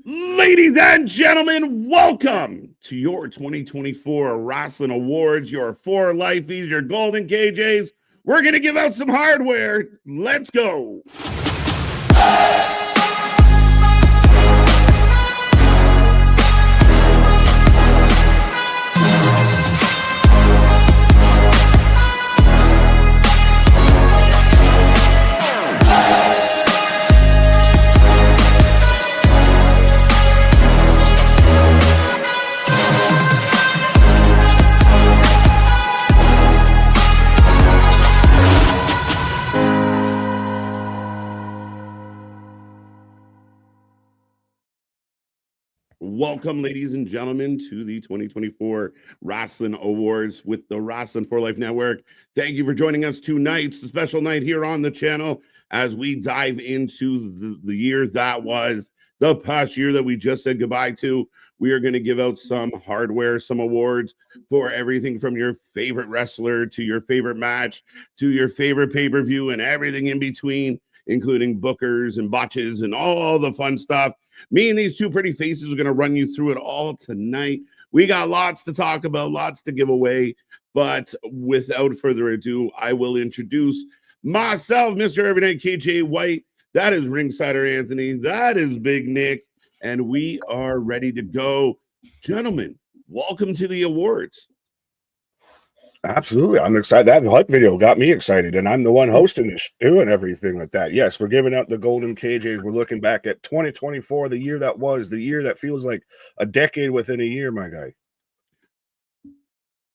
Ladies and gentlemen, welcome to your 2024 Wrestling Awards, your 4Lifees, your Golden KJs. We're going to give out some hardware. Let's go. Welcome, ladies and gentlemen, to the 2024 Wrestling Awards with the Wrestling for Life Network. Thank you for joining us tonight. It's a special night here on the channel as we dive into the year that was, the past year that we just said goodbye to. We are going to give out some hardware, some awards for everything from your favorite wrestler to your favorite match to your favorite pay-per-view and everything in between, including bookers and botches and all the fun stuff. Me and these two pretty faces are going to run you through it all tonight. We got lots to talk about, lots to give away. But without further ado, I will introduce myself, Mr. Everyday KJ White. That is Ringsider Anthony. That is Big Nick. And we are ready to go. Gentlemen, welcome to the awards. Absolutely. I'm excited. That hype video got me excited, and I'm the one hosting this, doing everything like that. Yes, we're giving out the Golden KJs. We're looking back at 2024, the year that was, the year that feels like a decade within a year, my guy.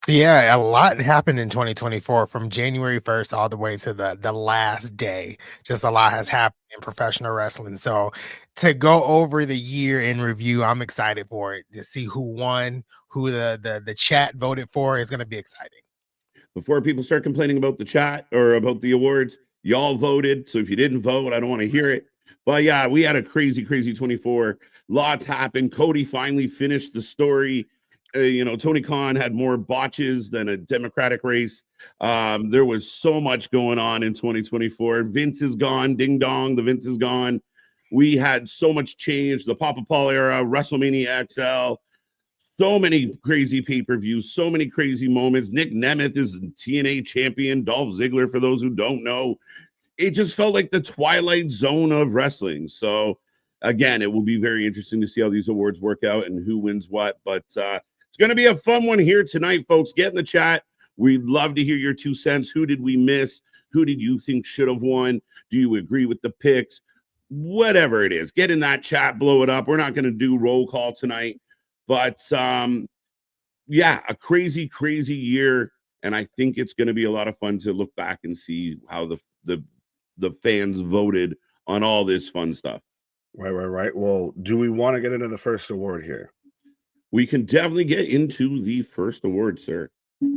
Yeah, a lot happened in 2024 from January 1st all the way to the last day. Just a lot has happened in professional wrestling. So to go over the year in review, I'm excited for it. To see who won, who the chat voted for is going to be exciting. Before people start complaining about the chat or about the awards, y'all voted. So if you didn't vote, I don't want to hear it. But yeah, we had a crazy 24. Lots happened. Cody finally finished the story. Tony Khan had more botches than a Democratic race. There was so much going on in 2024. Vince is gone. Ding dong. The Vince is gone. We had so much change. The Papa Paul era, WrestleMania XL. So many crazy pay-per-views, so many crazy moments. Nick Nemeth is TNA champion. Dolph Ziggler, for those who don't know. It just felt like the twilight zone of wrestling. So, again, it will be very interesting to see how these awards work out and who wins what. But it's going to be a fun one here tonight, folks. Get in the chat. We'd love to hear your 2 cents. Who did we miss? Who did you think should have won? Do you agree with the picks? Whatever it is, get in that chat, blow it up. We're not going to do roll call tonight. But, yeah, a crazy year, and I think it's going to be a lot of fun to look back and see how the fans voted on all this fun stuff. Right. Well, do we want to get into the first award here? We can definitely get into the first award, sir.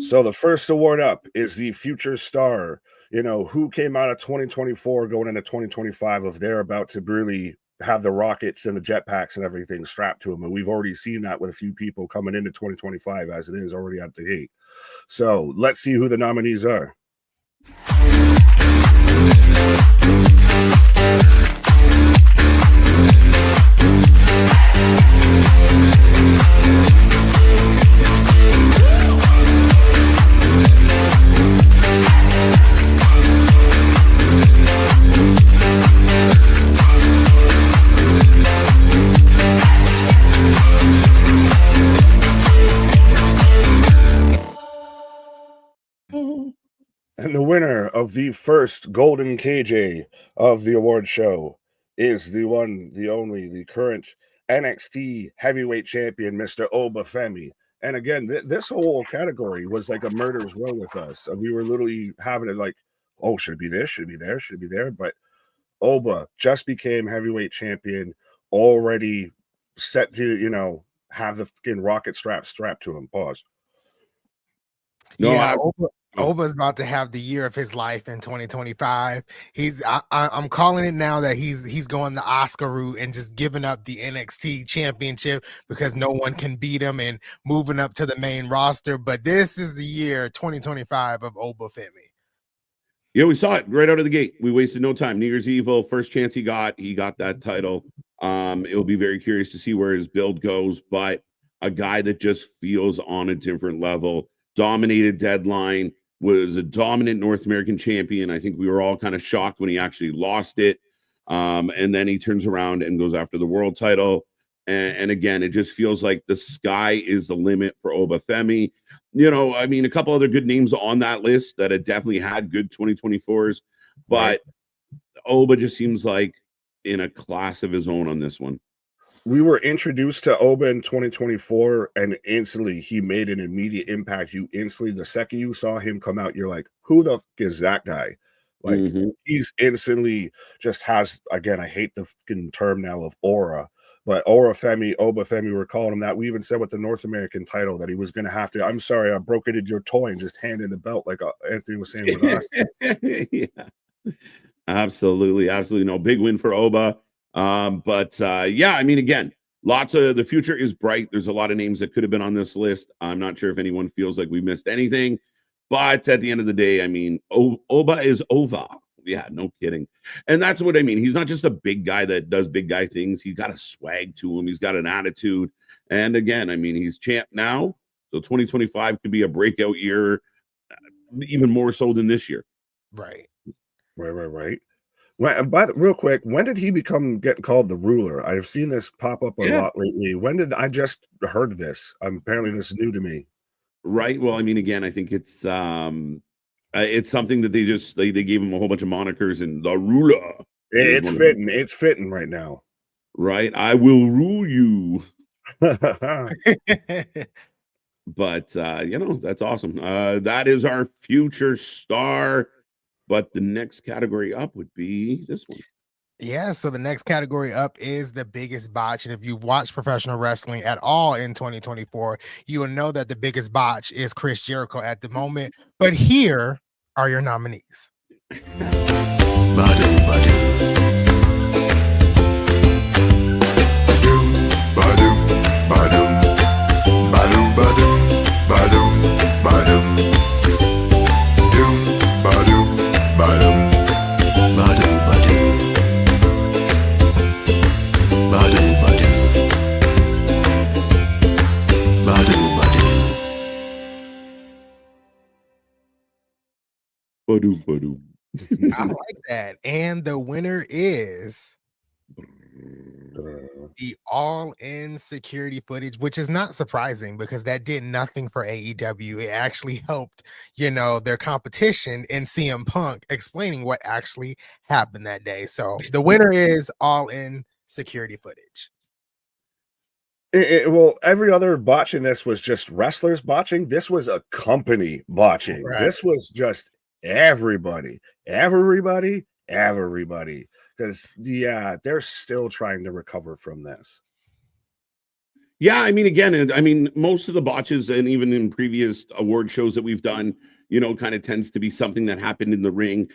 So the first award up is the Future Star, who came out of 2024 going into 2025 of they're about to really have the rockets and the jetpacks and everything strapped to them. And we've already seen that with a few people coming into 2025 as it is already out the gate. So let's see who the nominees are. And the winner of the first Golden KJ of the award show is the one, the only, the current NXT heavyweight champion, Mr. Oba Femi. And again, this whole category was like a murder's row with us. We were literally having it like, oh, should it be this? Should it be there? Should it be there? But Oba just became heavyweight champion, already set to, have the fucking rocket strapped to him. Pause. No, yeah, Oba's about to have the year of his life in 2025. I'm calling it now that he's going the Oscar route and just giving up the NXT championship because no one can beat him and moving up to the main roster. But this is the year 2025 of Oba Femi. Yeah, we saw it right out of the gate. We wasted no time. New Year's Eve, first chance he got that title. It'll be very curious to see where his build goes, but a guy that just feels on a different level, dominated Deadline, was a dominant North American champion. I think we were all kind of shocked when he actually lost it. And then he turns around and goes after the world title. And again, it just feels like the sky is the limit for Obafemi. You know, I mean, a couple other good names on that list that had definitely had good 2024s, but Oba just seems like in a class of his own on this one. We were introduced to Oba in 2024, and instantly he made an immediate impact. You instantly, the second you saw him come out, you're like, who the f is that guy? Like, he's instantly just has, again, I hate the fucking term now of aura, but Obafemi, we're calling him that. We even said with the North American title that he was going to have to, I'm sorry, I broke it in your toy and just hand in the belt, like Anthony was saying with us. Yeah, absolutely. No, big win for Oba. Yeah, I mean, again, lots of the future is bright. There's a lot of names that could have been on this list. I'm not sure if anyone feels like we missed anything, but at the end of the day, I mean, Oba is Ova. Yeah, no kidding. And that's what I mean. He's not just a big guy that does big guy things. He's got a swag to him. He's got an attitude. And again, I mean, he's champ now. So 2025 could be a breakout year, even more so than this year. Right. But real quick, when did he get called the ruler? I've seen this pop up a lot lately. When did I just heard this? Apparently this is new to me. Right. Well, I mean, again, I think it's something that they gave him a whole bunch of monikers, and the ruler. It's fitting right now. Right. I will rule you. But that's awesome. That is our future star. But the next category up would be this one. Yeah, so the next category up is the biggest botch. And if you've watched professional wrestling at all in 2024, you will know that the biggest botch is Chris Jericho at the moment. But here are your nominees. I like that. And the winner is the all-in security footage, which is not surprising because that did nothing for AEW. It actually helped, their competition in CM Punk explaining what actually happened that day. So the winner is all-in security footage. Well, every other botch in this was just wrestlers botching. This was a company botching. Right. This was just everybody. Because they're still trying to recover from this. Yeah, I mean, again, most of the botches, and even in previous award shows that we've done, kind of tends to be something that happened in the ring.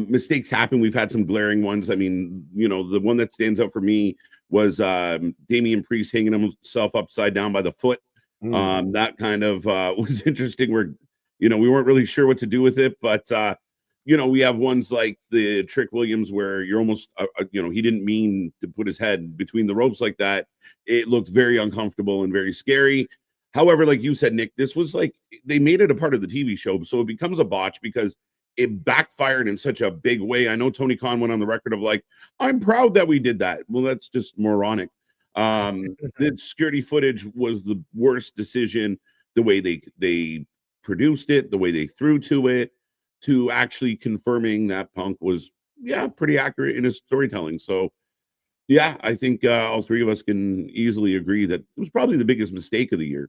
Mistakes happen. We've had some glaring ones. I mean, the one that stands out for me was Damian Priest hanging himself upside down by the foot. That kind of was interesting, where we weren't really sure what to do with it, but we have ones like the Trick Williams where you're almost he didn't mean to put his head between the ropes like that. It looked very uncomfortable and very scary. However, like you said, Nick, this was like they made it a part of the TV show, so it becomes a botch because it backfired in such a big way. I know Tony Khan went on the record of like, I'm proud that we did that. Well, that's just moronic. The security footage was the worst decision. The way they produced it, the way they threw to it, to actually confirming that Punk was pretty accurate in his storytelling. So I think all three of us can easily agree that it was probably the biggest mistake of the year.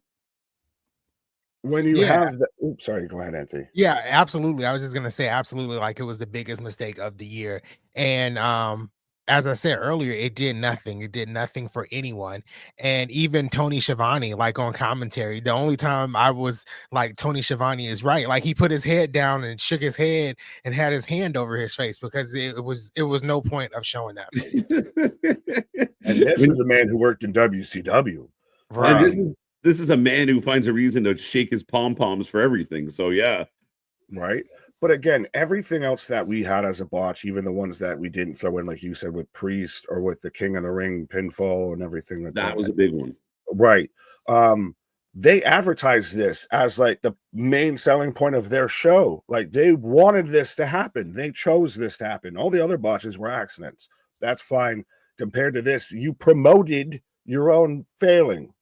When you have the sorry, go ahead, Anthony. Yeah, absolutely. I was just gonna say absolutely, like it was the biggest mistake of the year. And as I said earlier, it did nothing. It did nothing for anyone. And even Tony Schiavone, like on commentary, the only time I was like, Tony Schiavone is right. Like he put his head down and shook his head and had his hand over his face because it was no point of showing that. And this is a man who worked in WCW. Right. And this is a man who finds a reason to shake his pom-poms for everything. So yeah. Right. But again, everything else that we had as a botch, even the ones that we didn't throw in, like you said, with Priest or with the King of the Ring pinfall and everything like That that. was a big one. Right. They advertised this as like the main selling point of their show. Like they wanted this to happen. They chose this to happen. All the other botches were accidents. That's fine. Compared to this, you promoted your own failing.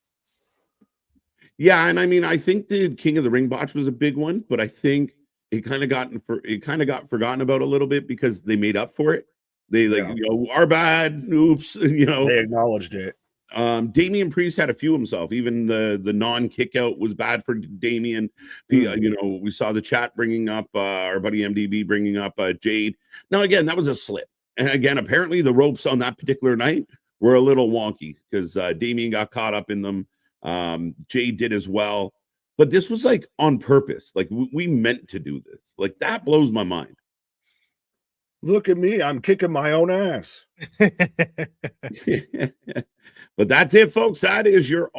Yeah, and I mean, I think the King of the Ring botch was a big one, but I think it kind of got forgotten about a little bit because they made up for it. They like, our bad, oops, They acknowledged it. Damian Priest had a few himself. Even the non-kick out was bad for Damian. We saw the chat bringing up our buddy MDB bringing up Jade. Now again, that was a slip. And again, apparently the ropes on that particular night were a little wonky because Damian got caught up in them. Jade did as well. But this was like on purpose. Like we meant to do this. Like that blows my mind. Look at me. I'm kicking my own ass. But that's it, folks. That is your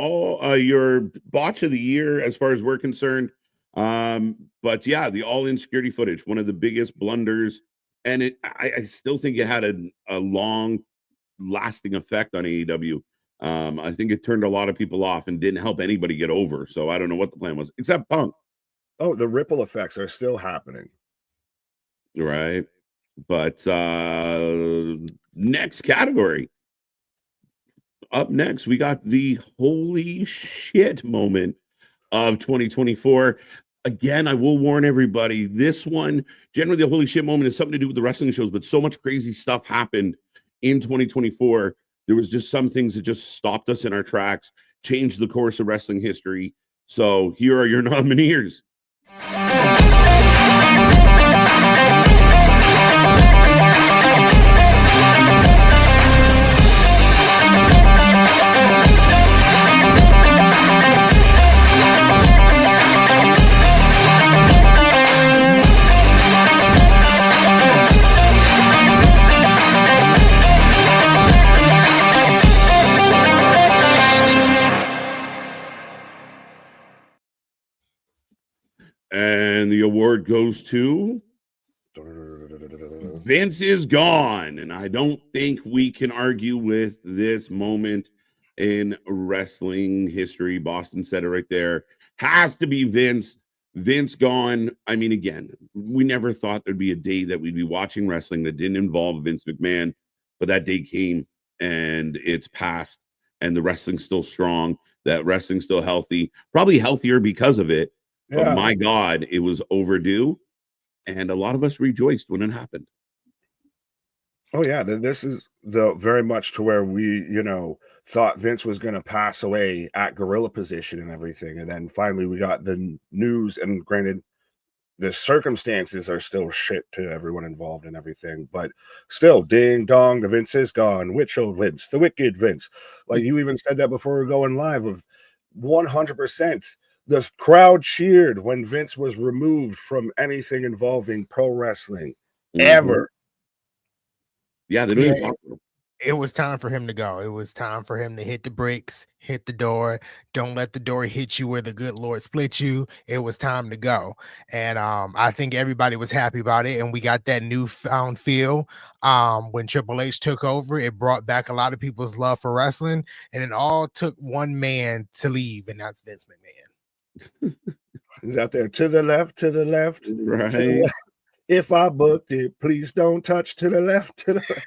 botch of the year as far as we're concerned. But yeah, the all-in security footage, one of the biggest blunders. And I still think it had a long lasting effect on AEW. I think it turned a lot of people off and didn't help anybody get over. So I don't know what the plan was, except Punk. Oh, the ripple effects are still happening. Right. But next category. Up next, we got the holy shit moment of 2024. Again, I will warn everybody, this one, generally the holy shit moment is something to do with the wrestling shows, but so much crazy stuff happened in 2024. There was just some things that just stopped us in our tracks, changed the course of wrestling history. So here are your nominees. And the award goes to Vince is gone. And I don't think we can argue with this moment in wrestling history. Boston said it right there. Has to be Vince. Vince gone. I mean, again, we never thought there'd be a day that we'd be watching wrestling that didn't involve Vince McMahon. But that day came and it's passed. And the wrestling's still strong. That wrestling's still healthy. Probably healthier because of it. Yeah. But my God, it was overdue. And a lot of us rejoiced when it happened. Oh, yeah. This is very much to where we, thought Vince was going to pass away at gorilla position and everything. And then finally we got the news. And granted, the circumstances are still shit to everyone involved and everything. But still, ding dong, the Vince is gone. Which old Vince? The wicked Vince. Like you even said that before we were going live of 100%. The crowd cheered when Vince was removed from anything involving pro wrestling ever. Yeah, it was time for him to go. It was time for him to hit the brakes, hit the door. Don't let the door hit you where the good Lord split you. It was time to go. And I think everybody was happy about it. And we got that newfound feel when Triple H took over. It brought back a lot of people's love for wrestling. And it all took one man to leave, and that's Vince McMahon. He's out there to the left, right. To the left. If I booked it, please don't touch to the left, to the left.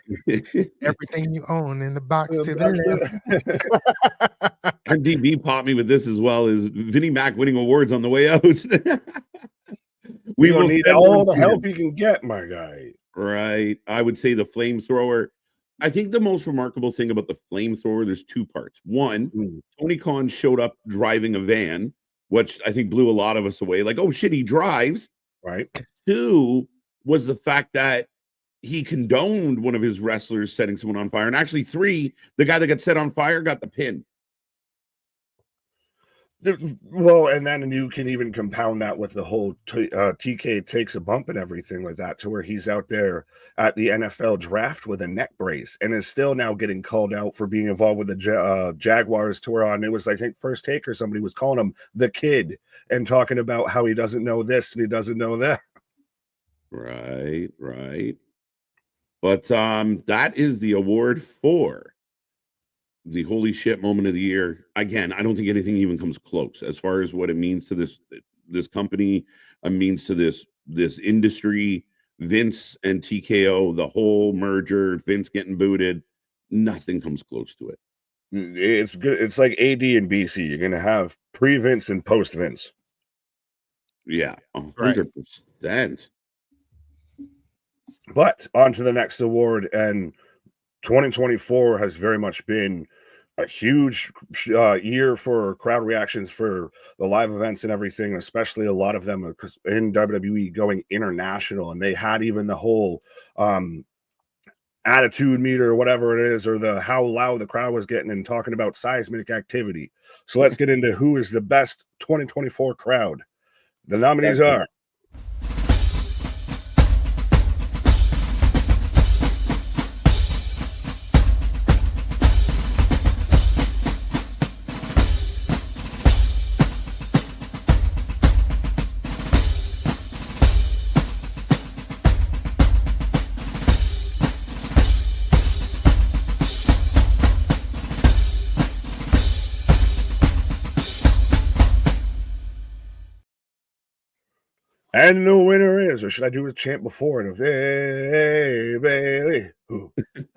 Everything you own in the box to the left. MDB popped me with this as well. Is Vinnie Mac winning awards on the way out? We will need all the help you can get, my guy. Right. I would say the flamethrower. I think the most remarkable thing about the flamethrower, there's two parts. One, Tony Khan showed up driving a van, which I think blew a lot of us away. Like, oh shit, he drives. Right. Two was the fact that he condoned one of his wrestlers setting someone on fire. And actually, three, the guy that got set on fire got the pin. Well, and then you can even compound that with the whole TK takes a bump and everything like that, to where he's out there at the NFL draft with a neck brace and is still now getting called out for being involved with the Jaguars, to where on it was, I think, First Take or somebody was calling him the kid and talking about how he doesn't know this and he doesn't know that. Right, right. But that is the award for the holy shit moment of the year. Again, I don't think anything even comes close as far as what it means to this company, means to this industry. Vince and TKO, the whole merger, Vince getting booted, nothing comes close to it. It's good. It's like AD and BC. You're gonna have pre-Vince and post-Vince. Yeah, Right. 100%. But on to the next award, and 2024 has very much been a huge year for crowd reactions for the live events and everything, especially a lot of them in WWE going international, and they had even the whole attitude meter or whatever it is, or the how loud the crowd was getting and talking about seismic activity. So let's get into who is the best 2024 crowd. The nominees are and the winner is, or should I do the chant before it? Of hey, Bailey.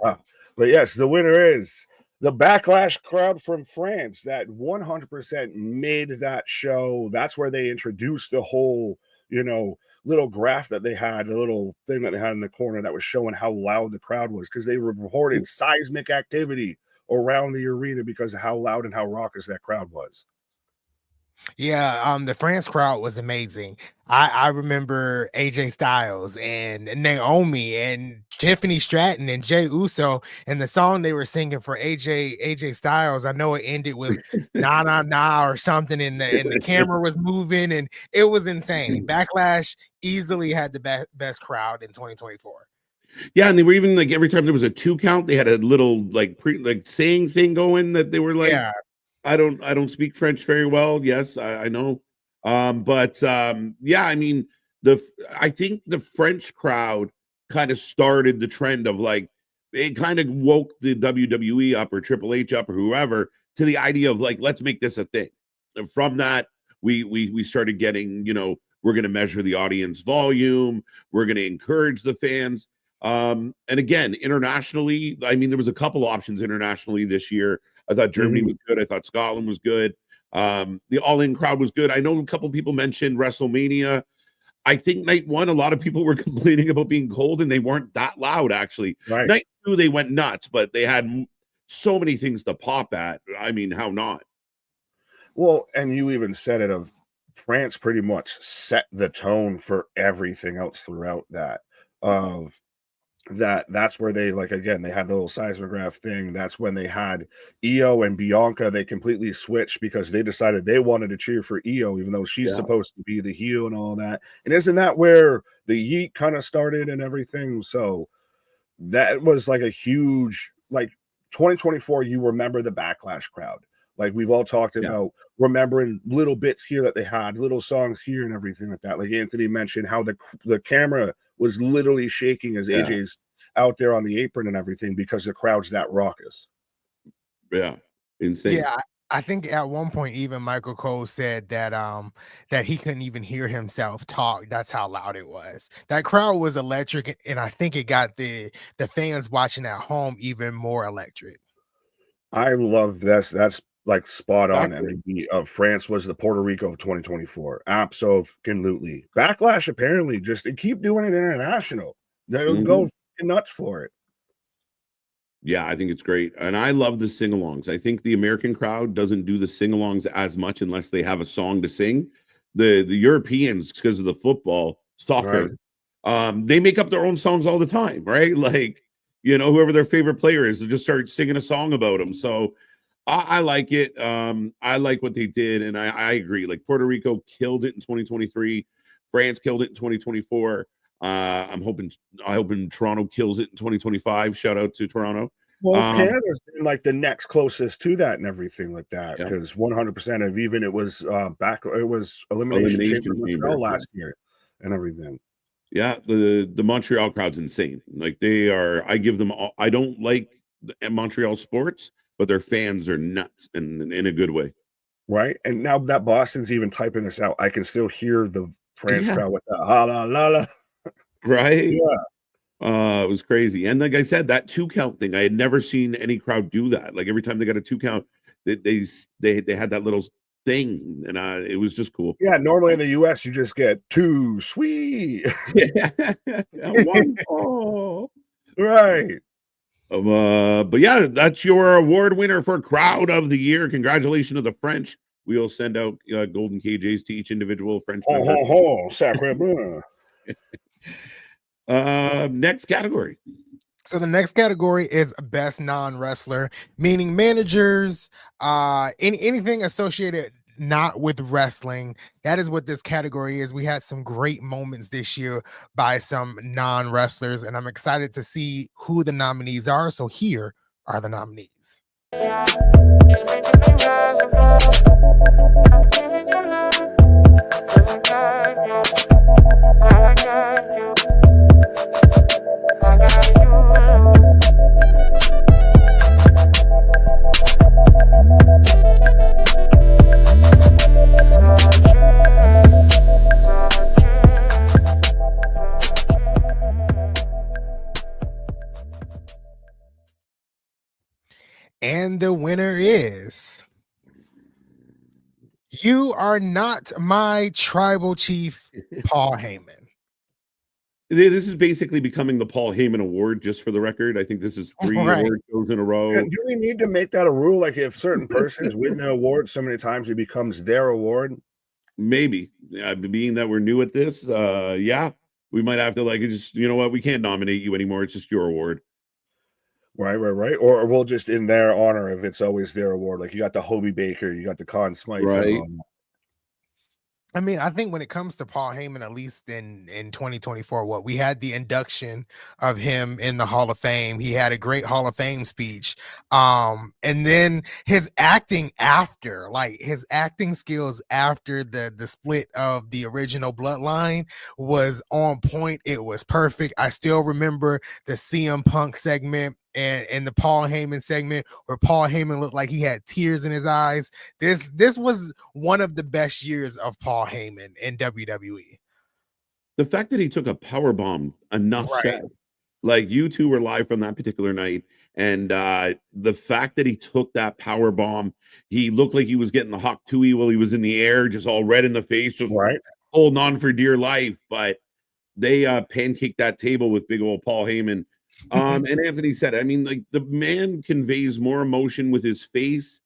But yes, the winner is the Backlash crowd from France that 100% made that show. That's where they introduced the whole, little graph that they had, the little thing that they had in the corner that was showing how loud the crowd was, because they reported seismic activity around the arena because of how loud and how raucous that crowd was. Yeah, the France crowd was amazing. I remember AJ Styles and Naomi and Tiffany Stratton and Jay Uso, and the song they were singing for AJ Styles. I know it ended with "na na na" or something, and the camera was moving, and it was insane. Backlash easily had the best crowd in 2024. Yeah, and they were even like every time there was a 2 count, they had a little like saying thing going that they were like, Yeah. I don't speak French very well. Yes, I know. But yeah, I mean, I think the French crowd kind of started the trend of like it kind of woke the WWE up or Triple H up or whoever to the idea of like, let's make this a thing. And from that, we started getting, we're gonna measure the audience volume, we're gonna encourage the fans. And again, internationally, I mean, there was a couple options internationally this year. I thought Germany was good. I thought Scotland was good. The all-in crowd was good. I know a couple people mentioned WrestleMania. I think night 1, a lot of people were complaining about being cold, and they weren't that loud, actually. Right. Night 2, they went nuts, but they had so many things to pop at. I mean, how not? Well, and you even said it of France pretty much set the tone for everything else throughout that. Of that's where they, like, again, they had the little seismograph thing. That's when they had Io and Bianca. They completely switched because they decided they wanted to cheer for Io, even though she's supposed to be the heel and all that. And isn't that where the Yeet kind of started and everything? So that was like a huge, like, 2024, you remember the Backlash crowd. Like we've all talked about remembering little bits here that they had, little songs here and everything like that. Like Anthony mentioned how the camera was literally shaking as AJ's out there on the apron and everything because the crowd's that raucous. Yeah, insane. Yeah, I think at one point even Michael Cole said that that he couldn't even hear himself talk. That's how loud it was. That crowd was electric, and I think it got the fans watching at home even more electric. I love this. That's like spot on. Exactly. MVP of France was the Puerto Rico of 2024. Absolutely. Backlash apparently just they keep doing it international. They'll go nuts for it. Yeah, I think it's great. And I love the sing-alongs. I think the American crowd doesn't do the sing-alongs as much unless they have a song to sing. The Europeans, because of the football, soccer, they make up their own songs all the time, right? Like, whoever their favorite player is, they just start singing a song about them. So I like it. I like what they did, and I agree. Like Puerto Rico killed it in 2023. France killed it in 2024. I hoping Toronto kills it in 2025. Shout out to Toronto. Well, Canada's been like the next closest to that and everything like that, Yeah. because 100% of even it was Elimination Chamber Montreal last year and everything. Yeah, the Montreal crowd's insane. Like they are, I give them all, I don't like Montreal sports, but their fans are nuts and in a good way. Right. And now that Boston's even typing this out, I can still hear the France Yeah, crowd with the "ha la la la." right. Yeah. It was crazy. And like I said, that 2 count thing, I had never seen any crowd do that. Like every time they got a 2 count, they had that little thing, and it was just cool. Yeah, normally in the US, you just get "too sweet." Yeah, one ball. Right. But yeah, that's your award winner for Crowd of the Year. Congratulations to the French. We'll send out golden KJs to each individual French Ho, member. ho, ho, sacre bleu. Next category. So the next category is best non-wrestler, meaning managers, anything associated not with wrestling. That is what this category is. We had some great moments this year by some non-wrestlers, and I'm excited to see who the nominees are. So here are the nominees. And the winner is "You Are Not My Tribal Chief," Paul Heyman. This is basically becoming the Paul Heyman Award, just for the record. I think this is 3 Right. award shows in a row. Do we need to make that a rule? Like if certain persons win the award so many times, it becomes their award? Maybe. Being that we're new at this, yeah, we might have to just, you know what, we can't nominate you anymore. It's just your award. Right. Or we'll just in their honor if it's always their award. Like you got the Hobie Baker, you got the Conn Smythe. Right. I mean, I think when it comes to Paul Heyman, at least in 2024, we had the induction of him in the Hall of Fame. He had a great Hall of Fame speech. And then his acting after, like his acting skills after the split of the original Bloodline was on point. It was perfect. I still remember the CM Punk segment and the Paul Heyman segment where Paul Heyman looked like he had tears in his eyes. This was one of the best years of Paul Heyman in WWE. The fact that he took a power bomb, enough said. Like you two were live from that particular night, and the fact that he took that power bomb, he looked like he was getting the Hawk Tui while he was in the air, just all red in the face, just holding on for dear life. But they pancaked that table with big old Paul Heyman. And Anthony said, I mean, like the man conveys more emotion with his face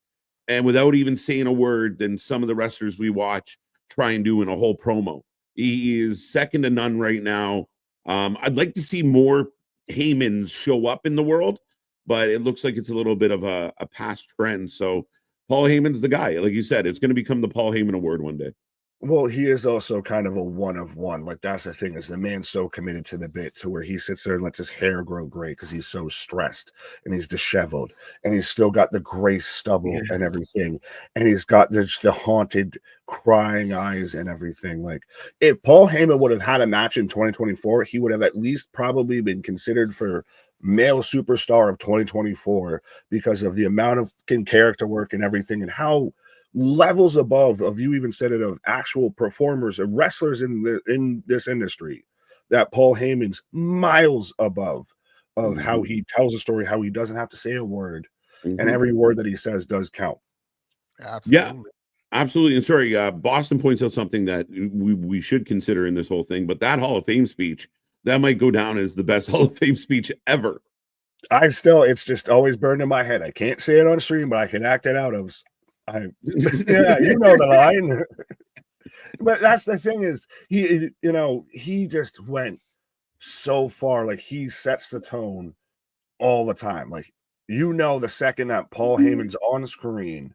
and without even saying a word than some of the wrestlers we watch try and do in a whole promo. He is second to none right now. I'd like to see more Heymans show up in the world, but it looks like it's a little bit of a past trend. So Paul Heyman's the guy. Like you said, it's going to become the Paul Heyman Award one day. Well, he is also kind of a one of one. Like that's the thing, is the man's so committed to the bit to where he sits there and lets his hair grow gray because he's so stressed and he's disheveled and he's still got the gray stubble and everything, and he's got the haunted crying eyes and everything. Like if Paul Heyman would have had a match in 2024, he would have at least probably been considered for male superstar of 2024 because of the amount of character work and everything, and how levels above of, you even said it, of actual performers and wrestlers in this industry, that Paul Heyman's miles above of how he tells a story, how he doesn't have to say a word, and every word that he says does count. Absolutely. Yeah, absolutely. And sorry, Boston points out something that we should consider in this whole thing, but that Hall of Fame speech, that might go down as the best Hall of Fame speech ever. It's just always burned in my head. I can't say it on stream, but I can act it out of. Yeah, you know the line. But that's the thing, is he just went so far. Like he sets the tone all the time. Like, the second that Paul Heyman's on screen,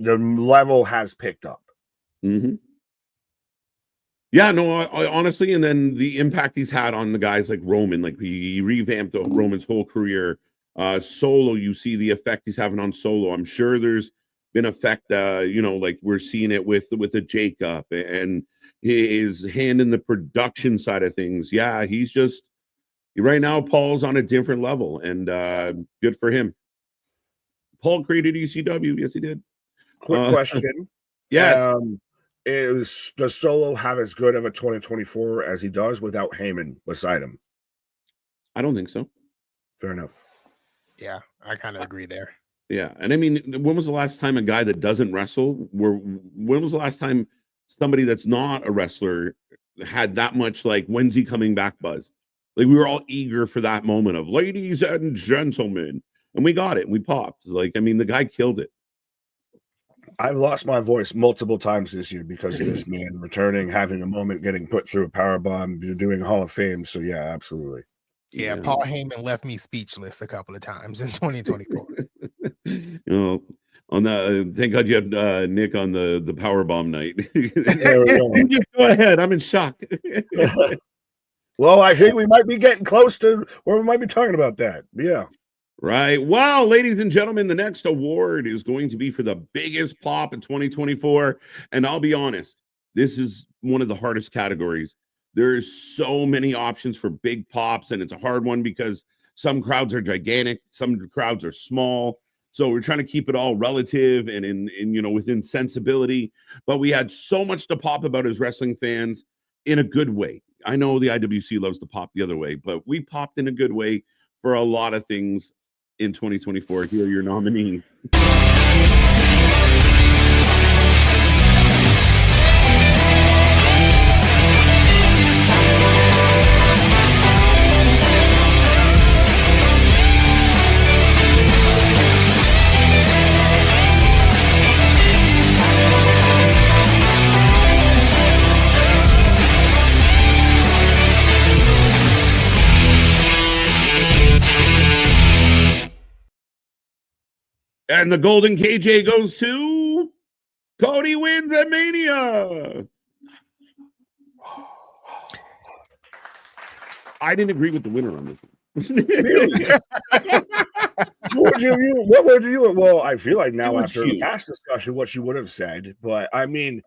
the level has picked up. Yeah, no, I honestly, and then the impact he's had on the guys like Roman, like he revamped Roman's whole career. Solo, you see the effect he's having on Solo. I'm sure there's been effect, like we're seeing it with a Jacob, and his hand in the production side of things. Yeah, he's just right now. Paul's on a different level, and good for him. Paul created ECW. Yes, he did. Quick question. Yes. Does Solo have as good of a 2024 as he does without Heyman beside him? I don't think so. Fair enough. Yeah, I kind of agree there. Yeah, and I mean, when was the last time a guy that doesn't wrestle, when was the last time somebody that's not a wrestler had that much like when's he coming back buzz? Like we were all eager for that moment of ladies and gentlemen, and we got it and we popped. Like, I mean, the guy killed it. I've lost my voice multiple times this year because of this man returning, having a moment, getting put through a power bomb, doing Hall of Fame. So yeah, absolutely. Yeah, Paul Heyman left me speechless a couple of times in 2024. You know, on that, thank God you had Nick on the power bomb night. Just go ahead. I'm in shock. Well, I think we might be getting close to where we might be talking about that. Yeah. Right. Well, ladies and gentlemen, the next award is going to be for the biggest pop in 2024. And I'll be honest, this is one of the hardest categories. There's so many options for big pops, and it's a hard one because some crowds are gigantic, some crowds are small. So we're trying to keep it all relative and in within sensibility. But we had so much to pop about as wrestling fans in a good way. I know the IWC loves to pop the other way, but we popped in a good way for a lot of things in 2024. Here are your nominees. And the Golden KJ goes to Cody wins at Mania. I didn't agree with the winner on this one. What would you? Well, I feel like now after huge. the past discussion, what you would have said, but I mean,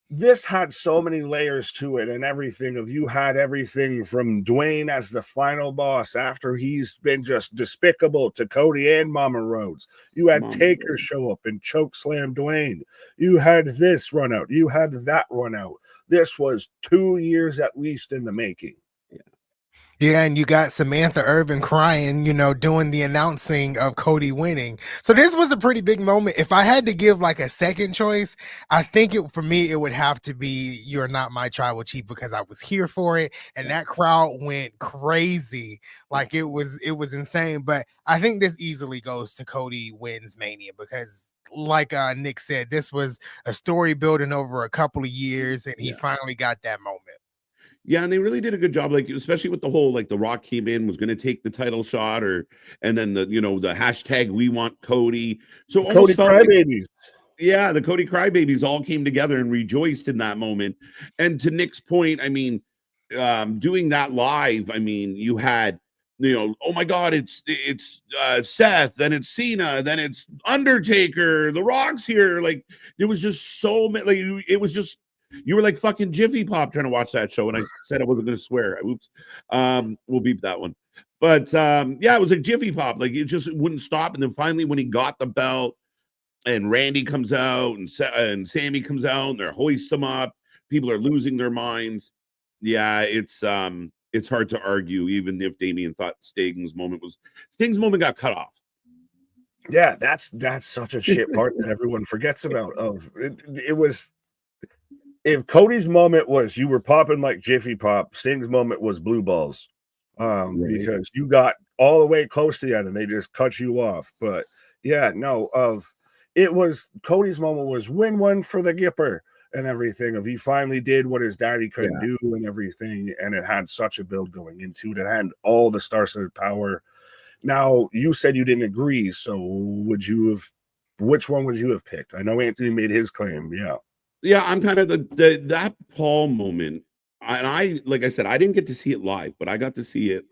this had so many layers to it and everything. You had everything from Dwayne as the final boss after he's been just despicable to Cody and Mama Rhodes. You had Taker show up and choke slam Dwayne. You had this run out. You had that run out. This was 2 years at least in the making. Yeah, and you got Samantha Irvin crying, doing the announcing of Cody winning. So this was a pretty big moment. If I had to give like a second choice, I think for me, it would have to be You're Not My Tribal Chief, because I was here for it. And that crowd went crazy. Like it was insane. But I think this easily goes to Cody wins Mania, because like Nick said, this was a story building over a couple of years, and he finally got that moment. Yeah, and they really did a good job, like especially with the whole like The Rock came in, was going to take the title shot, and then the hashtag We Want Cody. So Cody Crybabies. The Cody Crybabies all came together and rejoiced in that moment. And to Nick's point, I mean, doing that live, I mean, you had oh my God, it's Seth, then it's Cena, then it's Undertaker, The Rock's here. Like there was just so many. Like it was just. You were like fucking Jiffy Pop trying to watch that show, and I said I wasn't going to swear. Oops. We'll beep that one. But it was like Jiffy Pop. Like it just wouldn't stop. And then finally, when he got the belt, and Randy comes out, and Sammy comes out, and they're hoisting him up. People are losing their minds. Yeah, it's hard to argue, even if Damien thought Sting's moment got cut off. Yeah, that's such a shit part that everyone forgets about. It was. If Cody's moment was you were popping like Jiffy Pop, Sting's moment was blue balls, because you got all the way close to the end and they just cut you off. But it was Cody's moment was win one for the Gipper and everything. He finally did what his daddy couldn't do and everything, and it had such a build going into it. It had all the star-studded power. Now you said you didn't agree, so which one would you have picked? I know Anthony made his claim, Yeah, I'm kind of that Paul moment. And I, like I said, I didn't get to see it live, but I got to see it.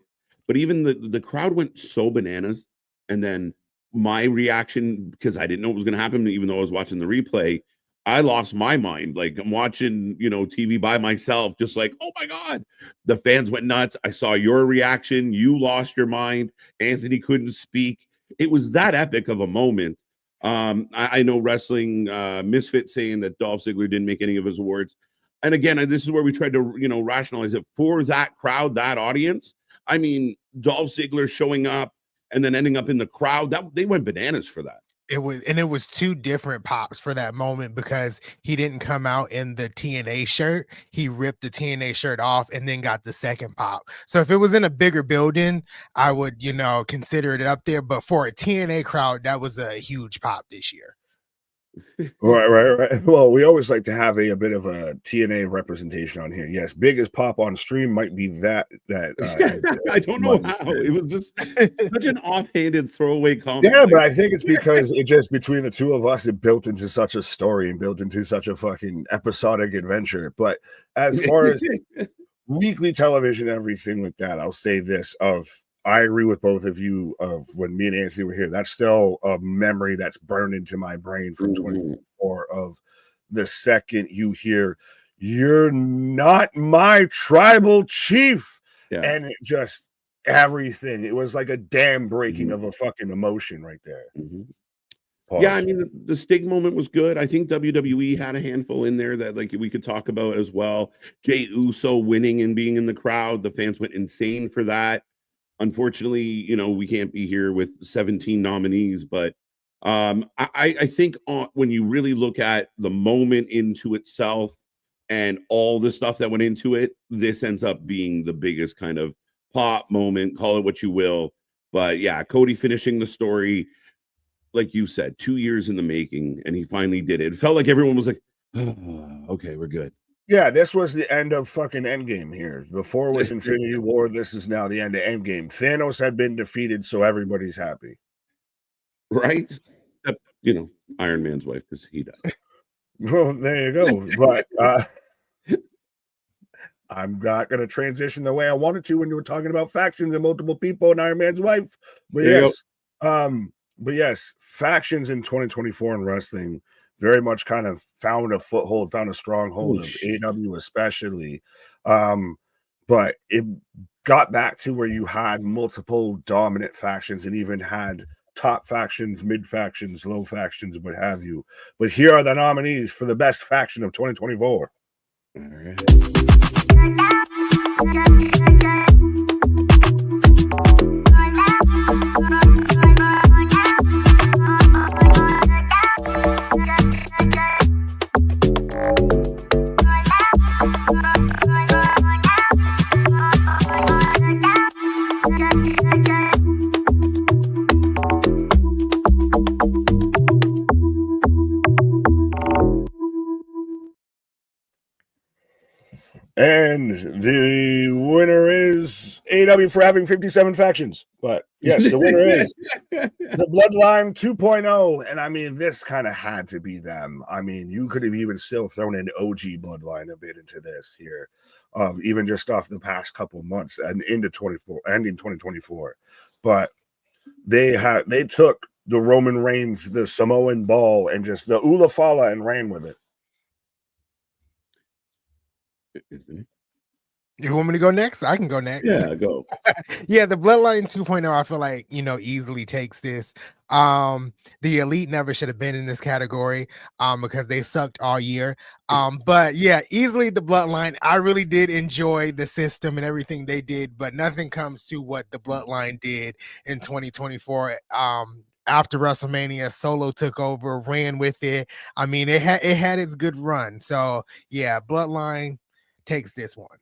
But even the crowd went so bananas. And then my reaction, because I didn't know what was going to happen, even though I was watching the replay, I lost my mind. Like, I'm watching, TV by myself, just like, oh my God, the fans went nuts. I saw your reaction. You lost your mind. Anthony couldn't speak. It was that epic of a moment. I know wrestling misfit saying that Dolph Ziggler didn't make any of his awards. And again, this is where we tried to, rationalize it for that crowd, that audience. I mean, Dolph Ziggler showing up and then ending up in the crowd, that they went bananas for that. It was two different pops for that moment because he didn't come out in the TNA shirt. He ripped the TNA shirt off and then got the second pop. So if it was in a bigger building, I would, consider it up there. But for a TNA crowd, that was a huge pop this year. Right. Well, we always like to have a bit of a TNA representation on here. Yes, biggest pop on stream might be that. I don't know how. It was just such an offhanded throwaway comment. Yeah, but I think it's because it just between the two of us, it built into such a story and built into such a fucking episodic adventure. But as far as weekly television, everything like that, I'll say this: I agree with both of you. Of when me and Anthony were here, that's still a memory that's burned into my brain from 2024. Of the second you hear, "You're not my tribal chief," and it just everything. It was like a dam breaking of a fucking emotion right there. Yeah, I mean, the Sting moment was good. I think WWE had a handful in there that like we could talk about as well. Jey Uso winning and being in the crowd, the fans went insane for that. Unfortunately, we can't be here with 17 nominees, but I think when you really look at the moment into itself and all the stuff that went into it, this ends up being the biggest kind of pop moment, call it what you will. But yeah, Cody finishing the story, like you said, 2 years in the making, and he finally did it. It felt like everyone was like, oh, okay, we're good. Yeah, this was the end of fucking Endgame here. Before it was Infinity War, this is now the end of Endgame. Thanos had been defeated, so everybody's happy. Right? Except, Iron Man's wife, because he died. Well, there you go. But I'm not going to transition the way I wanted to when you were talking about factions and multiple people and Iron Man's wife. But yes, factions in 2024 in wrestling very much kind of found a foothold, found a stronghold of AEW especially. But it got back to where you had multiple dominant factions and even had top factions, mid factions, low factions, what have you. But here are the nominees for the best faction of 2024. All right. And the winner is AEW for having 57 factions. But yes, the winner is the Bloodline 2.0. And I mean, this kind of had to be them. I mean, you could have even still thrown in OG Bloodline a bit into this here, even just off the past couple months and into 2024. But they took the Roman Reigns, the Samoan ball, and just the Ula Fala and ran with it. You want me to go next? I can go next. Yeah, go. Yeah, the Bloodline 2.0, I feel like, easily takes this. The Elite never should have been in this category because they sucked all year. But yeah, easily the Bloodline. I really did enjoy the system and everything they did, but nothing comes to what the Bloodline did in 2024. After WrestleMania, Solo took over, ran with it. I mean, it had its good run. So yeah, Bloodline takes this one.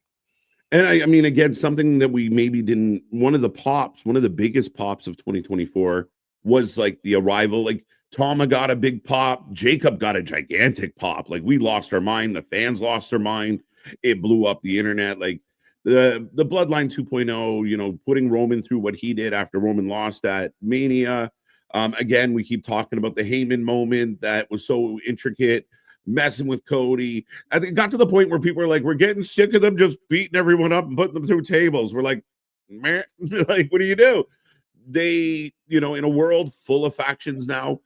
And I mean, again, something that we maybe didn't, one of the biggest pops of 2024 was like the arrival. Like Tama got a big pop, Jacob got a gigantic pop. Like we lost our mind, the fans lost their mind. It blew up the internet. Like the Bloodline 2.0, putting Roman through what he did after Roman lost at Mania. Again, we keep talking about the Heyman moment that was so intricate, messing with Cody. I think it got to the point where people are like, we're getting sick of them just beating everyone up and putting them through tables. We're like, man, like, what do you do? They, in a world full of factions now,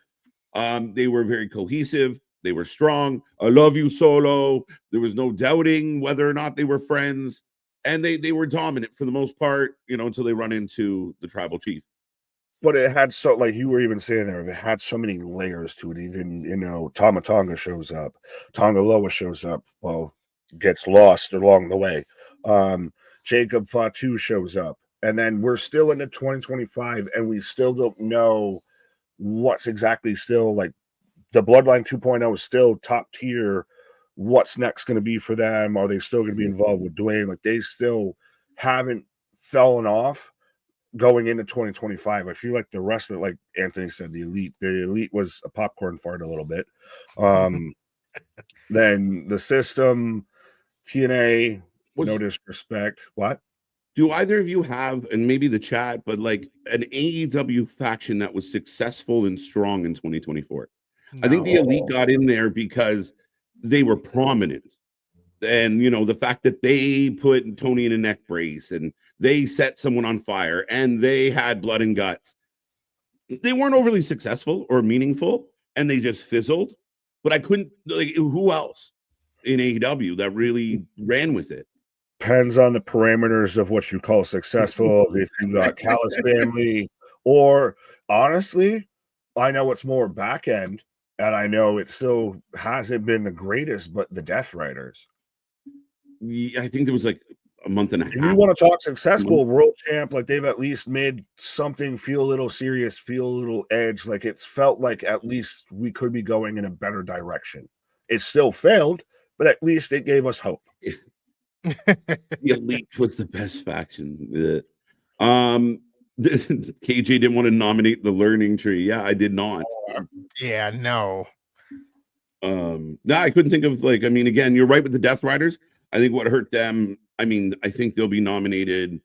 they were very cohesive. They were strong. I love you, Solo. There was no doubting whether or not they were friends. And they were dominant for the most part, until they run into the tribal chief. But it had so, like you were even saying there, it had so many layers to it. Even, Tama Tonga shows up, Tonga Loa shows up, well, gets lost along the way. Jacob Fatu shows up, and then we're still into 2025, and we still don't know what's exactly still like. The Bloodline 2.0 is still top tier. What's next going to be for them? Are they still going to be involved with Dwayne? Like, they still haven't fallen off going into 2025. I feel like the rest of it, like Anthony said, the elite was a popcorn fart a little bit. Then the system, TNA, no disrespect. What? Do either of you have, and maybe the chat, but like an AEW faction that was successful and strong in 2024? I think the elite got in there because they were prominent. And, the fact that they put Tony in a neck brace and they set someone on fire and they had blood and guts. They weren't overly successful or meaningful, and they just fizzled. But I couldn't, like, who else in AEW that really ran with it? Depends on the parameters of what you call successful. If you got Callis family, or honestly, I know it's more back end, and I know it still hasn't been the greatest, but the Death Riders. Yeah, I think there was like a month and a half. If you want to talk successful world champ, like they've at least made something feel a little serious, feel a little edge. Like it's felt like at least we could be going in a better direction. It still failed, but at least it gave us hope. The elite was the best faction. KJ didn't want to nominate the Learning Tree. Yeah, I did not. Yeah, no. No, I couldn't think of again, you're right with the Death Riders. I think what hurt them, I think they'll be nominated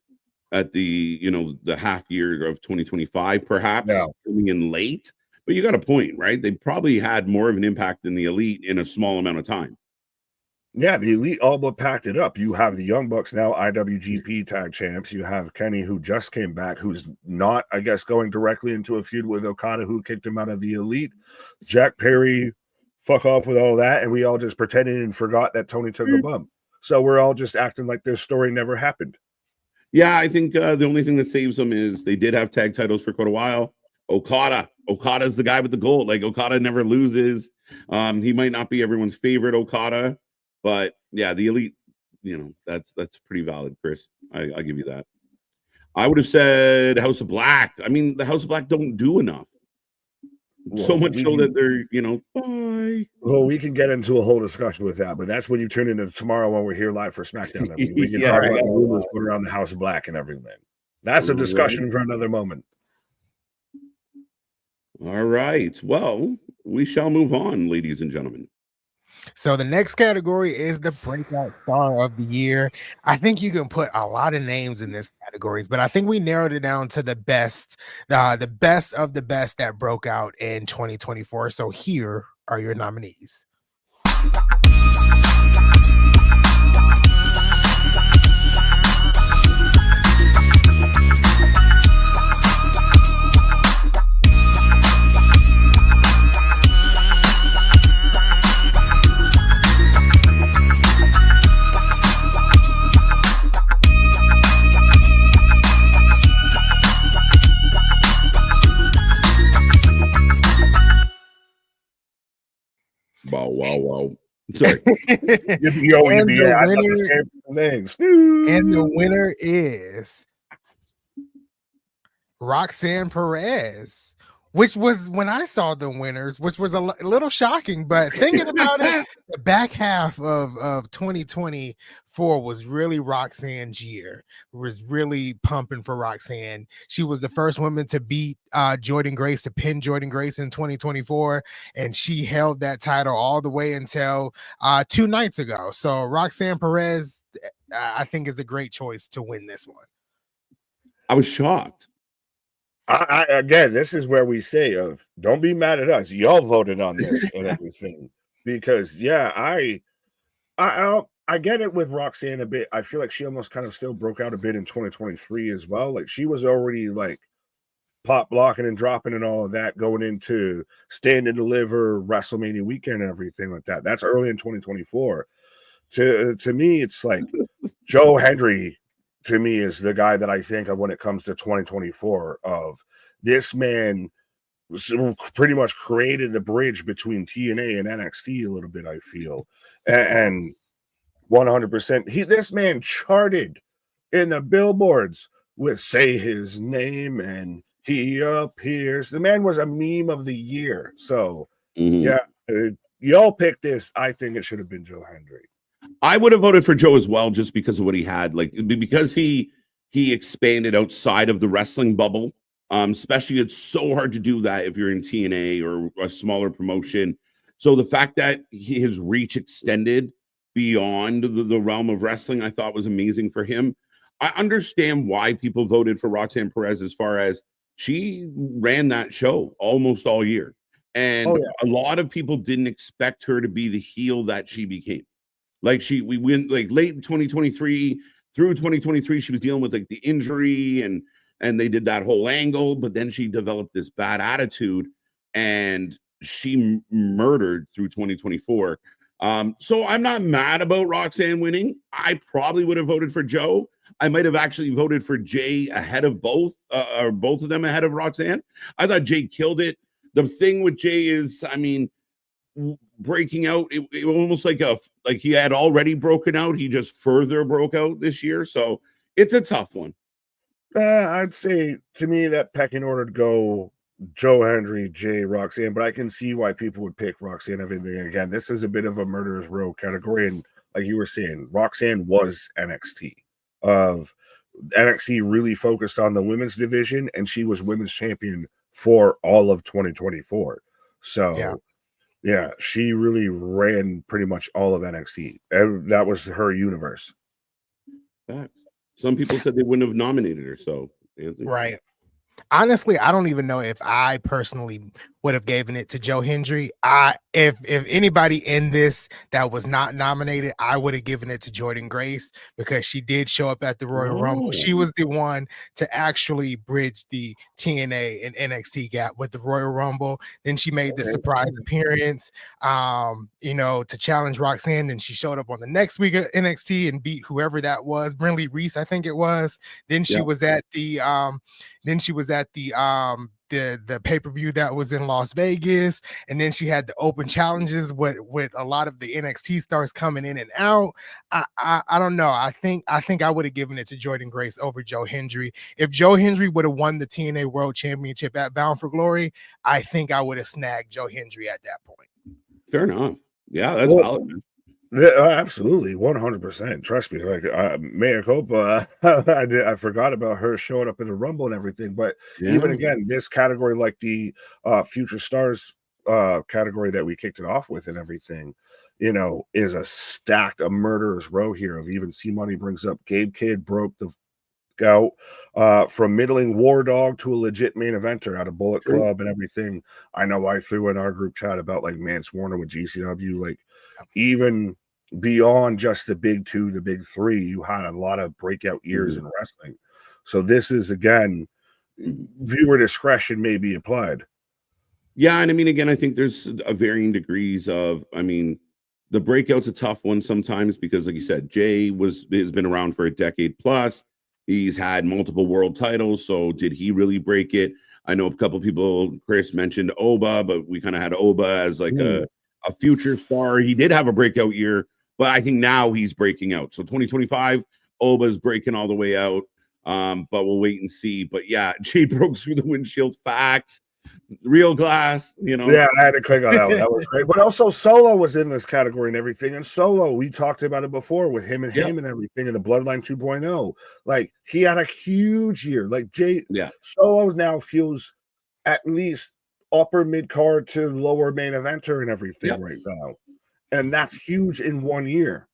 at the the half year of 2025, perhaps coming in late. But you got a point, right? They probably had more of an impact than the elite in a small amount of time. Yeah, the elite all but packed it up. You have the Young Bucks now IWGP tag champs. You have Kenny, who just came back, who's not, I guess, going directly into a feud with Okada, who kicked him out of the elite. Jack Perry, fuck off with all that. And we all just pretended and forgot that Tony took a bump. So we're all just acting like this story never happened. Yeah, I think the only thing that saves them is they did have tag titles for quite a while. Okada's the guy with the gold. Like, Okada never loses. He might not be everyone's favorite Okada, but yeah, the elite, that's pretty valid, Chris. I'll give you that. I would have said House of Black. The House of Black don't do enough. Well, so much so that they're, bye. Well, we can get into a whole discussion with that, but that's when you turn into tomorrow when we're here live for SmackDown. We can talk about the rumors put around the House of Black and everything. That's a discussion for another moment. All right. Well, we shall move on, ladies and gentlemen. So the next category is the Breakout Star of the Year. I think you can put a lot of names in this categories, but I think we narrowed it down to the best of the best that broke out in 2024. So here are your nominees. Wow. Sorry. And the winner is Roxanne Perez, which was, when I saw the winners, which was a little shocking, but thinking about it, the back half of 2024 was really Roxanne's year. It was really pumping for Roxanne. She was the first woman to beat Jordynne Grace, to pin Jordynne Grace in 2024, and she held that title all the way until 2 nights ago. So Roxanne Perez, I think, is a great choice to win this one. I was shocked. Again, this is where we say, don't be mad at us. Y'all voted on this and everything. Because, I get it with Roxanne a bit. I feel like she almost kind of still broke out a bit in 2023 as well. Like, she was already, like, pop blocking and dropping and all of that going into Stand and Deliver, WrestleMania weekend, and everything like that. That's early in 2024. To me, it's like Joe Hendry, to me, is the guy that I think of when it comes to 2024. Of this man pretty much created the bridge between TNA and NXT a little bit, I feel. And 100%, this man charted in the billboards with Say His Name and He Appears. The man was a meme of the year. So, yeah, y'all picked this. I think it should have been Joe Hendry. I would have voted for Joe as well, just because of what he had, like, because he expanded outside of the wrestling bubble. Especially, it's so hard to do that if you're in TNA or a smaller promotion. So the fact that his reach extended beyond the realm of wrestling, I thought was amazing for him. I understand why people voted for Roxanne Perez, as far as she ran that show almost all year. And a lot of people didn't expect her to be the heel that she became. Like, we went like late in 2023 through 2023, she was dealing with like the injury and they did that whole angle, but then she developed this bad attitude and she murdered through 2024. So I'm not mad about Roxanne winning. I probably would have voted for Joe. I might have actually voted for Jay ahead of both, or both of them ahead of Roxanne. I thought Jay killed it. The thing with Jay is, I mean, breaking out, it almost like he had already broken out. He just further broke out this year. So it's a tough one. I'd say, to me, that pecking order to go Joe Hendry, Jay, Roxanne, but I can see why people would pick Roxanne. Everything again, this is a bit of a murderer's row category, and like you were saying, Roxanne was NXT. NXT really focused on the women's division, and she was women's champion for all of 2024. So yeah, she really ran pretty much all of NXT, and that was her universe. Some people said they wouldn't have nominated her. So, right. Honestly, I don't even know if I personally would have given it to Joe Hendry. If anybody in this that was not nominated, I would have given it to Jordynne Grace, because she did show up at the Royal Rumble. She was the one to actually bridge the TNA and NXT gap with the Royal Rumble. Then she made the surprise appearance, to challenge Roxanne. And she showed up on the next week of NXT and beat whoever that was, Brinley Reese, I think it was. Then she was at the the pay-per-view that was in Las Vegas, and then she had the open challenges with a lot of the NXT stars coming in and out. I don't know. I think I would have given it to Jordynne Grace over Joe Hendry. If Joe Hendry would have won the TNA World Championship at Bound for Glory, I think I would have snagged Joe Hendry at that point. Fair enough. Yeah, that's valid, man. Yeah, absolutely, 100%. Trust me. Like, mea culpa. I forgot about her showing up in the Rumble and everything. But even again, this category, like the Future Stars category that we kicked it off with and everything, is a murderer's row here. Of even C Money brings up Gabe Kidd broke the out from middling war dog to a legit main eventer out of Bullet Club and everything. I know I threw in our group chat about like Mance Warner with GCW, like even beyond just the big two, the big three, you had a lot of breakout years in wrestling. So this is, again, viewer discretion may be applied. Yeah, and I mean, again, I think there's a varying degrees of, I mean, the breakout's a tough one sometimes because, like you said, Jay has been around for a decade plus. He's had multiple world titles. So did he really break it? I know a couple of people, Chris mentioned Oba, but we kind of had Oba as like a future star. He did have a breakout year, but I think now he's breaking out. So 2025, Oba's breaking all the way out. But we'll wait and see. But yeah, Jay broke through the windshield. Facts. Real glass, Yeah, I had to click on that one. That was great. But also Solo was in this category and everything. And Solo, we talked about it before with him and everything in the Bloodline 2.0. Like, he had a huge year. Like, Solo now feels at least upper mid card to lower main eventer and everything right now. And that's huge in 1 year.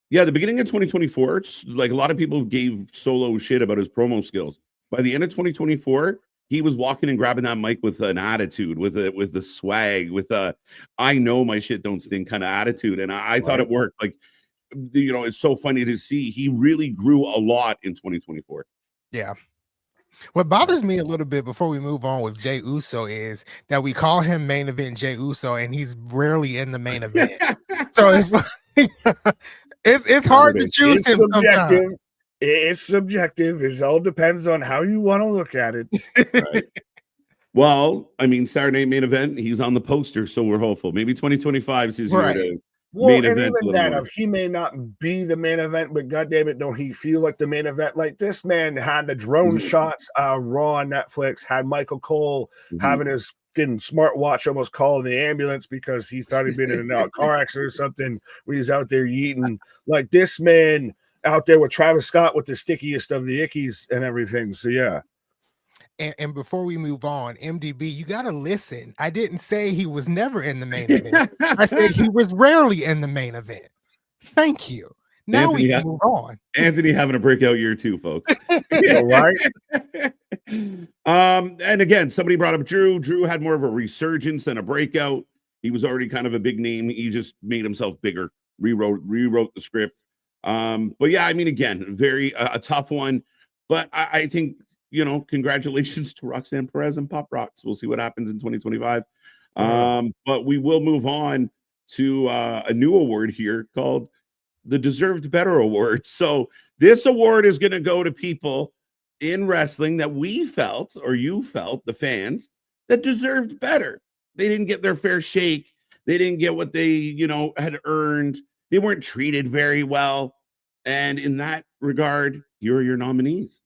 Yeah, the beginning of 2024, it's like a lot of people gave Solo shit about his promo skills. By the end of 2024, he was walking and grabbing that mic with an attitude, with the swag, with I know my shit don't stink kind of attitude. And I thought it worked. Like, it's so funny to see. He really grew a lot in 2024. Yeah. What bothers me a little bit before we move on with Jey Uso is that we call him main event Jey Uso, and he's rarely in the main event. So it's like, it's hard to choose It's him sometimes. subjective. It's subjective. It all depends on how you want to look at it. Right. Well, I mean, Saturday main event, he's on the poster, so we're hopeful. Maybe 2025 is his year to Well, main and event. even that, if he may not be the main event, but goddamn it, don't he feel like the main event? Like this man had the drone shots, Raw on Netflix, had Michael Cole having his fucking smartwatch almost call the ambulance because he thought he'd been in a car accident or something when he's out there eating. Like this man out there with Travis Scott with the stickiest of the ickies and everything. So yeah. And before we move on, MDB, you got to listen. I didn't say he was never in the main event. I said he was rarely in the main event. Thank you. Now Anthony we can move on. Anthony having a breakout year too, folks. Right. And again, somebody brought up Drew. Drew had more of a resurgence than a breakout. He was already kind of a big name. He just made himself bigger, rewrote the script. But yeah, I mean, again, very a tough one. But I think, you know, congratulations to Roxanne Perez and Pop Rocks. We'll see what happens in 2025. But we will move on to a new award here called the Deserved Better Award. So this award is going to go to people in wrestling that we felt, or you felt, the fans, that deserved better. They didn't get their fair shake. They didn't get what they, you know, had earned. They weren't treated very well. And in that regard, here are your nominees.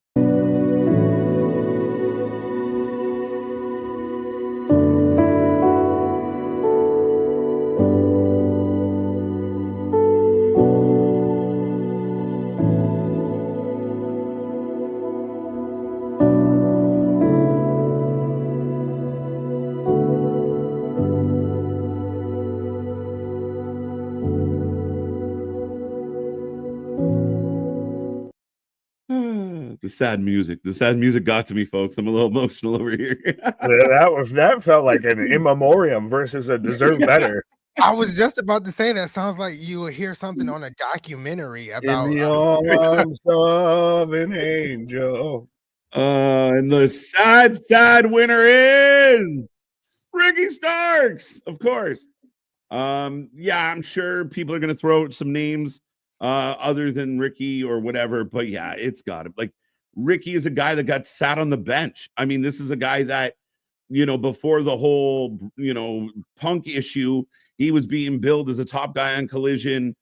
The sad music got to me, folks. I'm a little emotional over here. that felt like an in memoriam versus a deserved better. I was just about to say that sounds like you will hear something on a documentary about in the arms of an angel. And the sad winner is Ricky Starks, of course. Yeah, I'm sure people are gonna throw out some names other than Ricky or whatever, but yeah, it's got it. Like Ricky is a guy that got sat on the bench. I mean, this is a guy that, you know, before the whole, you know, Punk issue, he was being billed as a top guy on Collision.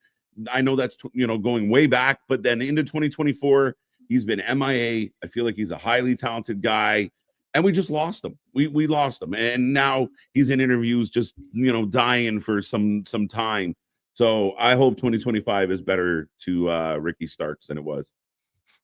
I know that's, you know, going way back, but then into 2024, he's been MIA. I feel like he's a highly talented guy, and we just lost him. We lost him, and now he's in interviews, just, you know, dying for some time. So I hope 2025 is better to Ricky Starks than it was.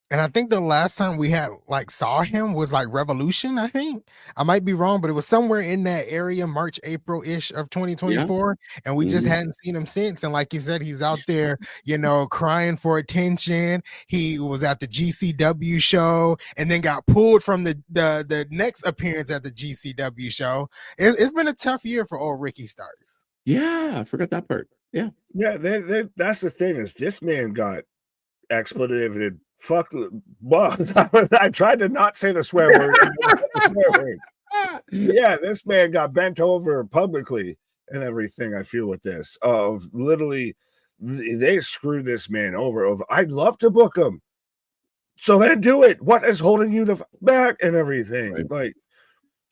And I think the last time we had saw him was like Revolution. I think I might be wrong, but it was somewhere in that area, March, April-ish of 2024. Yeah. And we just hadn't seen him since. And like you said, he's out there, you know, crying for attention. He was at the GCW show and then got pulled from the next appearance at the GCW show. It's been a tough year for old Ricky Starks. Yeah, I forgot that part. Yeah. That's the thing, is this man got expletive. Fuck. Well, I tried to not say the swear word. Yeah, this man got bent over publicly and everything. I feel with this of literally they screwed this man over. I'd love to book him, so then do it. What is holding you the back and everything? Right. Like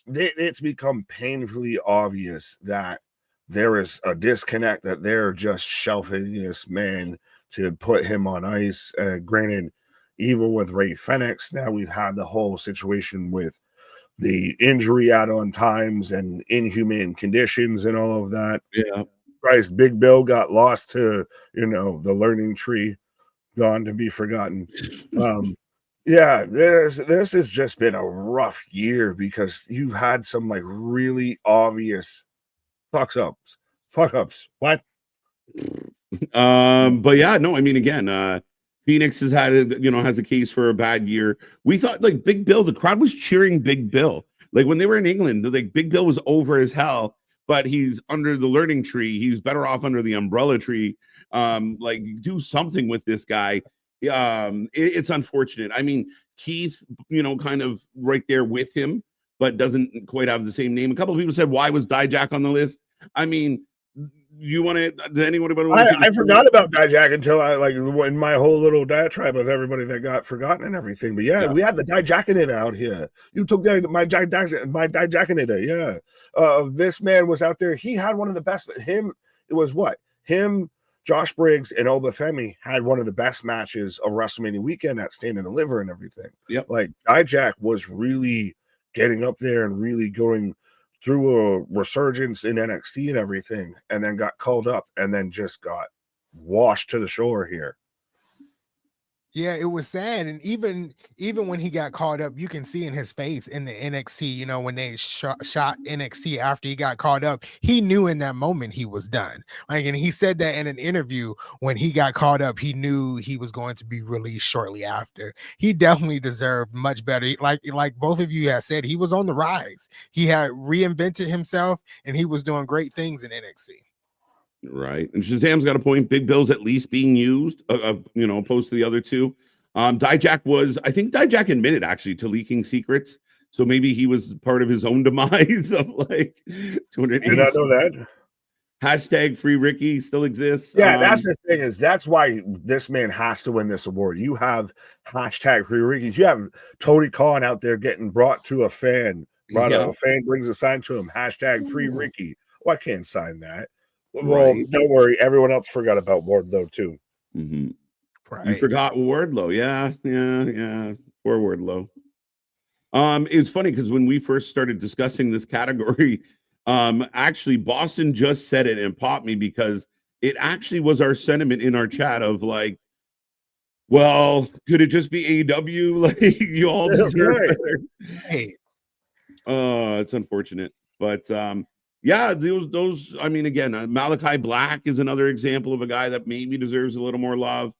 it's become painfully obvious that there is a disconnect, that they're just shelving this man to put him on ice. Granted, even with Ray Fenix, now we've had the whole situation with the injury add-on times and inhumane conditions and all of that. Yeah. Christ, Big Bill got lost to, you know, the learning tree, gone to be forgotten. Yeah, this has just been a rough year because you've had some like really obvious fuck ups. What? But yeah, no, I mean, again, Phoenix has has a case for a bad year. We thought like Big Bill, the crowd was cheering Big Bill. Like when they were in England, like Big Bill was over as hell, but he's under the learning tree. He's better off under the umbrella tree. Like do something with this guy. It's unfortunate. I mean, Keith, kind of right there with him, but doesn't quite have the same name. A couple of people said, why was Dijak on the list? I mean, you want to? Did anyone want to? I forgot about Dijak until I in my whole little diatribe of everybody that got forgotten and everything. But yeah. We had the Dijakinita out here. You took my Dijakinita. Yeah, this man was out there. He had one of the best. It was what him. Josh Briggs and Obafemi had one of the best matches of WrestleMania weekend at Stand and Deliver and everything. Yep. Like Dijak was really getting up there and really going through a resurgence in NXT and everything, and then got called up and then just got washed to the shore here. Yeah, it was sad. And even when he got called up, you can see in his face in the NXT, when they shot NXT after he got called up, he knew in that moment he was done. And he said that in an interview when he got called up, he knew he was going to be released shortly after. He definitely deserved much better. Like both of you have said, he was on the rise. He had reinvented himself and he was doing great things in NXT. Right. And Shazam's got a point. Big Bill's at least being used, opposed to the other two. I think Dijak admitted actually to leaking secrets. So maybe he was part of his own demise of like 280. Did I know that? Hashtag Free Ricky still exists. Yeah, that's the thing that's why this man has to win this award. You have hashtag Free Rickies. You have Tony Khan out there getting brought to a fan. A fan brings a sign to him. Hashtag Free Ricky. Well, I can't sign that. Well, don't worry. Everyone else forgot about Wardlow too. Mm-hmm. Right. You forgot Wardlow. Yeah. Poor Wardlow. It's funny because when we first started discussing this category, actually Boston just said it and popped me because it actually was our sentiment in our chat of like, well, could it just be AEW? Like you all deserve better. Hey. It's unfortunate, but yeah, those. I mean, again, Malachi Black is another example of a guy that maybe deserves a little more love,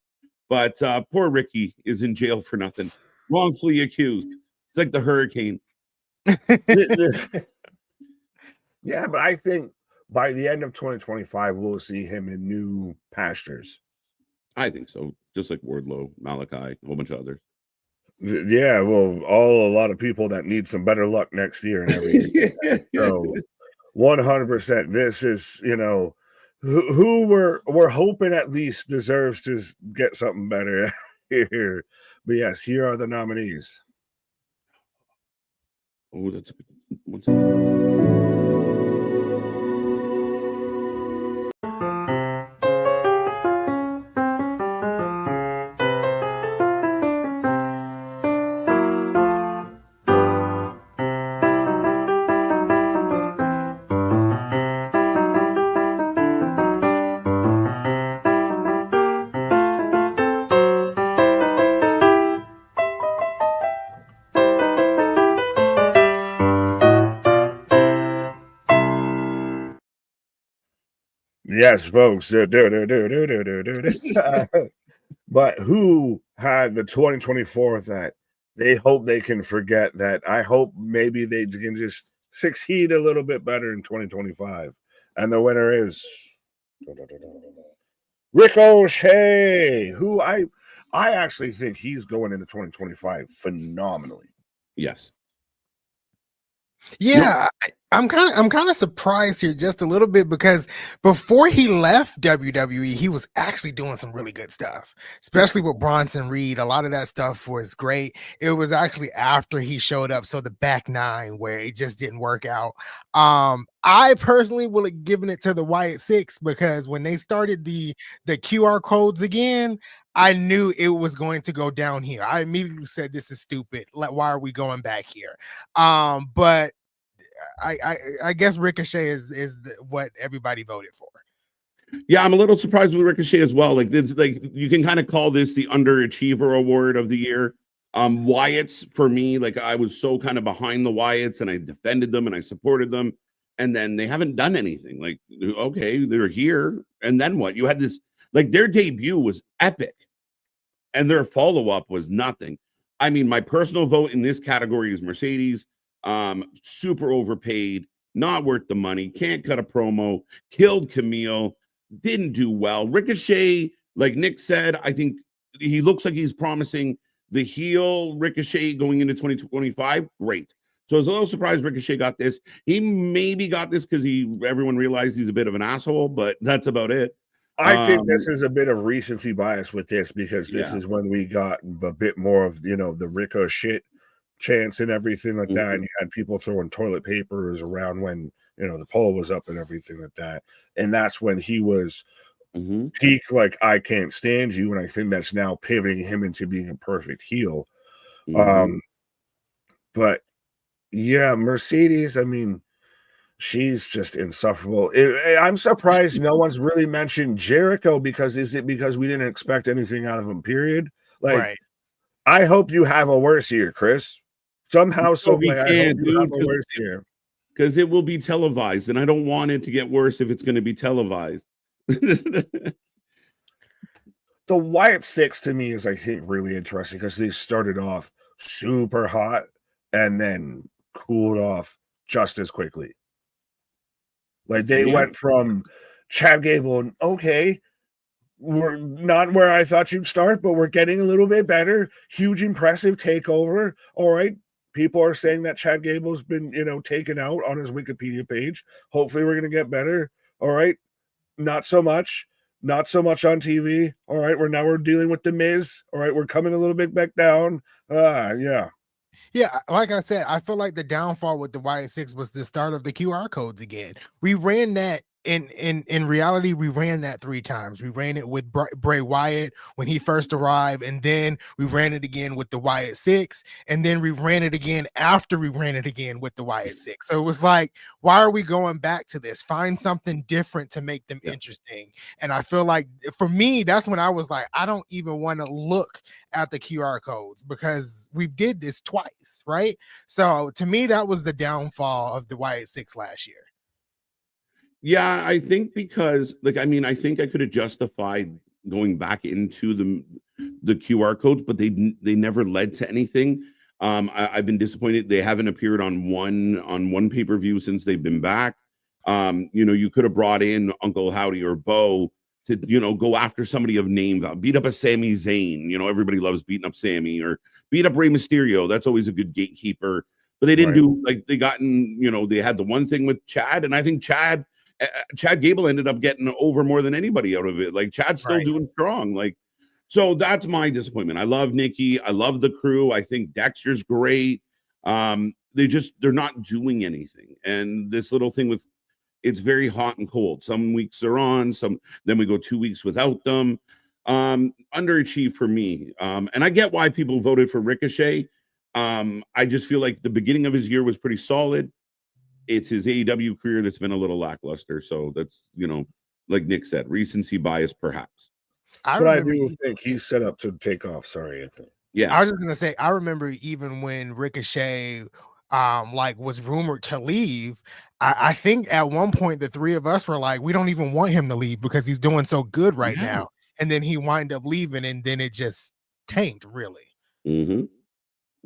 but poor Ricky is in jail for nothing, wrongfully accused. It's like the hurricane. Yeah, but I think by the end of 2025, we'll see him in new pastures. I think so. Just like Wardlow, Malachi, a whole bunch of others. Yeah, well, a lot of people that need some better luck next year and everything. So 100%. This is, who we're hoping at least deserves to get something better here. But yes, here are the nominees. Oh, that's a good one. Yes, folks. But who had the 2024 that they hope they can forget, that I hope maybe they can just succeed a little bit better in 2025? And the winner is Ricochet, who I actually think he's going into 2025 phenomenally. Yes. Yeah, I'm kind of surprised here just a little bit because before he left WWE, he was actually doing some really good stuff, especially with Bronson Reed. A lot of that stuff was great. It was actually after he showed up, so the back nine where it just didn't work out. I personally will have given it to the Wyatt Six because when they started the QR codes again, I knew it was going to go down here. I immediately said, "This is stupid. Why are we going back here?" But I guess Ricochet is what everybody voted for. Yeah, I'm a little surprised with Ricochet as well. Like this, like you can kind of call this the underachiever award of the year. Wyatt's for me, like I was so kind of behind the Wyatts and I defended them and I supported them, and then they haven't done anything. Like, okay, they're here, and then what? You had this, like their debut was epic, and their follow-up was nothing. I mean, my personal vote in this category is Mercedes. Super overpaid, not worth the money, can't cut a promo, killed Camille, didn't do well. Ricochet, like Nick said, I think he looks like he's promising the heel Ricochet going into 2025, great. So I was a little surprised Ricochet got this. He maybe got this because everyone realized he's a bit of an asshole, but that's about it. I think this is a bit of recency bias with this because this is when we got a bit more of, you know, the Ricochet chance and everything like that. And you had people throwing toilet papers around when, you know, the poll was up and everything like that. And that's when he was peak, like, I can't stand you. And I think that's now pivoting him into being a perfect heel. But yeah, Mercedes, I mean, she's just insufferable. I'm surprised no one's really mentioned Jericho because is it because we didn't expect anything out of him, period? Like, I hope you have a worse year, Chris. Somehow, some way, I hope you have a worse year. Because it will be televised, and I don't want it to get worse if it's going to be televised. The Wyatt Six to me is, I think, really interesting because they started off super hot and then cooled off just as quickly. Like they went from Chad Gable and okay, we're not where I thought you'd start, but we're getting a little bit better. Huge, impressive takeover. All right. People are saying that Chad Gable's been, you know, taken out on his Wikipedia page. Hopefully we're going to get better. All right. Not so much. Not so much on TV. All right. We're dealing with the Miz. All right. We're coming a little bit back down. Yeah. Yeah, like I said, I feel like the downfall with the Wyatt Six was the start of the QR codes again. We ran that in reality, we ran that 3 times. We ran it with Bray Wyatt when he first arrived, and then we ran it again with the Wyatt Six, and then we ran it again after we ran it again with the Wyatt Six. So it was like, why are we going back to this? Find something different to make them interesting. And I feel like for me, that's when I was like, I don't even want to look at the QR codes because we did this twice, right? So to me, that was the downfall of the Wyatt Six last year. Yeah, I think because, like, I mean, I think I could have justified going back into the QR codes, but they never led to anything. I've been disappointed they haven't appeared on one pay-per-view since they've been back. You know, you could have brought in Uncle Howdy or Bo to, you know, go after somebody of name, beat up a Sami Zayn. You know, everybody loves beating up Sammy, or beat up Rey Mysterio. That's always a good gatekeeper. But they didn't do, like, they had the one thing with Chad, and I think Chad Gable ended up getting over more than anybody out of it. Like, Chad's still doing strong. Like, so that's my disappointment. I love Nikki. I love the crew. I think Dexter's great. They're not doing anything. And this little thing with, it's very hot and cold. Some weeks they're on, then we go 2 weeks without them. Underachieved for me. And I get why people voted for Ricochet. I just feel like the beginning of his year was pretty solid. It's his AEW career that's been a little lackluster. So that's, you know, like Nick said, recency bias, perhaps. But I do think he's set up to take off. Sorry, Anthony. Yeah. I was just going to say, I remember even when Ricochet like was rumored to leave, I think at one point the 3 of us were like, we don't even want him to leave because he's doing so good right now. And then he wind up leaving, and then it just tanked, really.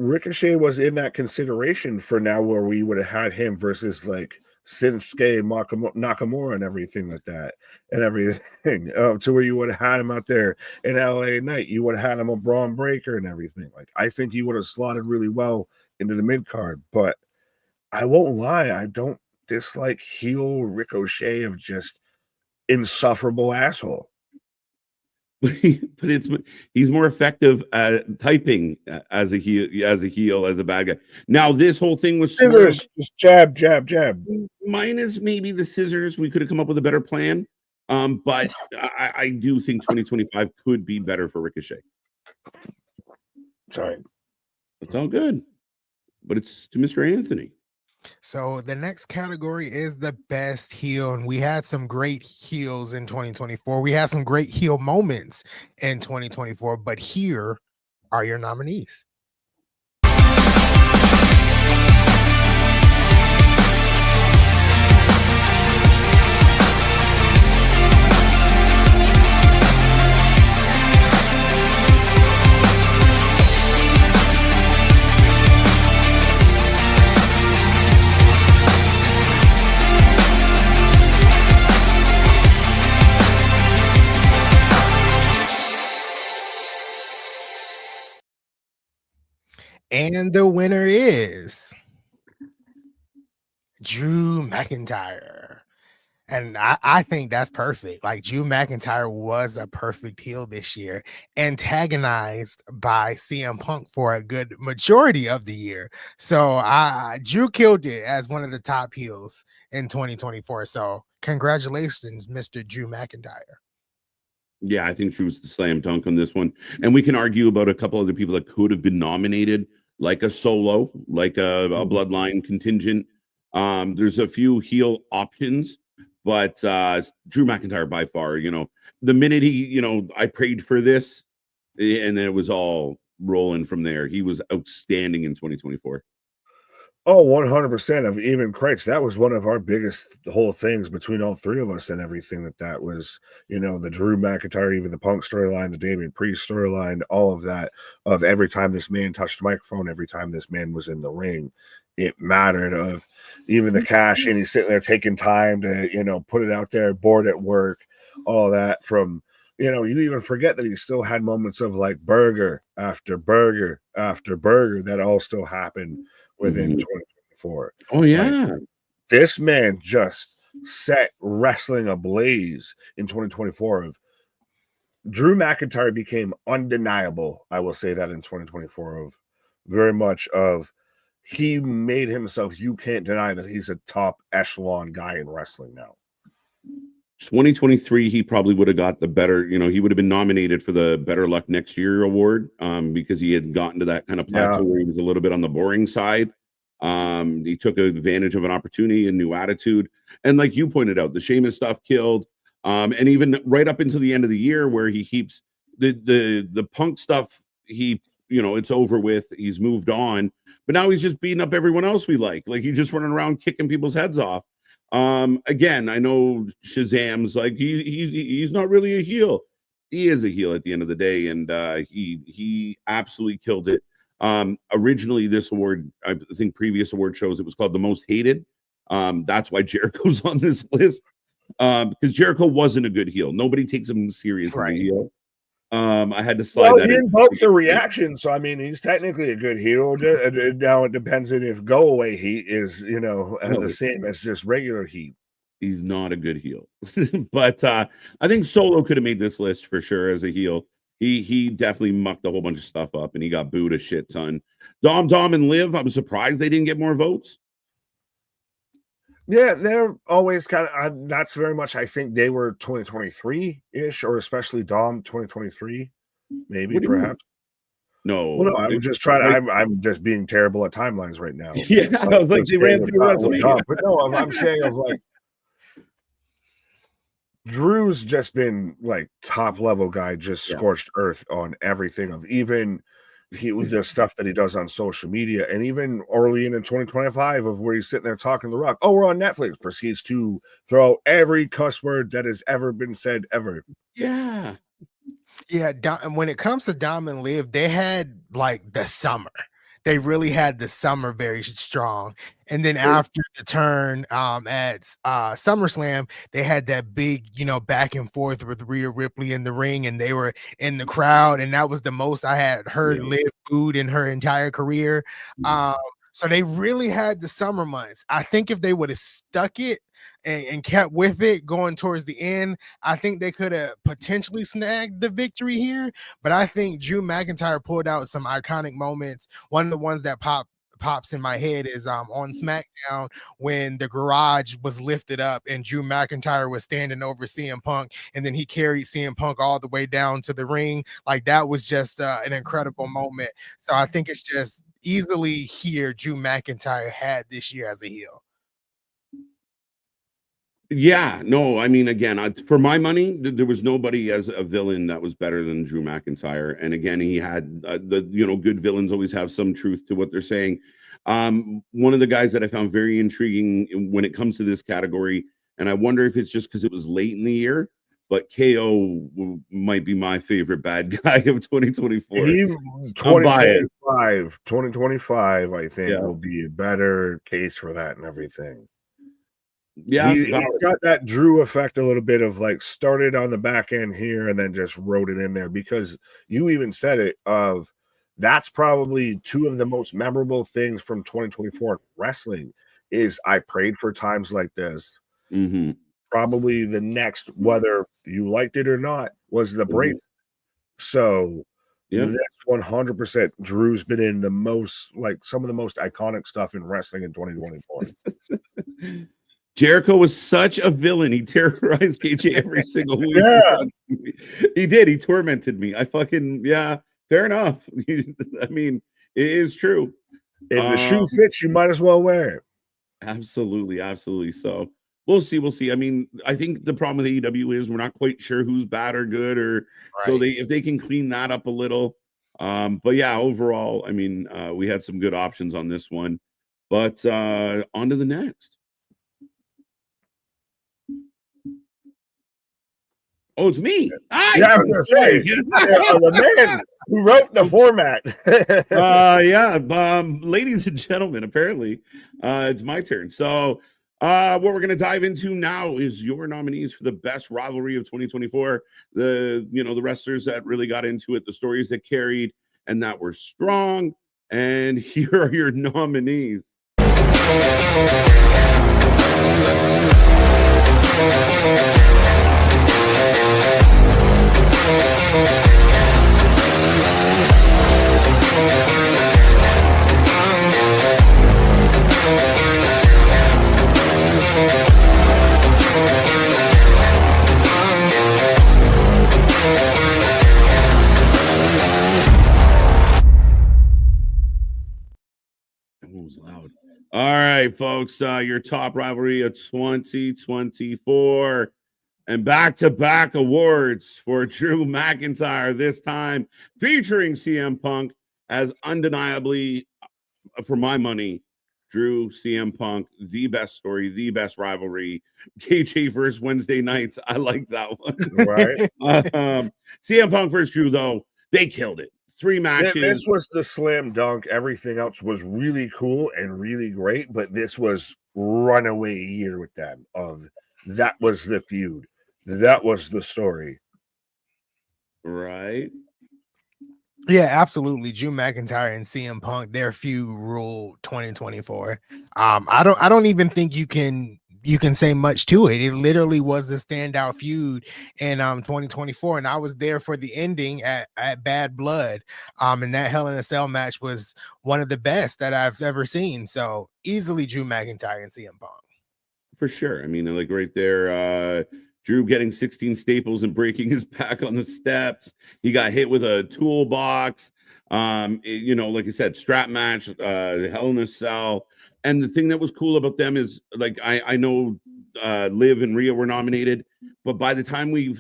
Ricochet was in that consideration for now where we would have had him versus like Shinsuke Nakamura and everything like that and everything to where you would have had him out there in LA Knight. You would have had him a Braun Breaker and everything. Like, I think he would have slotted really well into the mid card, but I won't lie. I don't dislike heel Ricochet of just insufferable asshole. But he's more effective at typing as a heel, as a bad guy. Now, this whole thing with scissors, just jab. Minus maybe the scissors, we could have come up with a better plan. But I do think 2025 could be better for Ricochet. Sorry, it's all good, but it's to Mr. Anthony. So the next category is the best heel, and we had some great heels in 2024. We had some great heel moments in 2024, but here are your nominees. And the winner is Drew McIntyre. And I think that's perfect. Like, Drew McIntyre was a perfect heel this year, antagonized by CM Punk for a good majority of the year. So Drew killed it as one of the top heels in 2024. So congratulations, Mr. Drew McIntyre. Yeah, I think she was the slam dunk on this one. And we can argue about a couple other people that could have been nominated, like a Solo, like a Bloodline contingent. There's a few heel options, but Drew McIntyre by far, the minute he, I prayed for this, and then it was all rolling from there. He was outstanding in 2024. Oh, 100% of even Christ. That was one of our biggest whole things between all three of us and everything that was, the Drew McIntyre, even the Punk storyline, the Damian Priest storyline, all of that, of every time this man touched the microphone, every time this man was in the ring, it mattered. Of even the cash in, he's sitting there taking time to, put it out there, bored at work, all that from, you even forget that he still had moments of like burger after burger after burger that all still happened within 2024. Oh, yeah. Like, this man just set wrestling ablaze in 2024. Of Drew McIntyre became undeniable. I will say that in 2024 of very much of he made himself, you can't deny that he's a top echelon guy in wrestling now. 2023, he probably would have got the better, he would have been nominated for the Better Luck Next Year award, because he had gotten to that kind of plateau where he was a little bit on the boring side. He took advantage of an opportunity, a new attitude. And like you pointed out, the Sheamus stuff killed. And even right up into the end of the year where he keeps the Punk stuff, it's over with. He's moved on. But now he's just beating up everyone else we like. Like, he's just running around kicking people's heads off. Again, I know Shazam's like he's not really a heel. He is a heel at the end of the day, and he absolutely killed it. Originally, this award, I think previous award shows, it was called the most hated. That's why Jericho's on this list, because Jericho wasn't a good heel. Nobody takes him serious as a heel. I had to slide that. He invokes a reaction, so I mean, he's technically a good heel. Now it depends on if go away heat is, the same as just regular heat. He's not a good heel, but I think Solo could have made this list for sure as a heel. He definitely mucked a whole bunch of stuff up, and he got booed a shit ton. Dom, and Liv, I'm surprised they didn't get more votes. Yeah, they're always kind of, that's very much, I think they were 2023-ish, or especially Dom 2023, maybe, perhaps. No. Well, no, I'm just trying to, I'm just being terrible at timelines right now. Yeah, I was like, they ran through WrestleMania. But no, I'm saying of like, Drew's just been like top level guy, just scorched earth on everything of even the stuff that he does on social media, and even early in 2025 of where he's sitting there talking to The Rock. Oh, we're on Netflix. Proceeds to throw every cuss word that has ever been said ever. Yeah. When it comes to Dom and Liv, they had like the summer. They really had the summer very strong. And then after the turn at SummerSlam, they had that big, back and forth with Rhea Ripley in the ring, and they were in the crowd. And that was the most I had heard Liv booed in her entire career. So they really had the summer months. I think if they would have stuck it and kept with it going towards the end, I think they could have potentially snagged the victory here. But I think Drew McIntyre pulled out some iconic moments. One of the ones that pops in my head is on SmackDown when the garage was lifted up and Drew McIntyre was standing over CM Punk, and then he carried CM Punk all the way down to the ring. Like, that was just an incredible moment. So I think it's just easily here Drew McIntyre had this year as a heel. Yeah, no, I mean, again, for my money, there was nobody as a villain that was better than Drew McIntyre. And again, he had good villains always have some truth to what they're saying. One of the guys that I found very intriguing when it comes to this category, and I wonder if it's just because it was late in the year, but KO might be my favorite bad guy of 2024. 2025, I think, will be a better case for that and everything. Yeah, he's got that Drew effect a little bit of like started on the back end here and then just wrote it in there, because you even said it of that's probably two of the most memorable things from 2024 wrestling. Is I prayed for times like this. Mm-hmm. Probably the next, whether you liked it or not, was the break. So yeah, that's 100%. Drew's been in the most, like some of the most iconic stuff in wrestling in 2024. Jericho was such a villain. He terrorized KJ every single week. Yeah. He did. He tormented me. I fucking, yeah, fair enough. I mean, it is true. If the shoe fits, you might as well wear it. Absolutely, absolutely. So we'll see. We'll see. I mean, I think the problem with AEW is we're not quite sure who's bad or good, or so if they can clean that up a little. But yeah, overall, I mean, we had some good options on this one. But on to the next. Oh, it's me. Yeah, I was gonna say the man who wrote the format. Ladies and gentlemen, apparently it's my turn. So what we're gonna dive into now is your nominees for the best rivalry of 2024. The wrestlers that really got into it, the stories that carried and that were strong. And here are your nominees. That one was loud. All right, folks, your top rivalry of 2024 and back-to-back awards for Drew McIntyre, this time featuring CM Punk as undeniably, for my money, Drew, CM Punk, the best story, the best rivalry. KJ versus Wednesday nights. I like that one. Right. CM Punk versus Drew, though, they killed it. 3 matches. This was the slam dunk. Everything else was really cool and really great, but this was runaway year with them. That was the feud. That was the story. Right. Yeah, absolutely. Drew McIntyre and CM Punk, their feud ruled 2024. I don't even think you can say much to it. It literally was the standout feud in 2024, and I was there for the ending at Bad Blood. And that Hell in a Cell match was one of the best that I've ever seen. So easily Drew McIntyre and CM Punk. For sure. I mean, like right there, Drew getting 16 staples and breaking his back on the steps. He got hit with a toolbox. Like I said, strap match, Hell in a Cell. And the thing that was cool about them is, like, I know Liv and Rhea were nominated, but by the time we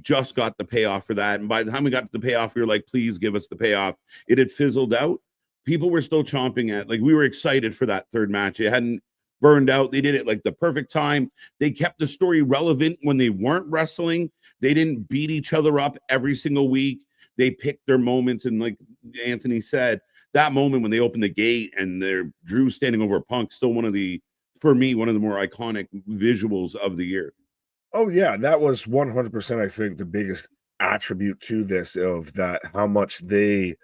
just got the payoff for that, and by the time we got the payoff, we were like, please give us the payoff. It had fizzled out. People were still chomping at, like, we were excited for that third match. It hadn't burned out. They did it like the perfect time. They kept the story relevant when they weren't wrestling. They didn't beat each other up every single week. They picked their moments, and like Anthony said, that moment when they opened the gate and they're Drew standing over Punk, still one of the more iconic visuals of the year. Oh yeah, that was 100%, I think, the biggest attribute to this, of that, how much they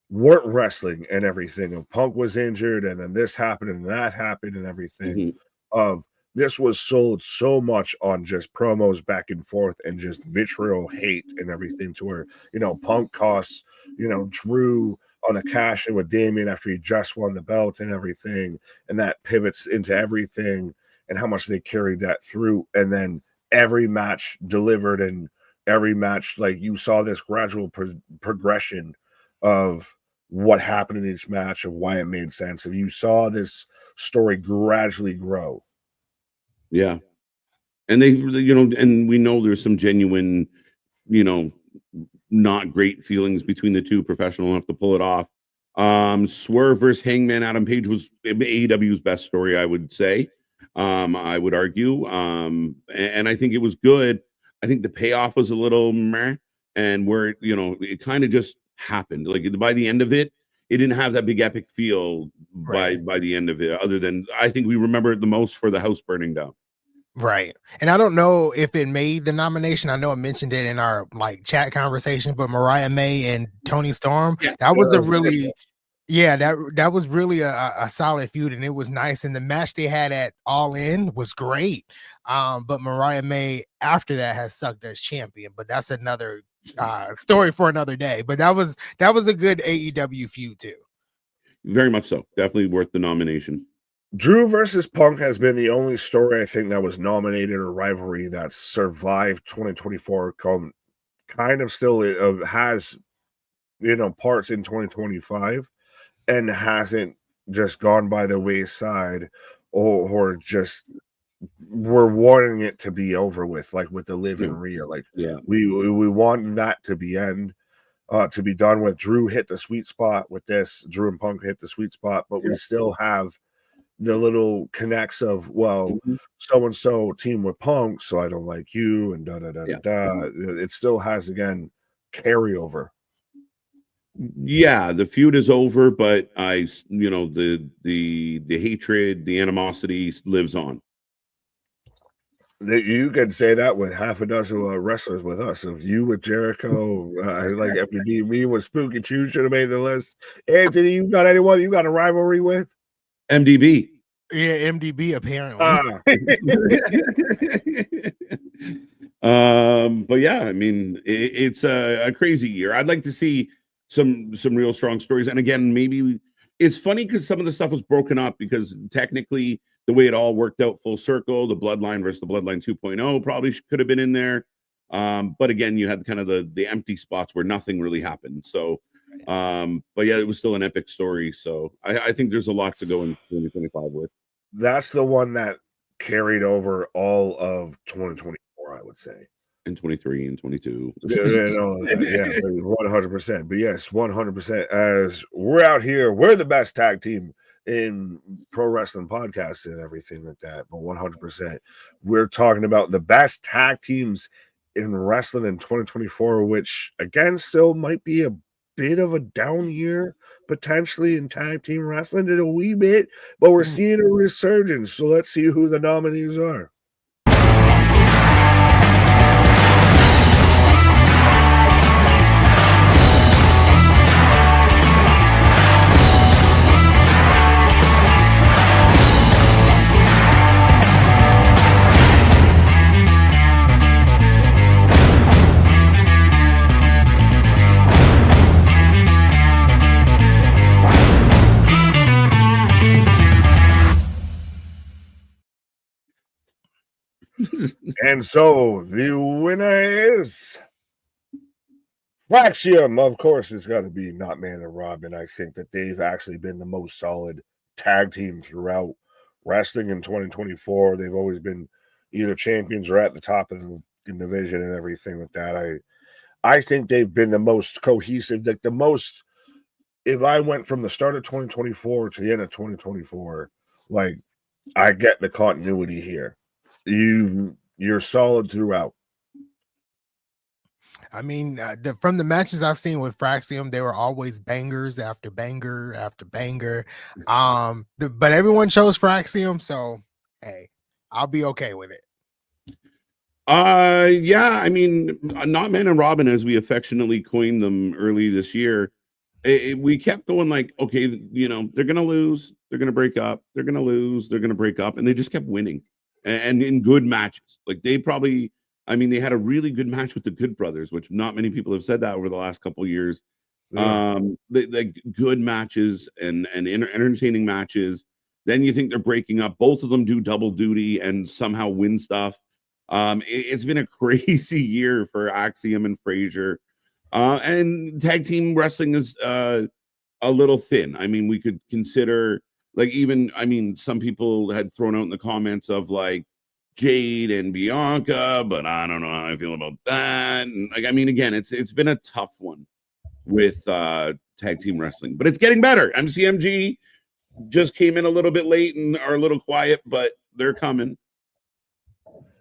weren't wrestling and everything. Of Punk was injured, and then this happened and that happened and everything. Of this was sold so much on just promos back and forth and just vitriol hate and everything, to where Punk costs Drew on a cash in with Damian after he just won the belt and everything, and that pivots into everything and how much they carried that through. And then every match delivered, and every match, like, you saw this gradual progression of what happened in each match, of why it made sense, and you saw this story gradually grow. Yeah. And they, and we know there's some genuine, not great feelings between the two, professional enough to pull it off. Swerve versus Hangman Adam Page was AEW's best story, I would say. I would argue. And I think it was good. I think the payoff was a little meh, and where, it kind of just happened. Like, by the end of it, it didn't have that big epic feel by the end of it, other than I think we remember it the most for the house burning down. Right. And I don't know if it made the nomination. I know I mentioned it in our like chat conversation, but Mariah May and Tony Storm, Yeah. that was a really that was really a solid feud, and it was nice. And the match they had at All In was great. But Mariah May after that has sucked as champion, but that's another story for another day. But that was a good AEW feud too. Very much so. Definitely worth the nomination. Drew versus Punk has been the only story I think that was nominated or rivalry that survived 2024. Kind of still has parts in 2025 and hasn't just gone by the wayside or just we're wanting it to be over with, like with the Liv and Rhea. Like we want that to be done with. Drew hit the sweet spot with this. Drew and Punk hit the sweet spot, but we still have the little connects of so and so team with Punk, so I don't like you, and da da da da. It still has again carryover. Yeah, the feud is over, but the hatred, the animosity lives on. You could say that with half a dozen wrestlers with us. If you with Jericho, like FPD, me with Spooky Chew should have made the list. Anthony, you got anyone you got a rivalry with? MDB. Yeah, MDB apparently. But yeah, I mean, it's a crazy year. I'd like to see some real strong stories. And again, maybe it's funny because some of the stuff was broken up because technically the way it all worked out full circle, the Bloodline versus the Bloodline 2.0 probably could have been in there. But again, you had kind of the empty spots where nothing really happened. So, but yeah, it was still an epic story. So I think there's a lot to go in 2025 with. That's the one that carried over all of 2024, I would say. And 23 and 22. Yeah, 100%. But yes, 100%. As we're out here, we're the best tag team in pro wrestling podcasts and everything like that. But 100%, we're talking about the best tag teams in wrestling in 2024, which again still might be a bit of a down year potentially in tag team wrestling in a wee bit, but we're seeing a resurgence. So let's see who the nominees are. And so the winner is Fraxium. Of course, it's got to be not Man and Robin. I think that they've actually been the most solid tag team throughout wrestling in 2024. They've always been either champions or at the top of the division and everything like that. I think they've been the most cohesive, like the most. If I went from the start of 2024 to the end of 2024, like I get the continuity here. You're solid throughout. I mean, from the matches I've seen with Fraxium, they were always bangers after banger after banger. But everyone chose Fraxium, so hey, I'll be okay with it. Yeah, I mean, not Man and Robin, as we affectionately coined them early this year. We kept going like, okay, they're gonna lose, they're gonna break up, they're gonna lose, they're gonna break up, and they just kept winning. And in good matches. Like they had a really good match with the Good Brothers, which not many people have said that over the last couple of years. Yeah. They good matches and entertaining matches. Then you think they're breaking up. Both of them do double duty and somehow win stuff. It's been a crazy year for Axiom and Frazier. And tag team wrestling is a little thin. I mean, we could consider some people had thrown out in the comments of like Jade and Bianca, but I don't know how I feel about that. And again, it's been a tough one with tag team wrestling, but it's getting better. MCMG just came in a little bit late and are a little quiet, but they're coming.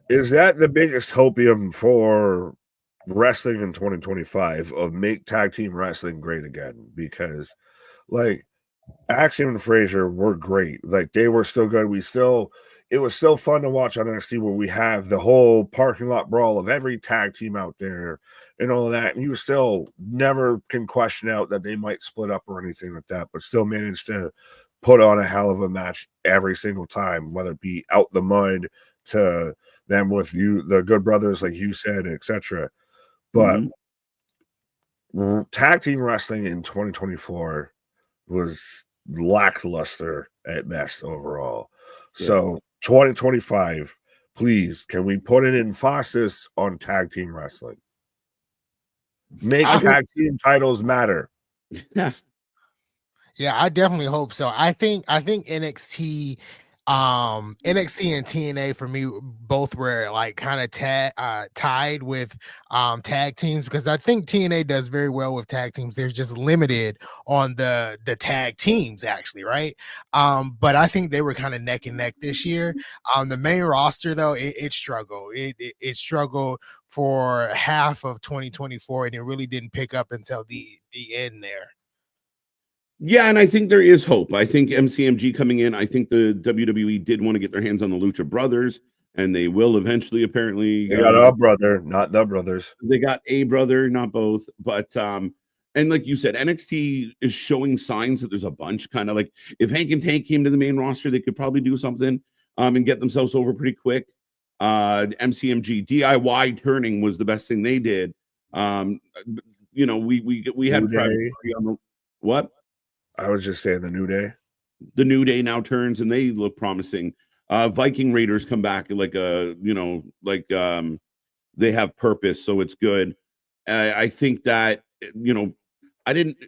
Is that the biggest hopium for wrestling in 2025 of make tag team wrestling great again? Because like Axiom and Frazier were great. Like they were still good. We still, it was still fun to watch on NXT where we have the whole parking lot brawl of every tag team out there and all of that. And you still never can question out that they might split up or anything like that, but still managed to put on a hell of a match every single time, whether it be out the mud to them with you, the Good Brothers, like you said, etc. But tag team wrestling in 2024 was lackluster at best overall. Yeah. So 2025, please, can we put an emphasis on tag team wrestling? Make tag team titles matter. Yeah, I definitely hope so. I think NXT and TNA for me both were like kind of tied with tag teams, because I think TNA does very well with tag teams. They're just limited on the tag teams actually, right? But I think they were kind of neck and neck this year. The main roster though, it struggled. It struggled for half of 2024, and it really didn't pick up until the end there. Yeah, and I think there is hope. I think MCMG coming in, I think the WWE did want to get their hands on the Lucha Brothers, and they will eventually, apparently. They got a brother, not the brothers. They got a brother, not both. But, and like you said, NXT is showing signs that there's a bunch, kind of like if Hank and Tank came to the main roster, they could probably do something and get themselves over pretty quick. MCMG, DIY turning was the best thing they did. You know, we had on the what? I was just saying the New Day. The New Day now turns and they look promising. Viking Raiders come back like they have purpose, so it's good. I think that, you know,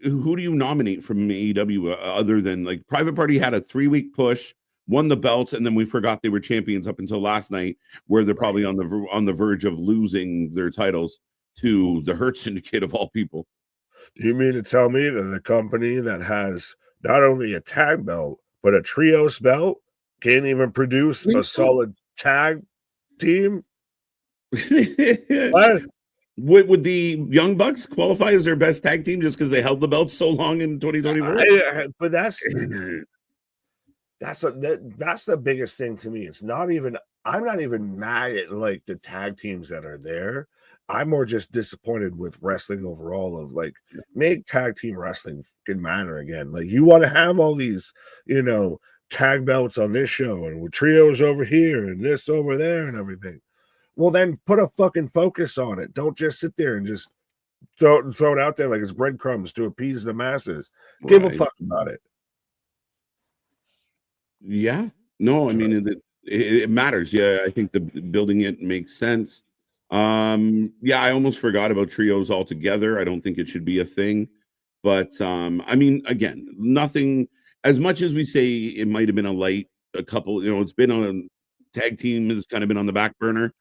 who do you nominate from AEW other than like Private Party had a 3-week push, won the belts, and then we forgot they were champions up until last night, where they're probably on the verge of losing their titles to the Hurt Syndicate of all people. You mean to tell me that the company that has not only a tag belt, but a trios belt can't even produce a solid tag team? What? Would the Young Bucks qualify as their best tag team just because they held the belts so long in 2024? But that's the biggest thing to me. It's not even, I'm not even mad at like the tag teams that are there. I'm more just disappointed with wrestling overall of like, make tag team wrestling fucking matter again. Like, you want to have all these, you know, tag belts on this show and with trios over here and this over there and everything. Well, then put a fucking focus on it. Don't just sit there and just throw it out there like it's breadcrumbs to appease the masses. Right. Give a fuck about it. Yeah. No, I mean, it matters. Yeah, I think the building it makes sense. Yeah, I almost forgot about trios altogether. I don't think it should be a thing, but I mean, again, nothing as much as we say it might have been a couple, you know, it's been on tag team has kind of been on the back burner.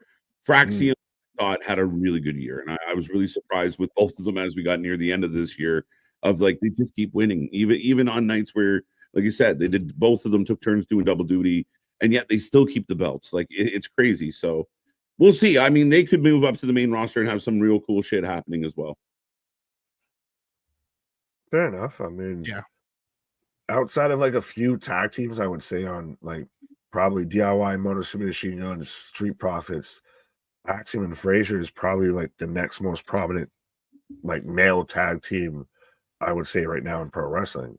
Fraxium thought had a really good year, and I was really surprised with both of them as we got near the end of this year of like they just keep winning, even on nights where, like you said, they did, both of them took turns doing double duty, and yet they still keep the belts. Like it's crazy. So we'll see. I mean, they could move up to the main roster and have some real cool shit happening as well. Fair enough. I mean, yeah. Outside of like a few tag teams, I would say on like probably DIY, Motor City Machine Guns, Street Profits, Axiom and Frazier is probably like the next most prominent like male tag team, I would say right now in pro wrestling.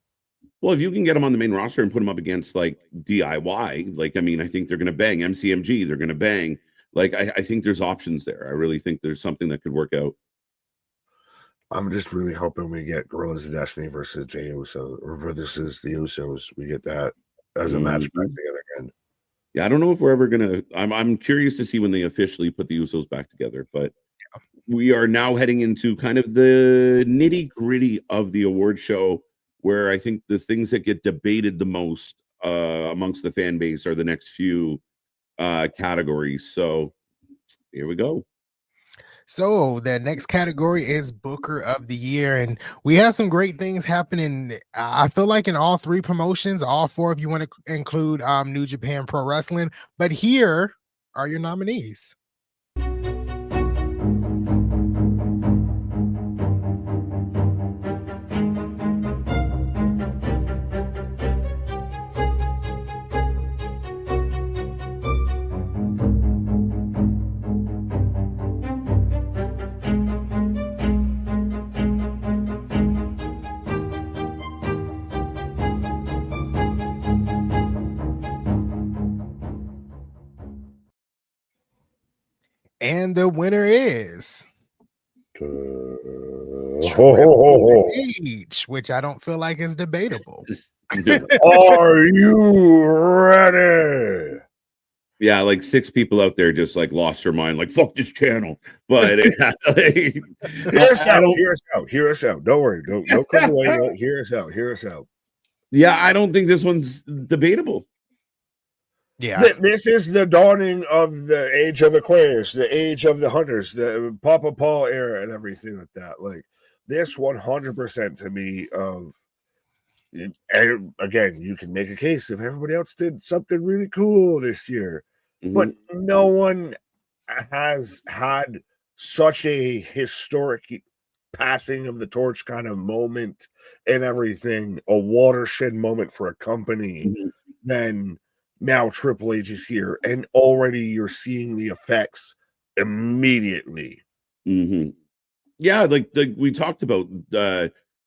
Well, if you can get them on the main roster and put them up against like DIY, like, I mean, I think they're going to bang. MCMG, they're going to bang. Like, I think there's options there. I really think there's something that could work out. I'm just really hoping we get Gorillas of Destiny versus Jey Uso, or versus the Usos. We get that as a match back together again. Yeah, I don't know if we're ever gonna. I'm curious to see when they officially put the Usos back together. But we are now heading into kind of the nitty gritty of the award show, where I think the things that get debated the most amongst the fan base are the next few categories. So here we go. So the next category is Booker of the Year, and we have some great things happening. I feel like in all three promotions, all four if you want to include New Japan Pro Wrestling, but here are your nominees. And the winner is Ho. H, which I don't feel like is debatable. No. Are you ready? Yeah, like 6 people out there just like lost their mind, like fuck this channel. But like, Hear us I out. don't. Hear us out. Hear us out. Don't worry. Don't come away. Hear us out. Hear us out. Yeah, I don't think this one's debatable. Yeah. This is the dawning of the age of Aquarius, the age of the hunters, the Papa Paul era, and everything like that. Like this, 100% to me. And again, you can make a case if everybody else did something really cool this year, but no one has had such a historic passing of the torch kind of moment and everything, a watershed moment for a company, then now Triple H is here, and already you're seeing the effects immediately. Yeah, like we talked about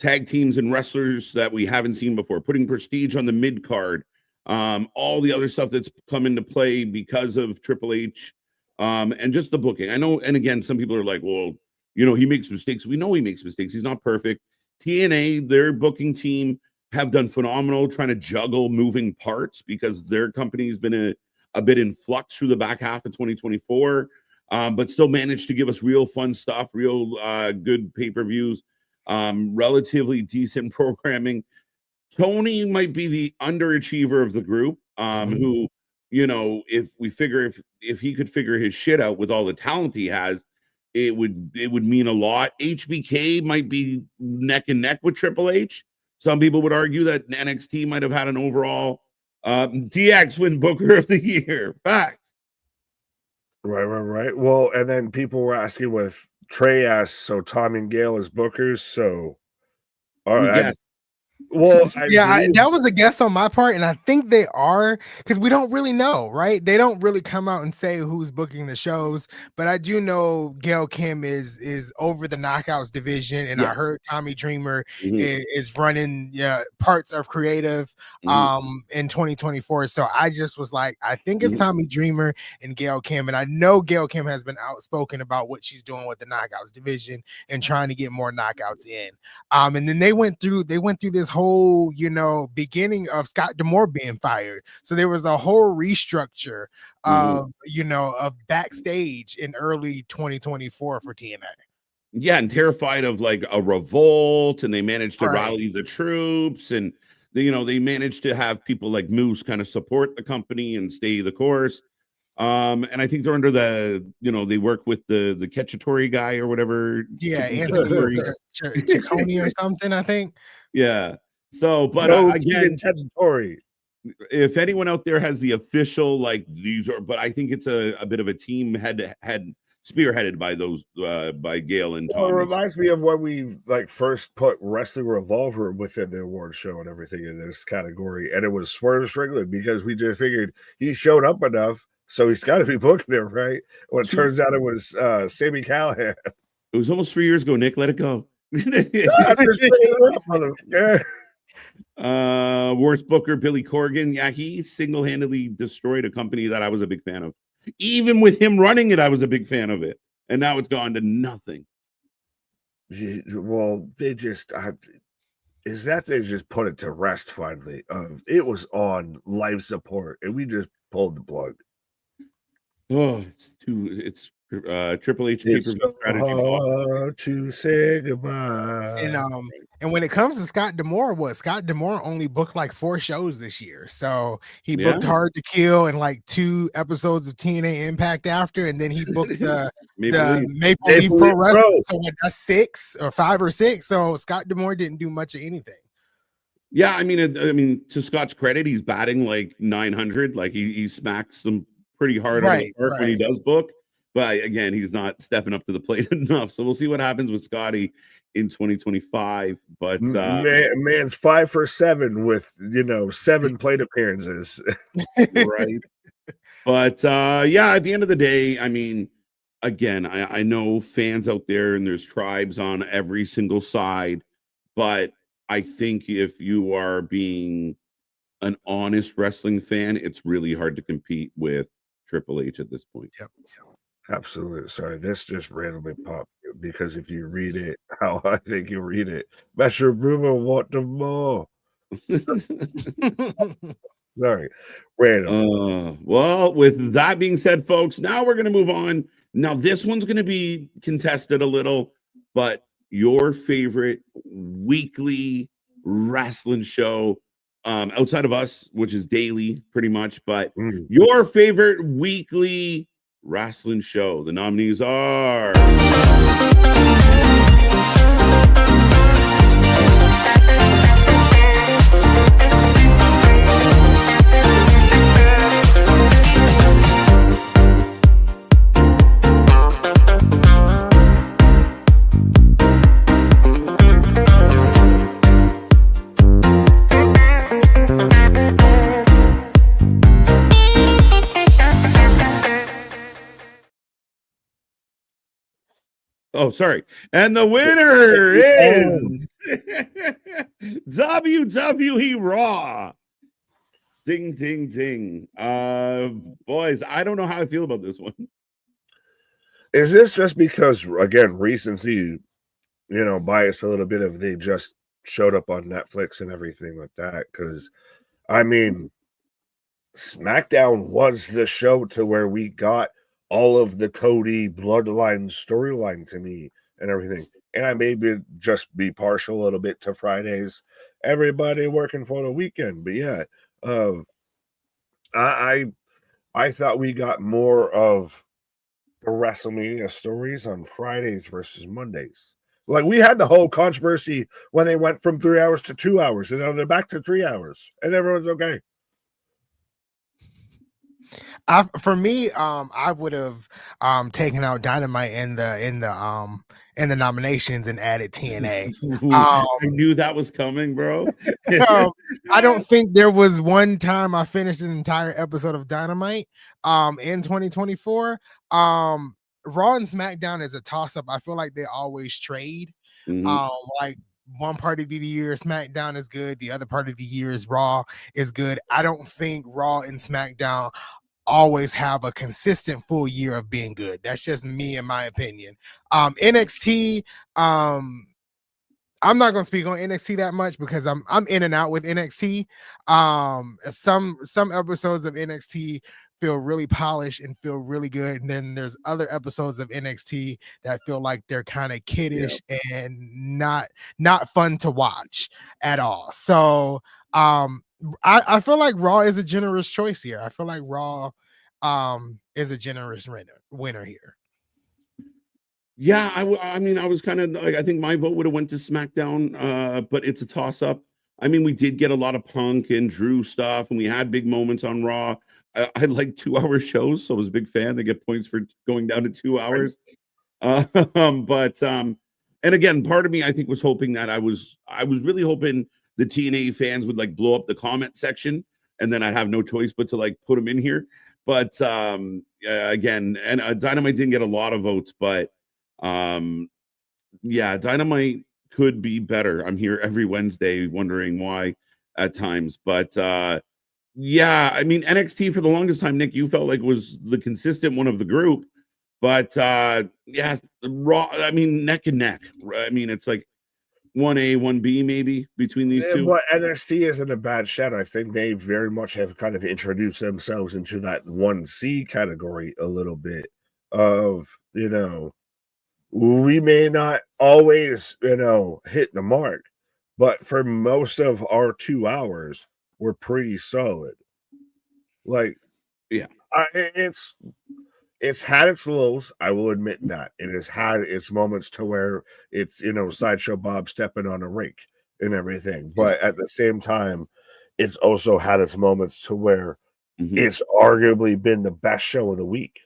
tag teams and wrestlers that we haven't seen before, putting prestige on the mid card, all the other stuff that's come into play because of Triple H, and just the booking. I know, and again, some people are like, well, you know, he makes mistakes. We know he makes mistakes. He's not perfect. TNA, their booking team, have done phenomenal trying to juggle moving parts because their company's been a bit in flux through the back half of 2024. But still managed to give us real fun stuff, real good pay-per-views, relatively decent programming. Tony might be the underachiever of the group, who, you know, if we figure if he could figure his shit out with all the talent he has, it would mean a lot. HBK might be neck and neck with Triple H. Some people would argue that NXT might have had an overall DX win Booker of the Year. Facts. Right. Well, and then people were asking with Trey asked, so Tom and Gail as bookers. So, all right. Yes. Well, That was a guess on my part, and I think they are because we don't really know, right? They don't really come out and say who's booking the shows, but I do know Gail Kim is over the Knockouts division, and I heard Tommy Dreamer is running parts of creative in 2024. So I just was like, I think it's Tommy Dreamer and Gail Kim, and I know Gail Kim has been outspoken about what she's doing with the Knockouts division and trying to get more knockouts in. And then they went through this whole, beginning of Scott D'Amore being fired. So there was a whole restructure of, of backstage in early 2024 for TNA. Yeah, and terrified of like a revolt, and they managed to rally the troops, and they managed to have people like Moose kind of support the company and stay the course. And I think they're under the, they work with the Cacciatore guy or whatever. Yeah, Anthony Ciccone or something, I think. Yeah. So, but again, if anyone out there has the official, like these are, but I think it's a bit of a team head spearheaded by those by Gail and Tom. Well, it reminds me of when we first put Wrestling Revolver within the award show and everything in this category, and it was Swerve Strickland because we just figured he showed up enough, so he's got to be booking it, right? Well, it turns out it was Sami Callihan. It was almost 3 years ago, Nick. Let it go. Worst booker Billy Corgan. Yeah, he single-handedly destroyed a company that I was a big fan of. Even with him running it, I was a big fan of it, and now it's gone to nothing. Well, they just they just put it to rest finally. It was on life support, and we just pulled the plug. Oh, it's Triple H it's hard to say goodbye. And when it comes to Scott D'Amore, Scott D'Amore only booked 4 shows this year. So he booked Hard to Kill and 2 episodes of TNA Impact after, and then he booked the Maple Leaf Pro Wrestling. So that's 6 or 5 or 6. So Scott D'Amore didn't do much of anything. Yeah, I mean, to Scott's credit, he's batting 900. He smacks them pretty hard on the park when he does book. But again, he's not stepping up to the plate enough. So we'll see what happens with Scotty in 2025. But man's 5 for 7 with 7 plate appearances. Right. But at the end of the day, I mean, again, I know fans out there and there's tribes on every single side, but I think if you are being an honest wrestling fan, it's really hard to compete with Triple H at this point. Yep. Absolutely. Sorry, this just randomly popped because if you read it, how I think you read it, Metro Boomer want the more. Sorry, random. Well, with that being said, folks, now we're going to move on. Now, this one's going to be contested a little, but your favorite weekly wrestling show outside of us, which is daily pretty much, but your favorite weekly wrestling show. The nominees are. Oh, sorry. And the winner is WWE Raw. Ding, ding, ding. Boys, I don't know how I feel about this one. Is this just because, again, recency, bias a little bit of they just showed up on Netflix and everything like that? Because, I mean, SmackDown was the show to where we got all of the Cody bloodline storyline to me and everything. And I maybe just be partial a little bit to Fridays, everybody working for the weekend. But yeah, I thought we got more of the WrestleMania stories on Fridays versus Mondays. Like we had the whole controversy when they went from 3 hours to 2 hours, and now they're back to 3 hours, and everyone's okay. For me, I would have taken out Dynamite in the nominations and added TNA. I knew that was coming, bro. I don't think there was one time I finished an entire episode of Dynamite in 2024. Raw and SmackDown is a toss-up. I feel like they always trade. Like one part of the year SmackDown is good, the other part of the year is Raw is good. I don't think Raw and SmackDown always have a consistent full year of being good. That's just me in my opinion. NXT, I'm not gonna speak on NXT that much because I'm in and out with NXT. Some episodes of NXT feel really polished and feel really good, and then there's other episodes of NXT that feel like they're kind of kiddish and not fun to watch at all. So I feel like Raw is a generous choice here. I feel like Raw is a generous winner here. Yeah, I mean, I was kind of like, I think my vote would have went to SmackDown, but it's a toss up. I mean, we did get a lot of Punk and Drew stuff, and we had big moments on Raw. I like 2-hour shows, so I was a big fan. They get points for going down to 2 hours. And again, part of me, I think, was hoping that I was really hoping the TNA fans would like blow up the comment section, and then I'd have no choice but to like put them in here. But again, and Dynamite didn't get a lot of votes, but yeah, Dynamite could be better. I'm here every Wednesday wondering why at times, but yeah, I mean, NXT for the longest time, Nick, you felt like was the consistent one of the group, but yeah, Raw, I mean, neck and neck. I mean, it's like 1A, 1B maybe between these two. But NXT isn't a bad shout. I think they very much have kind of introduced themselves into that 1C category a little bit of, we may not always, hit the mark, but for most of our 2 hours, we're pretty solid. Like, yeah, it's had its lows. I will admit that it has had its moments to where it's, Sideshow Bob stepping on a rake and everything. But at the same time, it's also had its moments to where it's arguably been the best show of the week.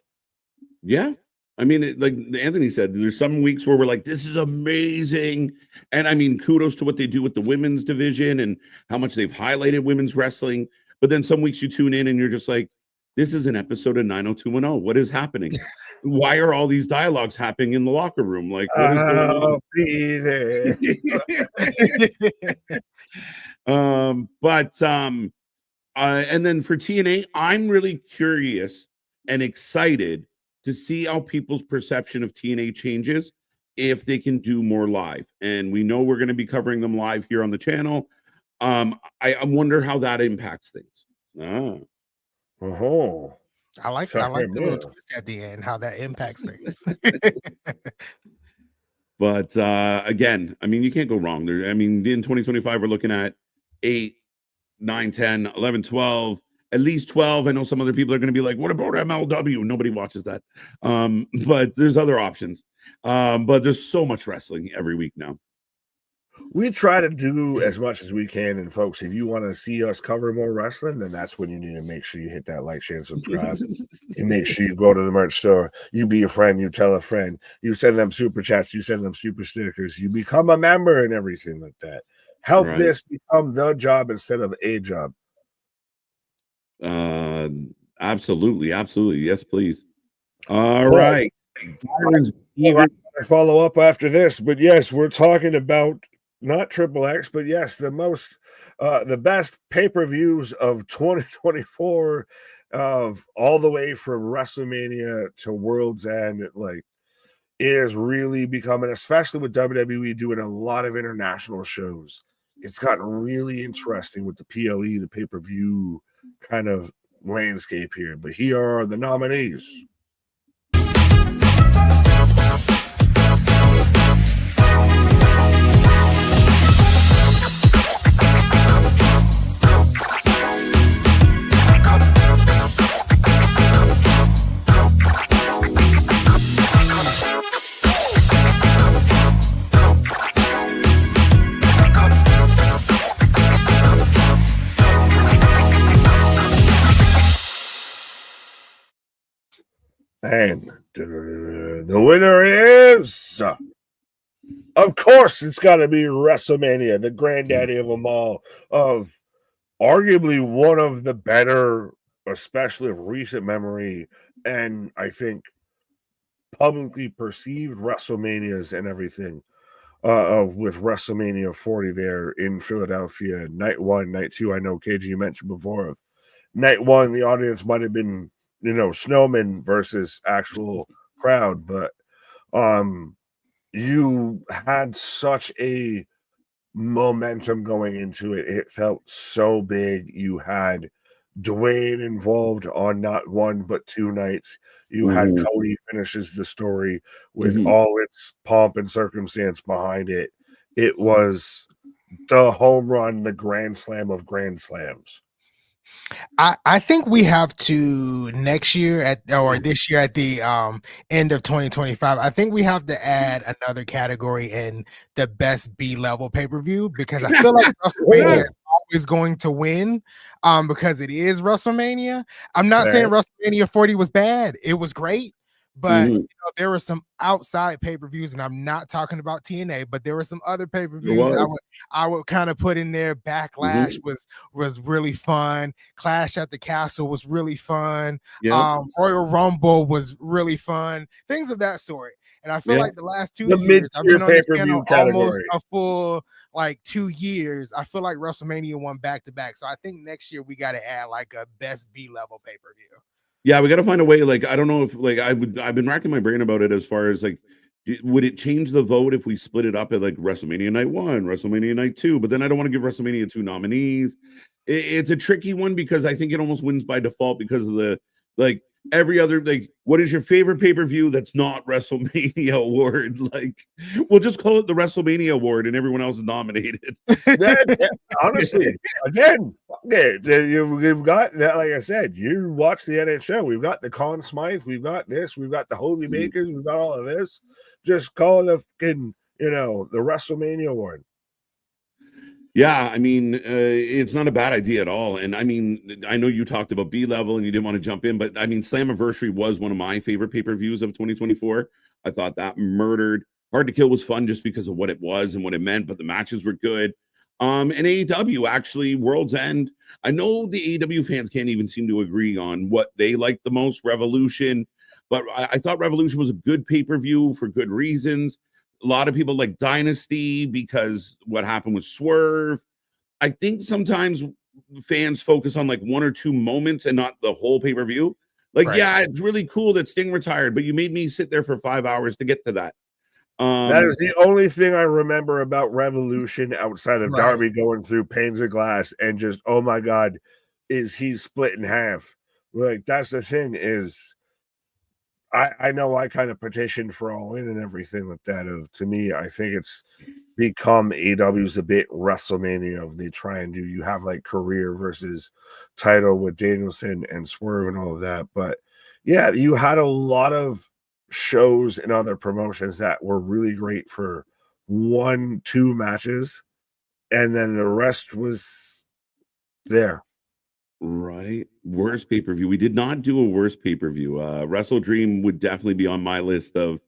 Yeah. I mean, like Anthony said, there's some weeks where we're like, this is amazing. And I mean, kudos to what they do with the women's division and how much they've highlighted women's wrestling. But then some weeks you tune in and you're just like, this is an episode of 90210. What is happening? Why are all these dialogues happening in the locker room? Like, what is going on? I'll be there. And then for TNA, I'm really curious and excited to see how people's perception of TNA changes if they can do more live. And we know we're going to be covering them live here on the channel. I wonder how that impacts things. Oh, I like the little twist at the end, how that impacts things. But again, I mean, you can't go wrong there. I mean, in 2025, we're looking at 8, 9, 10, 11, 12, at least 12. I know some other people are going to be like, what about MLW? Nobody watches that. But there's other options. But there's so much wrestling every week now. We try to do as much as we can, and folks, if you want to see us cover more wrestling, then that's when you need to make sure you hit that like, share, and subscribe. And make sure you go to the merch store. You be a friend, you tell a friend, you send them super chats, you send them super stickers, you become a member and everything like that. Help this become the job instead of a job. Absolutely. Yes, please. All right. Follow up after this, but yes, we're talking about not Triple X, but yes, the best pay-per-views of 2024, of all the way from WrestleMania to World's End. Like, it is really becoming, especially with WWE doing a lot of international shows, it's gotten really interesting with the PLE, the pay-per-view kind of landscape here. But here are the nominees. And the winner is, of course, it's got to be WrestleMania, the granddaddy of them all, of arguably one of the better, especially of recent memory, and I think publicly perceived WrestleManias and everything, with WrestleMania 40 there in Philadelphia, night 1, night 2. I know, KG, you mentioned before, of night 1, the audience might have been, snowmen versus actual crowd, but you had such a momentum going into it. It felt so big. You had Dwayne involved on not 1 but 2 nights. You had Cody finishes the story with all its pomp and circumstance behind it. It was the home run, the grand slam of grand slams. I think we have to next year this year at the end of 2025. I think we have to add another category in the best B-level pay-per-view, because I feel like WrestleMania is always going to win because it is WrestleMania. I'm not saying WrestleMania 40 was bad. It was great. But there were some outside pay-per-views, and I'm not talking about TNA, but there were some other pay-per-views I would kind of put in there. Backlash was really fun. Clash at the Castle was really fun. Royal Rumble was really fun. Things of that sort. And I feel like the last 2 years, I've been on this channel almost a full 2 years. I feel like WrestleMania won back-to-back. So I think next year we got to add like a best B-level pay-per-view. Yeah, we got to find a way. Like, I don't know if I've been racking my brain about it as far as like, would it change the vote if we split it up at like WrestleMania night 1, WrestleMania night 2? But then I don't want to give WrestleMania 2 nominees. It's a tricky one because I think it almost wins by default because of the every other what is your favorite pay-per-view that's not WrestleMania award? Like, we'll just call it the WrestleMania award and everyone else is nominated. Honestly, again, you've got that. Like I said, you watch the NHL. We've got the Conn Smythe. We've got this. We've got the Holy Bakers. We've got all of this. Just call it the WrestleMania award. Yeah, I mean, it's not a bad idea at all. And I mean, I know you talked about B-level and you didn't want to jump in, but I mean, Slammiversary was one of my favorite pay-per-views of 2024. I thought that murdered. Hard to Kill was fun just because of what it was and what it meant, but the matches were good. And AEW, actually, World's End. I know the AEW fans can't even seem to agree on what they like the most, Revolution. But I thought Revolution was a good pay-per-view for good reasons. A lot of people like Dynasty because what happened with Swerve. I think sometimes fans focus on like 1 or 2 moments and not the whole pay-per-view. Like, Right. yeah, it's really cool that Sting retired, but you made me sit there for 5 hours to get to that. That is the only thing I remember about Revolution outside of Right. Darby going through panes of glass and just, oh my God, is he split in half? Like, that's the thing is, I know I kind of petitioned for All In and everything like that. To me, I think it's become AEW's a bit WrestleMania of they try and do. You have like career versus title with Danielson and Swerve and all of that. But yeah, you had a lot of shows and other promotions that were really great for 1-2 matches, and then the rest was there. Right. Worst pay-per-view. We did not do a worst pay-per-view. Wrestle Dream would definitely be on my list of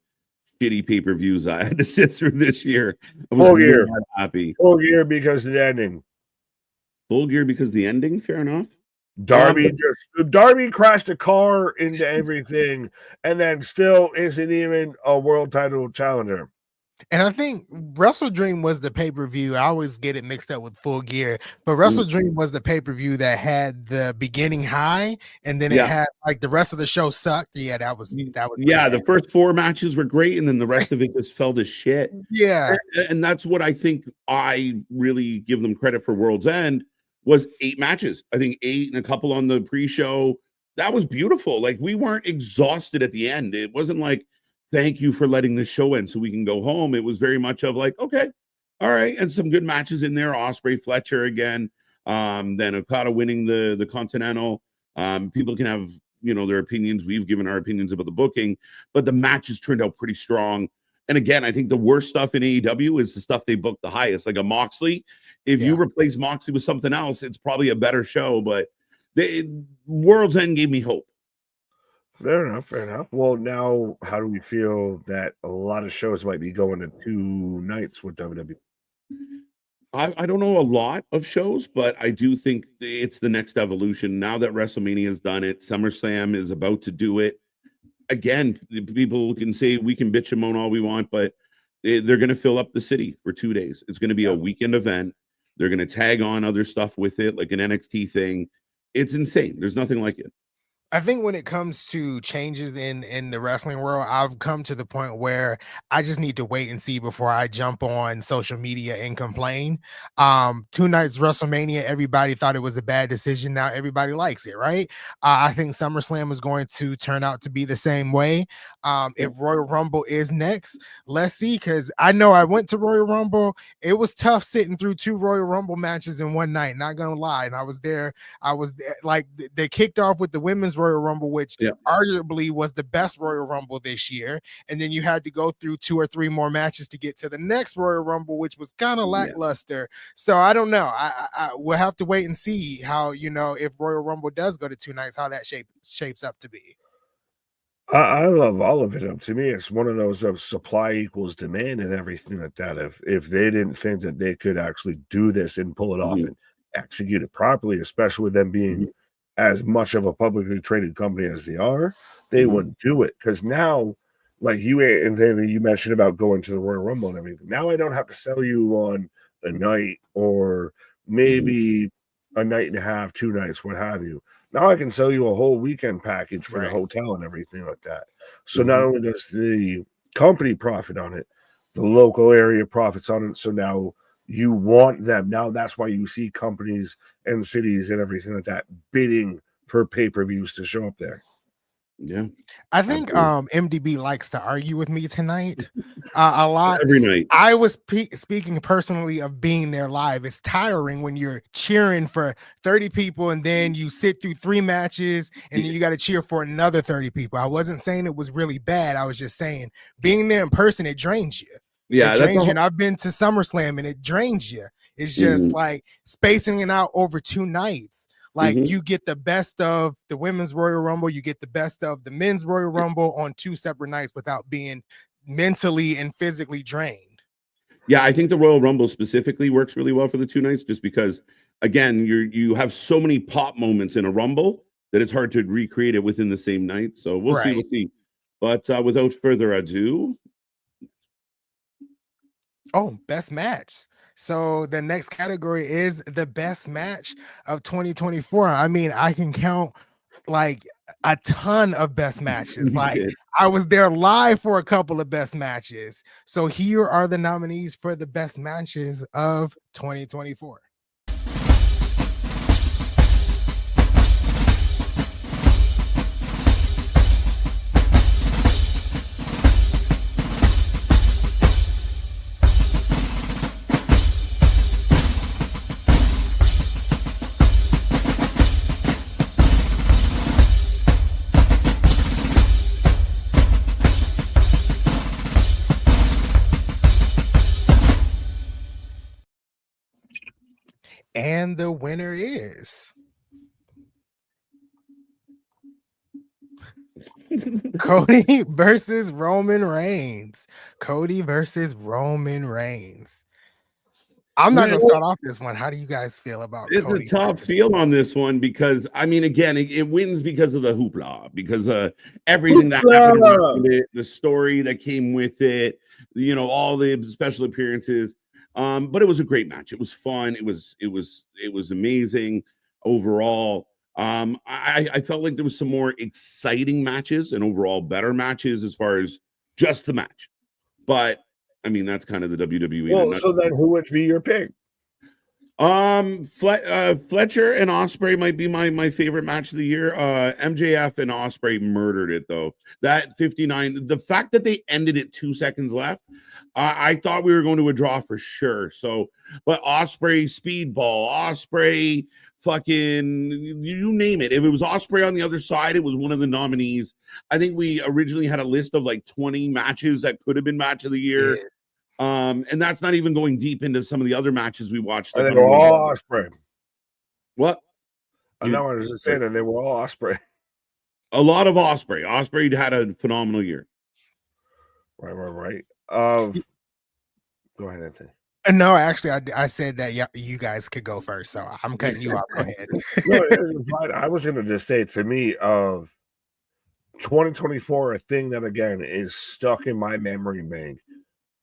shitty pay-per-views I had to sit through this year. I was Full Gear. not happy. Full Gear because of the ending. Full Gear because the ending, fair enough. Darby Darby crashed a car into everything and then still isn't even a world title challenger. And I think Wrestle Dream was the pay-per-view. I always get it mixed up with Full Gear, but Wrestle Dream was the pay-per-view that had the beginning high, and then it had like the rest of the show sucked. Yeah, that was yeah, the first 4 matches were great, and then the rest of it just fell to shit. Yeah. And that's what I think I really give them credit for. World's End was 8 matches. I think 8 and a couple on the pre-show. That was beautiful. Like, we weren't exhausted at the end. It wasn't like, thank you for letting the show end so we can go home. It was very much of like, okay, all right, and some good matches in there. Osprey, Fletcher again, then Okada winning the Continental. People can have, you know, their opinions. We've given our opinions about the booking, but the matches turned out pretty strong. And again, I think the worst stuff in AEW is the stuff they booked the highest, like a Moxley. If you replace Moxley with something else, it's probably a better show. But World's End gave me hope. Fair enough, fair enough. Well, now, how do we feel that a lot of shows might be going to 2 nights with WWE? I don't know a lot of shows, but I do think it's the next evolution. Now that WrestleMania has done it, SummerSlam is about to do it. Again, people can say we can bitch and moan all we want, but they're going to fill up the city for 2 days. It's going to be a weekend event. They're going to tag on other stuff with it, like an NXT thing. It's insane. There's nothing like it. I think when it comes to changes in the wrestling world, I've come to the point where I just need to wait and see before I jump on social media and complain. 2 nights WrestleMania, everybody thought it was a bad decision. Now everybody likes it, right? I think SummerSlam is going to turn out to be the same way. If Royal Rumble is next, let's see, because I know I went to Royal Rumble. It was tough sitting through 2 Royal Rumble matches in one night, not gonna lie. And I was there, like they kicked off with the women's Royal Rumble, which arguably was the best Royal Rumble this year, and then you had to go through 2 or 3 more matches to get to the next Royal Rumble, which was kind of lackluster. So I don't know. I we'll have to wait and see how, you know, if Royal Rumble does go to 2 nights, how that shapes up to be. I love all of it. To me, it's one of those of supply equals demand and everything like that. If they didn't think that they could actually do this and pull it off and execute it properly, especially with them being as much of a publicly traded company as they are, they wouldn't do it. Because now, like you mentioned about going to the Royal Rumble and everything. Now I don't have to sell you on a night or maybe a night and a half, 2 nights, what have you. Now I can sell you a whole weekend package for the hotel and everything like that. So not only does the company profit on it, the local area profits on it. So now you want them. Now that's why you see companies and cities and everything like that bidding for pay-per-views to show up there. Yeah, I think MDB likes to argue with me tonight a lot. Every night. I was speaking personally of being there live. It's tiring when you're cheering for 30 people and then you sit through 3 matches and then you got to cheer for another 30 people. I wasn't saying it was really bad. I was just saying being there in person, it drains you. Yeah, it drains you. And I've been to SummerSlam and it drains you. It's just like spacing it out over 2 nights. Like you get the best of the women's Royal Rumble, you get the best of the men's Royal Rumble on 2 separate nights without being mentally and physically drained. Yeah, I think the Royal Rumble specifically works really well for the 2 nights, just because, again, you have so many pop moments in a Rumble that it's hard to recreate it within the same night. So we'll see. But without further ado, best match. So the next category is the best match of 2024. I mean, I can count like a ton of best matches. We Like did. I was there live for a couple of best matches. So here are the nominees for the best matches of 2024. And the winner is Cody versus Roman Reigns. Cody versus Roman Reigns. I'm not going to start off this one. How do you guys feel about It's Cody? a tough feel on this one because, I mean, again, it wins because of the hoopla, because everything that happened around it, the story that came with it, you know, all the special appearances. But it was a great match. It was fun. It was amazing overall. I felt like there was some more exciting matches and overall better matches as far as just the match. But I mean, that's kind of the WWE. Well, so then who would be your pick? Fletcher and Ospreay might be my favorite match of the year. MJF and Ospreay murdered it though. That 59, the fact that they ended it 2 seconds left, I thought we were going to a draw for sure. So, but Ospreay speedball, Ospreay fucking, you name it. If it was Ospreay on the other side, it was one of the nominees. I think we originally had a list of like 20 matches that could have been match of the year. Yeah. And that's not even going deep into some of the other matches we watched. Like, they were all Ospreay. What? I know. I was just saying that they were all Ospreay. A lot of Ospreay. Ospreay had a phenomenal year. Right. Go ahead, Anthony. No, actually, I said that you guys could go first, so I'm cutting you off. Go ahead. No, it's fine. I was going to just say, to me, of 2024, a thing that again is stuck in my memory bank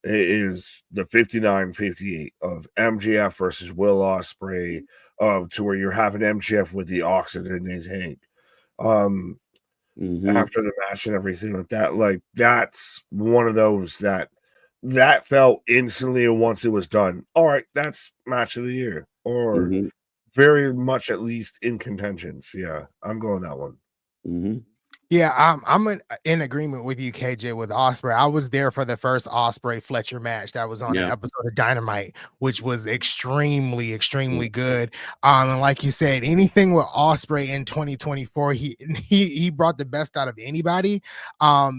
is the 59-58 of MJF versus Will Ospreay, to where you're having MJF with the oxygen in his tank. After the match and everything like that, like that's one of those that felt instantly, and once it was done, all right, that's match of the year, or very much at least in contentions. Yeah, I'm going that one. Yeah, I'm in agreement with you, KJ, with Ospreay. I was there for the first Ospreay Fletcher match that was on an episode of Dynamite, which was extremely good. And like you said, anything with Ospreay in 2024, he brought the best out of anybody. I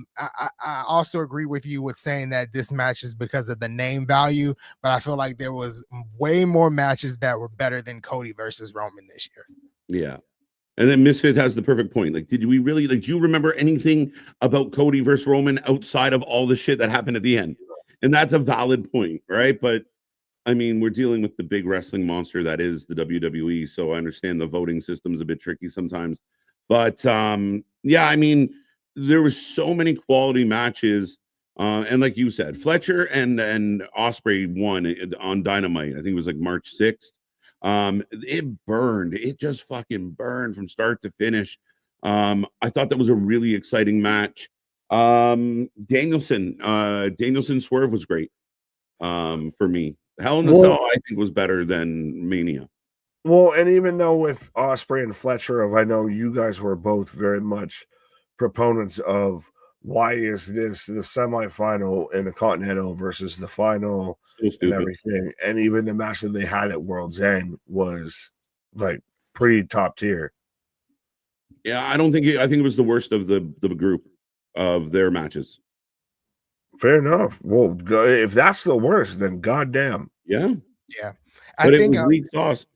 also agree with you with saying that this match is because of the name value, but I feel like there was way more matches that were better than Cody versus Roman this year. Yeah. And then Misfit has the perfect point. Like, did we really, like, do you remember anything about Cody versus Roman outside of all the shit that happened at the end? And that's a valid point, right? But I mean, we're dealing with the big wrestling monster that is the WWE. So I understand the voting system's a bit tricky sometimes. But yeah, I mean, there was so many quality matches. And like you said, Fletcher and Ospreay won on Dynamite. I think it was like March 6th. It burned. It just fucking burned from start to finish. I thought that was a really exciting match. Danielson Swerve was great. For me, Hell in the Cell I think was better than Mania. Well, and even though with Ospreay and Fletcher, I know you guys were both very much proponents of why is this the semifinal in the Continental versus the final and everything, and even the match that they had at World's End was like pretty top tier. Yeah, I think it was the worst of the group of their matches. Fair enough. Well, if that's the worst, then goddamn. Yeah. I think it was weak sauce.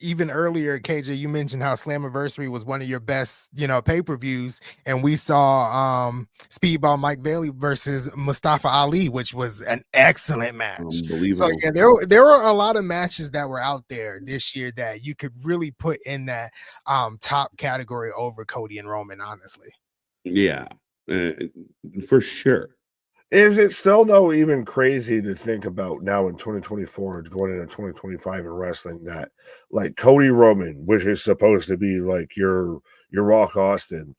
Even earlier, KJ, you mentioned how Slammiversary was one of your best, pay-per-views, and we saw Speedball Mike Bailey versus Mustafa Ali, which was an excellent match. Unbelievable. So yeah, there were a lot of matches that were out there this year that you could really put in that top category over Cody and Roman, honestly. Yeah, for sure. Is it still, though, even crazy to think about now in 2024, going into 2025 in wrestling, that like Cody Roman, which is supposed to be like your Rock Austin,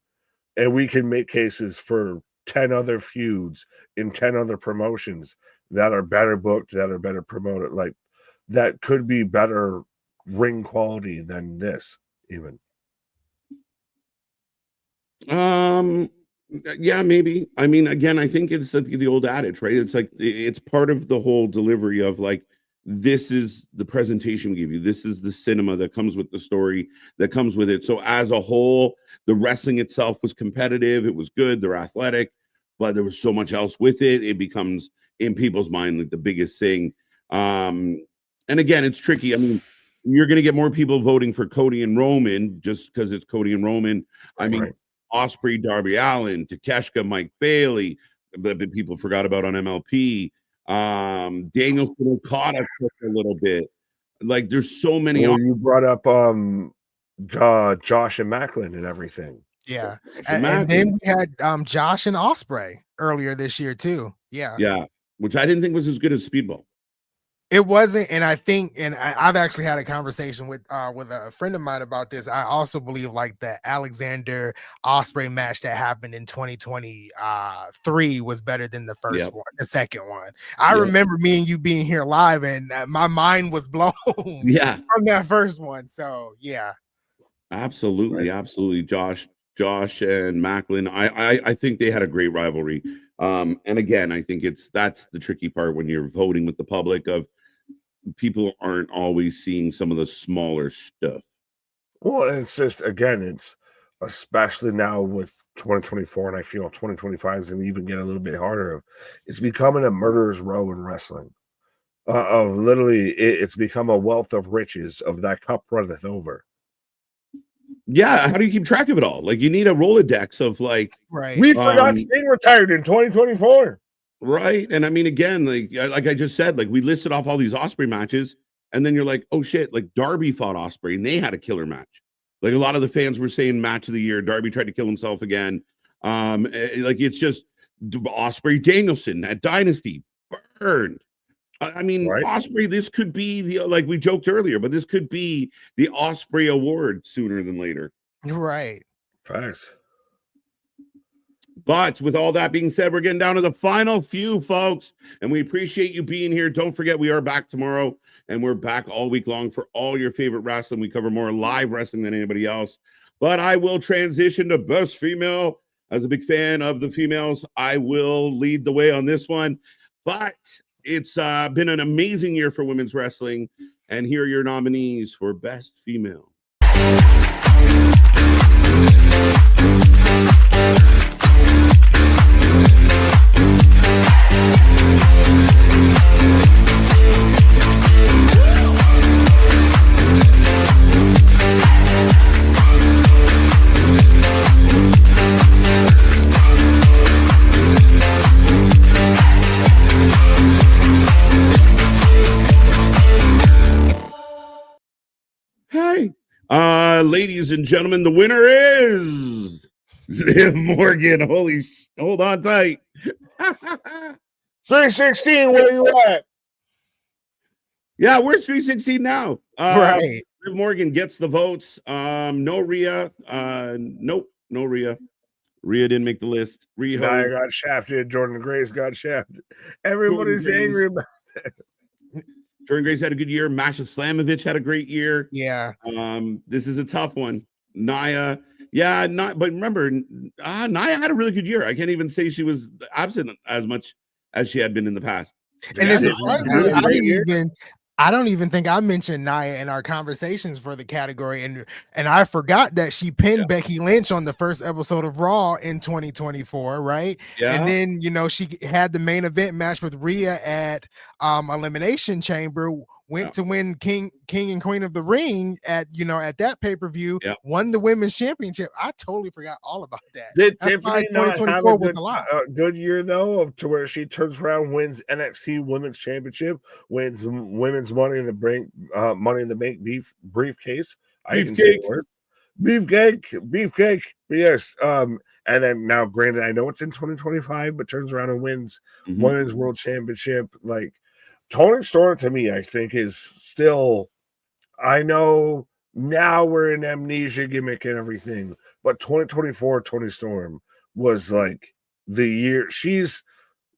and we can make cases for 10 other feuds in 10 other promotions that are better booked, that are better promoted, like that could be better ring quality than this even. Yeah, maybe. I mean, again, I think it's the old adage, right? It's like it's part of the whole delivery of like, this is the presentation we give you. This is the cinema that comes with the story that comes with it. So as a whole, the wrestling itself was competitive. It was good. They're athletic, but there was so much else with it. It becomes in people's mind like the biggest thing. And again, it's tricky. I mean, you're going to get more people voting for Cody and Roman just because it's Cody and Roman. I mean, Right. Osprey, Darby Allin, Takeshita, Mike Bailey, but people forgot about on MLP. Danielson Okada took a little bit. Like there's so many. Well, you brought up Josh and Macklin and everything. Yeah. And then we had Josh and Osprey earlier this year too. Yeah. Yeah, which I didn't think was as good as Speedball. It wasn't, and I think, and I've actually had a conversation with a friend of mine about this. I also believe like the Alexander Osprey match that happened in 2023 was better than the first one, the second one. I remember me and you being here live, and my mind was blown from that first one. So yeah, absolutely, absolutely. Josh and Macklin, I think they had a great rivalry. And again, I think that's the tricky part when you're voting with the public of people aren't always seeing some of the smaller stuff. Well, it's just, again, it's especially now with 2024, and I feel 2025 is going to even get a little bit harder. It's becoming a murderer's row in wrestling. Literally, it's become a wealth of riches of that cup runneth over. Yeah, how do you keep track of it all? Like you need a Rolodex of like, we forgot Sting retired in 2024. Right. And I mean, again, like I just said, like we listed off all these Osprey matches, and then you're like, oh shit, like Darby fought Osprey and they had a killer match. Like a lot of the fans were saying match of the year. Darby tried to kill himself again. Like it's just Osprey Danielson, that dynasty burned. I mean, Osprey, this could be the, like we joked earlier, but this could be the Osprey Award sooner than later. Right. Thanks. But with all that being said, we're getting down to the final few, folks, and we appreciate you being here. Don't forget, we are back tomorrow, and we're back all week long for all your favorite wrestling. We cover more live wrestling than anybody else. But I will transition to Best Female. As a big fan of the females, I will lead the way on this one. But it's been an amazing year for women's wrestling, and here are your nominees for Best Female. Hey, ladies and gentlemen, the winner is Liv Morgan. Hold on tight. 316, where you at? Yeah, where's 316 now? Right. Liv Morgan gets the votes. No Rhea. Nope, no Rhea. Rhea didn't make the list. Nia got shafted. Jordan Grace got shafted. Everybody's angry about it. Jordan Grace had a good year. Masha Slamovich had a great year. Yeah. This is a tough one. Nia, yeah, but remember, Nia had a really good year. I can't even say she was absent as much as she had been in the past. And it's surprising. I don't even think I mentioned Nia in our conversations for the category, and I forgot that she pinned Becky Lynch on the first episode of Raw in 2024, right? Yeah. And then she had the main event match with Rhea at Elimination Chamber, went to win King and Queen of the Ring at that pay-per-view, won the women's championship. I totally forgot all about that. Did Tiffany not have a good year though, to where she turns around, wins NXT Women's Championship, wins women's Money in the Bank briefcase? I can say the word. Beefcake. Yes. And then now, granted, I know it's in 2025, but turns around and wins Women's World Championship. Like Toni Storm, to me, I think is still. I know Now we're in amnesia gimmick and everything. But 2024 Tony Storm was like the year. She's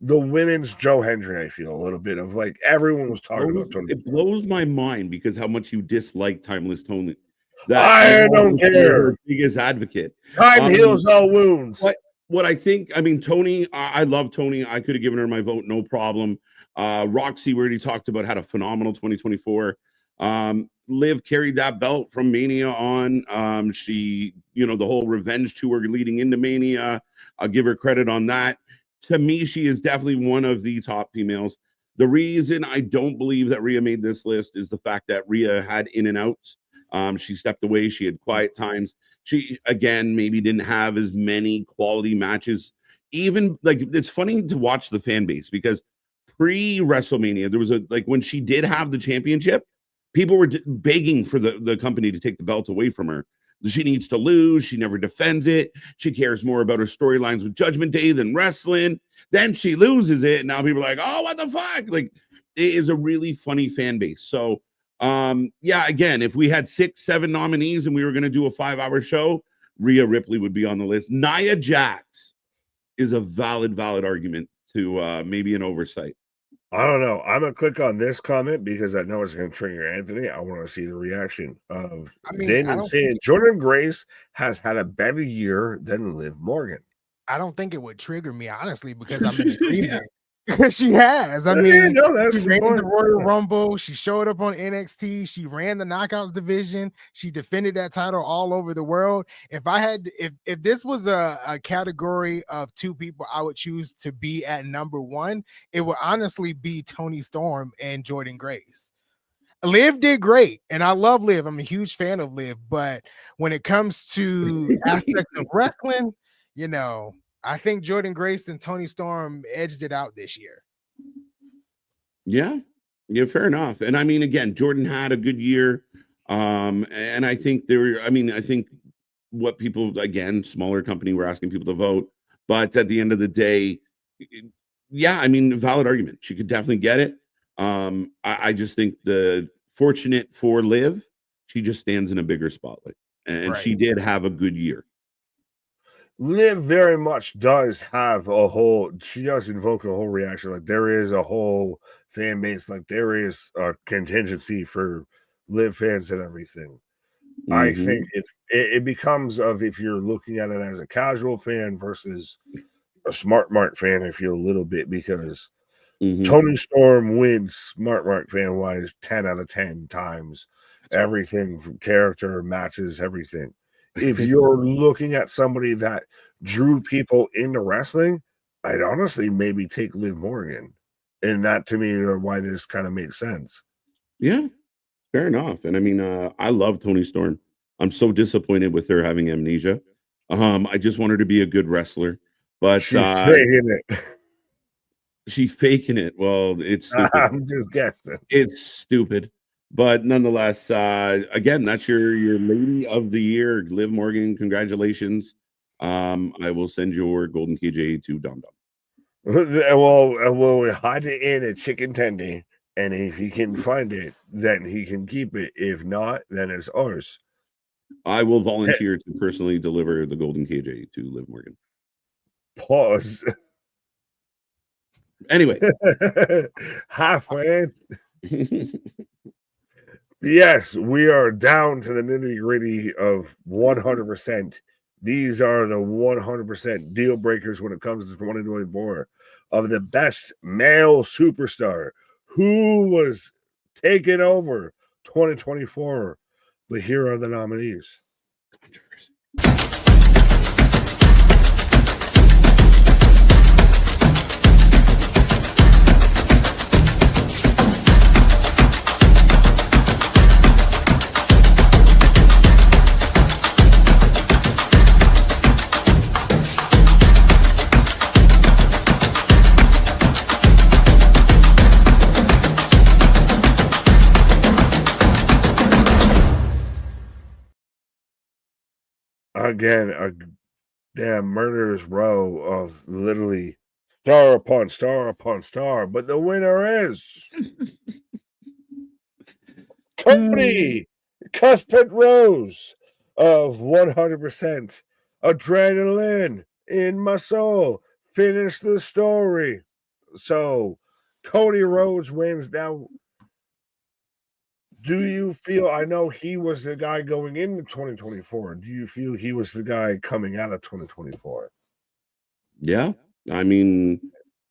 the women's Joe Hendry, I feel a little bit of like everyone was talking about Tony. It blows my mind because how much you dislike Timeless Tony. I don't care. Her biggest advocate. Time heals all wounds. What I think, I mean, Tony, I love Tony. I could have given her my vote, no problem. Roxy, we already talked about, had a phenomenal 2024. Liv carried that belt from Mania on. She, you know, the whole revenge tour leading into Mania. I'll give her credit on that. To me, she is definitely one of the top females. The reason I don't believe that Rhea made this list is the fact that Rhea had in and outs. She stepped away. She had quiet times. She, again, maybe didn't have as many quality matches. Even, like, it's funny to watch the fan base because pre-WrestleMania, there was when she did have the championship, people were begging for the company to take the belt away from her. She needs to lose. She never defends it. She cares more about her storylines with Judgment Day than wrestling. Then she loses it. And now people are like, oh, what the fuck? Like, it is a really funny fan base. So, yeah, again, if we had 6-7 nominees and we were going to do a 5-hour show, Rhea Ripley would be on the list. Nia Jax is a valid argument to maybe an oversight. I don't know. I'm gonna click on this comment because I know it's gonna trigger Anthony. I want to see the reaction of Damon saying Jordan Grace has had a better year than Liv Morgan. I don't think it would trigger me, honestly, because I'm in agreement. She has. I mean, she ran the Royal Rumble. She showed up on NXT. She ran the Knockouts division. She defended that title all over the world. If this was a category of two people I would choose to be at number one, it would honestly be Toni Storm and Jordynne Grace. Liv did great, and I love Liv. I'm a huge fan of Liv, but when it comes to aspects of wrestling, you know, I think Jordynne Grace and Toni Storm edged it out this year. Yeah, fair enough. And I mean, again, Jordan had a good year. And I think I think what people, again, smaller company, were asking people to vote. But at the end of the day, yeah, I mean, valid argument. She could definitely get it. I just think fortunate for Liv, she just stands in a bigger spotlight. And she did have a good year. Liv very much does have she does invoke a whole reaction. Like, there is a whole fan base, like there is a contingency for Liv fans and everything. Mm-hmm. I think it becomes if you're looking at it as a casual fan versus a Smart Mark fan, I feel a little bit, because Toni Storm wins Smart Mark fan wise 10 out of 10 times. Everything from character, matches, everything. If you're looking at somebody that drew people into wrestling, I'd honestly maybe take Liv Morgan. And that, to me, are why this kind of makes sense. Yeah, fair enough. And I mean, I love Toni Storm. I'm so disappointed with her having amnesia. I just want her to be a good wrestler. But she's faking it. She's faking it. Well, it's stupid. I'm just guessing. It's stupid. But nonetheless, again, that's your lady of the year, Liv Morgan. Congratulations. I will send your golden KJ to Dom Dom. Well, hide it in a chicken tendy, and if he can find it, then he can keep it. If not, then it's ours. I will volunteer to personally deliver the golden KJ to Liv Morgan. Pause. Anyway. Halfway. Yes, we are down to the nitty-gritty of 100%. These are the 100% deal breakers when it comes to 2024 of the best male superstar who was taking over 2024. But here are the nominees. Again, a damn murderer's row of literally star upon star upon star, but the winner is Cody Cuthbert Rose of 100% adrenaline in my soul. Finish the story. So Cody Rhodes wins. Now, do you feel, I know he was the guy going into 2024. Do you feel he was the guy coming out of 2024? Yeah. I mean,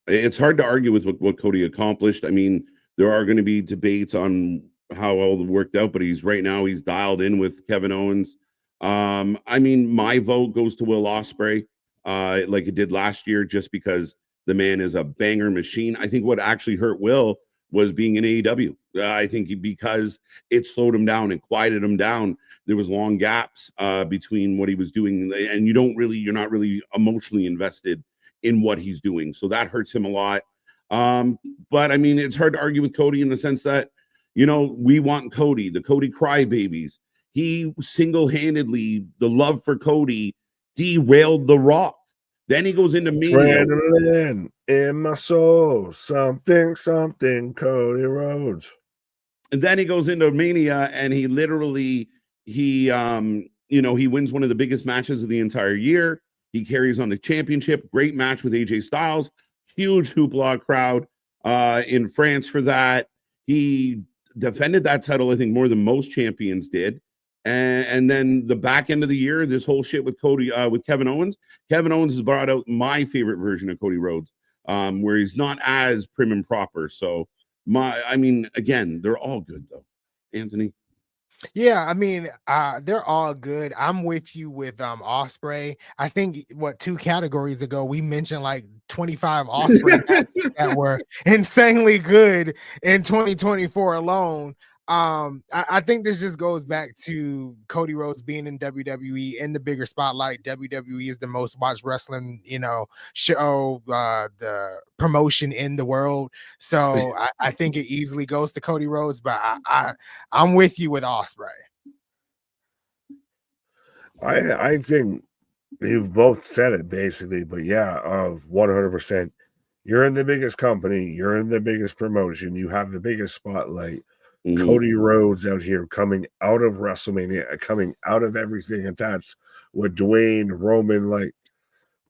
it's hard to argue with what Cody accomplished. I mean, there are going to be debates on how all it worked out, but right now he's dialed in with Kevin Owens. I mean, my vote goes to Will Ospreay, like it did last year, just because the man is a banger machine. I think what actually hurt Will was being in AEW. I think because it slowed him down and quieted him down. There was long gaps between what he was doing, and you're not really emotionally invested in what he's doing. So that hurts him a lot. But I mean, it's hard to argue with Cody in the sense that, we want Cody, the Cody crybabies. He single-handedly, the love for Cody derailed The Rock. Then he goes into Mania. Adrenaline in my soul. Something, Cody Rhodes. And then he goes into Mania and he literally, he wins one of the biggest matches of the entire year. He carries on the championship. Great match with AJ Styles. Huge hoopla crowd in France for that. He defended that title, I think, more than most champions did. And then the back end of the year, this whole shit with Cody, with Kevin Owens. Kevin Owens has brought out my favorite version of Cody Rhodes, where he's not as prim and proper. So again, they're all good though. Anthony. Yeah, I mean, they're all good. I'm with you with Ospreay. I think 2 categories ago we mentioned like 25 Ospreay matches that were insanely good in 2024 alone. I think this just goes back to Cody Rhodes being in WWE in the bigger spotlight. WWE is the most watched wrestling, show, the promotion in the world. So I think it easily goes to Cody Rhodes, but I'm with you with Ospreay. I think you've both said it basically, but yeah, 100%. You're in the biggest company, you're in the biggest promotion, you have the biggest spotlight. Mm-hmm. Cody Rhodes out here coming out of WrestleMania, coming out of everything attached with Dwayne, Roman. Like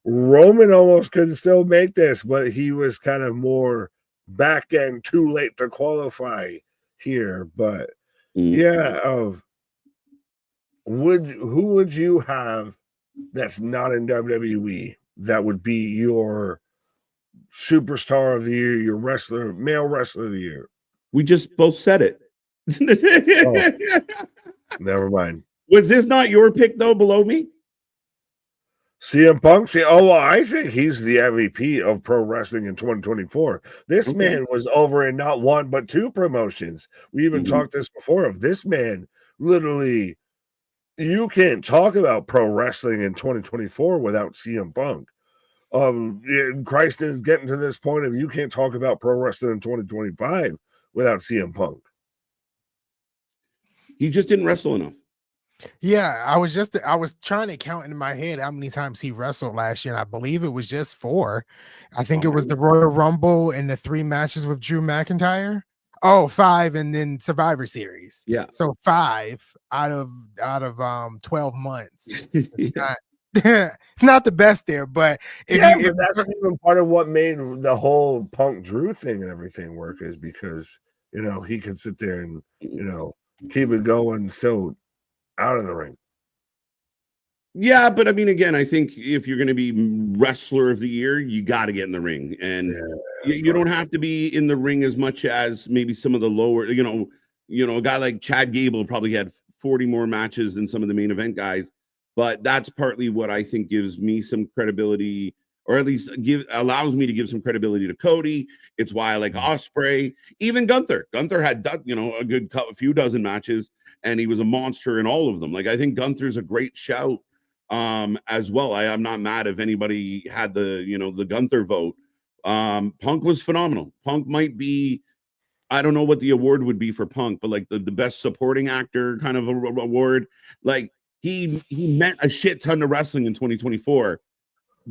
Roman almost could still make this, but he was kind of more back end, too late to qualify here. But who would you have that's not in WWE that would be your superstar of the year, your male wrestler of the year? We just both said it. Never mind. Was this not your pick though, below me? CM Punk? I think he's the MVP of pro wrestling in 2024. This man was over in not one but 2 promotions. We even talked this before of this man. Literally, you can't talk about pro wrestling in 2024 without CM Punk. Christ is getting to this point of you can't talk about pro wrestling in 2025 without CM Punk. He just didn't wrestle enough. Yeah, I was trying to count in my head how many times he wrestled last year, and I believe it was just 4. I think it was the Royal Rumble and the 3 matches with Drew McIntyre. 5, and then Survivor Series. Yeah, so 5 out of 12 months. It's not it's not the best there, but but that's even part of what made the whole Punk Drew thing and everything work, is because he could sit there and keep it going still out of the ring. Yeah, but I mean, again, I think if you're going to be wrestler of the year, you got to get in the ring, and you don't have to be in the ring as much as maybe some of the lower, a guy like Chad Gable probably had 40 more matches than some of the main event guys, but that's partly what I think gives me some credibility, or at least allows me to give some credibility to Cody. It's why I like Ospreay, even Gunther. Gunther had a few dozen matches, and he was a monster in all of them. Like, I think Gunther's a great shout as well. I'm not mad if anybody had the Gunther vote. Punk was phenomenal. Punk might be, I don't know what the award would be for Punk, but like the best supporting actor kind of award. Like he meant a shit ton to wrestling in 2024.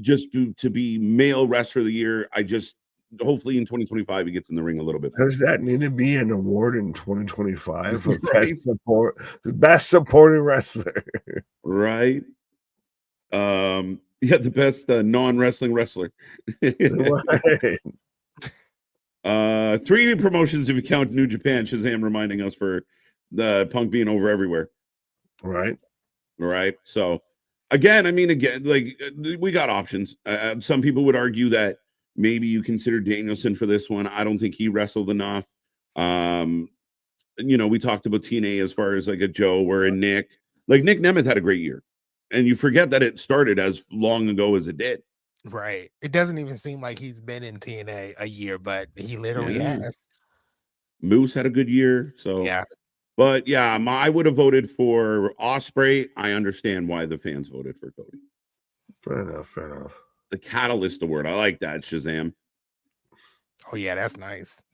Just to be male wrestler of the year, hopefully in 2025 he gets in the ring a little bit. Does that need to be an award in 2025 for Right. best supporting wrestler? Right. Yeah, the best non-wrestling wrestler. Right. 3 promotions if you count New Japan. Shazam reminding us for the Punk being over everywhere. Right. Right. So again, like we got options. Some people would argue that maybe you consider Danielson for this one. I don't think he wrestled enough. We talked about TNA as far as like a Joe or a Nick. Like Nick Nemeth had a great year. And you forget that it started as long ago as it did. Right. It doesn't even seem like he's been in TNA a year, but he literally has. Moose had a good year. So yeah. But yeah, I would have voted for Ospreay. I understand why the fans voted for Cody. Fair enough. The Catalyst Award. I like that, Shazam. Oh yeah, that's nice.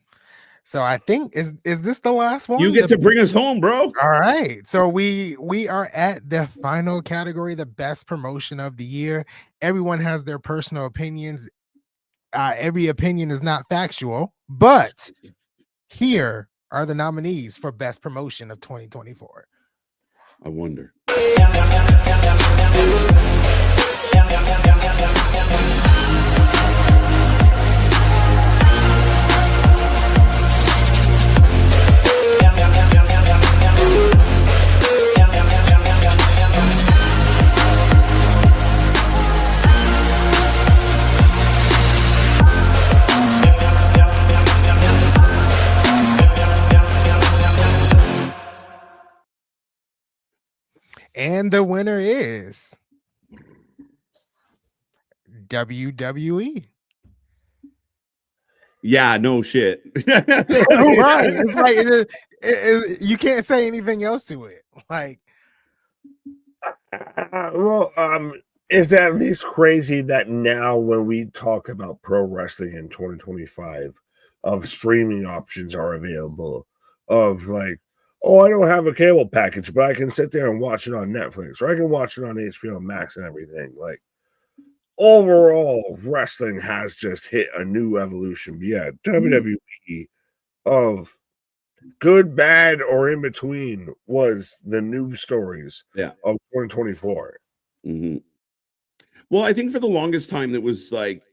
So I think is this the last one? You get to bring us home, bro. All right. So we are at the final category, the best promotion of the year. Everyone has their personal opinions. Every opinion is not factual, but here are the nominees for best promotion of 2024. I wonder. And the winner is WWE. Yeah, no shit. Right. It's like you can't say anything else to it. Like, is that at least crazy that now when we talk about pro wrestling in 2025, streaming options are available of like, oh, I don't have a cable package, but I can sit there and watch it on Netflix, or I can watch it on HBO Max and everything. Like, overall, wrestling has just hit a new evolution. Yeah, WWE of good, bad, or in between was the news stories of 2024. Mm-hmm. Well, I think for the longest time, it was like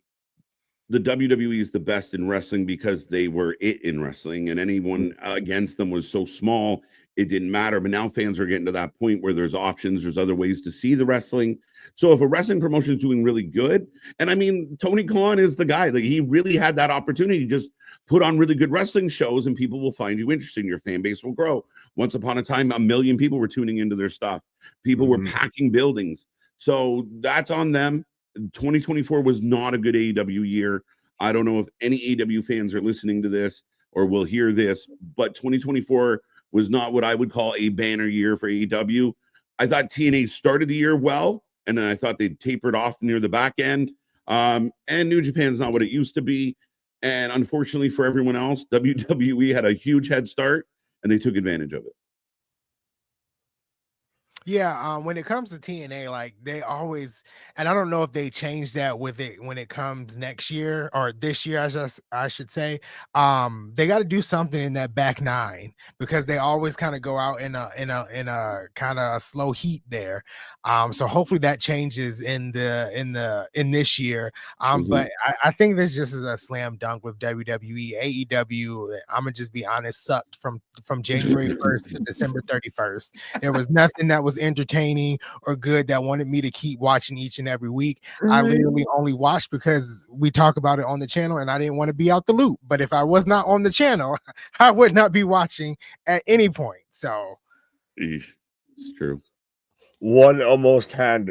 the WWE is the best in wrestling because they were it in wrestling, and anyone against them was so small, it didn't matter. But now fans are getting to that point where there's options, there's other ways to see the wrestling. So if a wrestling promotion is doing really good, and I mean, Tony Khan is the guy, like he really had that opportunity to just put on really good wrestling shows and people will find you interesting. Your fan base will grow. Once upon a time, 1 million people were tuning into their stuff. People were packing buildings. So that's on them. 2024 was not a good AEW year. I don't know if any AEW fans are listening to this or will hear this, but 2024 was not what I would call a banner year for AEW. I thought TNA started the year well, and then I thought they tapered off near the back end. And New Japan's not what it used to be. And unfortunately for everyone else, WWE had a huge head start, and they took advantage of it. Yeah, when it comes to TNA, like they always, and I don't know if they changed that with it when it comes next year or this year, I should say. They got to do something in that back nine because they always kind of go out in a kind of a slow heat there. So hopefully that changes in this year. But I think this just is a slam dunk with WWE. AEW, I'm gonna just be honest, sucked from January 1st to December 31st. There was nothing that was entertaining or good that wanted me to keep watching each and every week. I literally only watched because we talk about it on the channel and I didn't want to be out the loop. But if I was not on the channel, I would not be watching at any point. So it's true. One almost had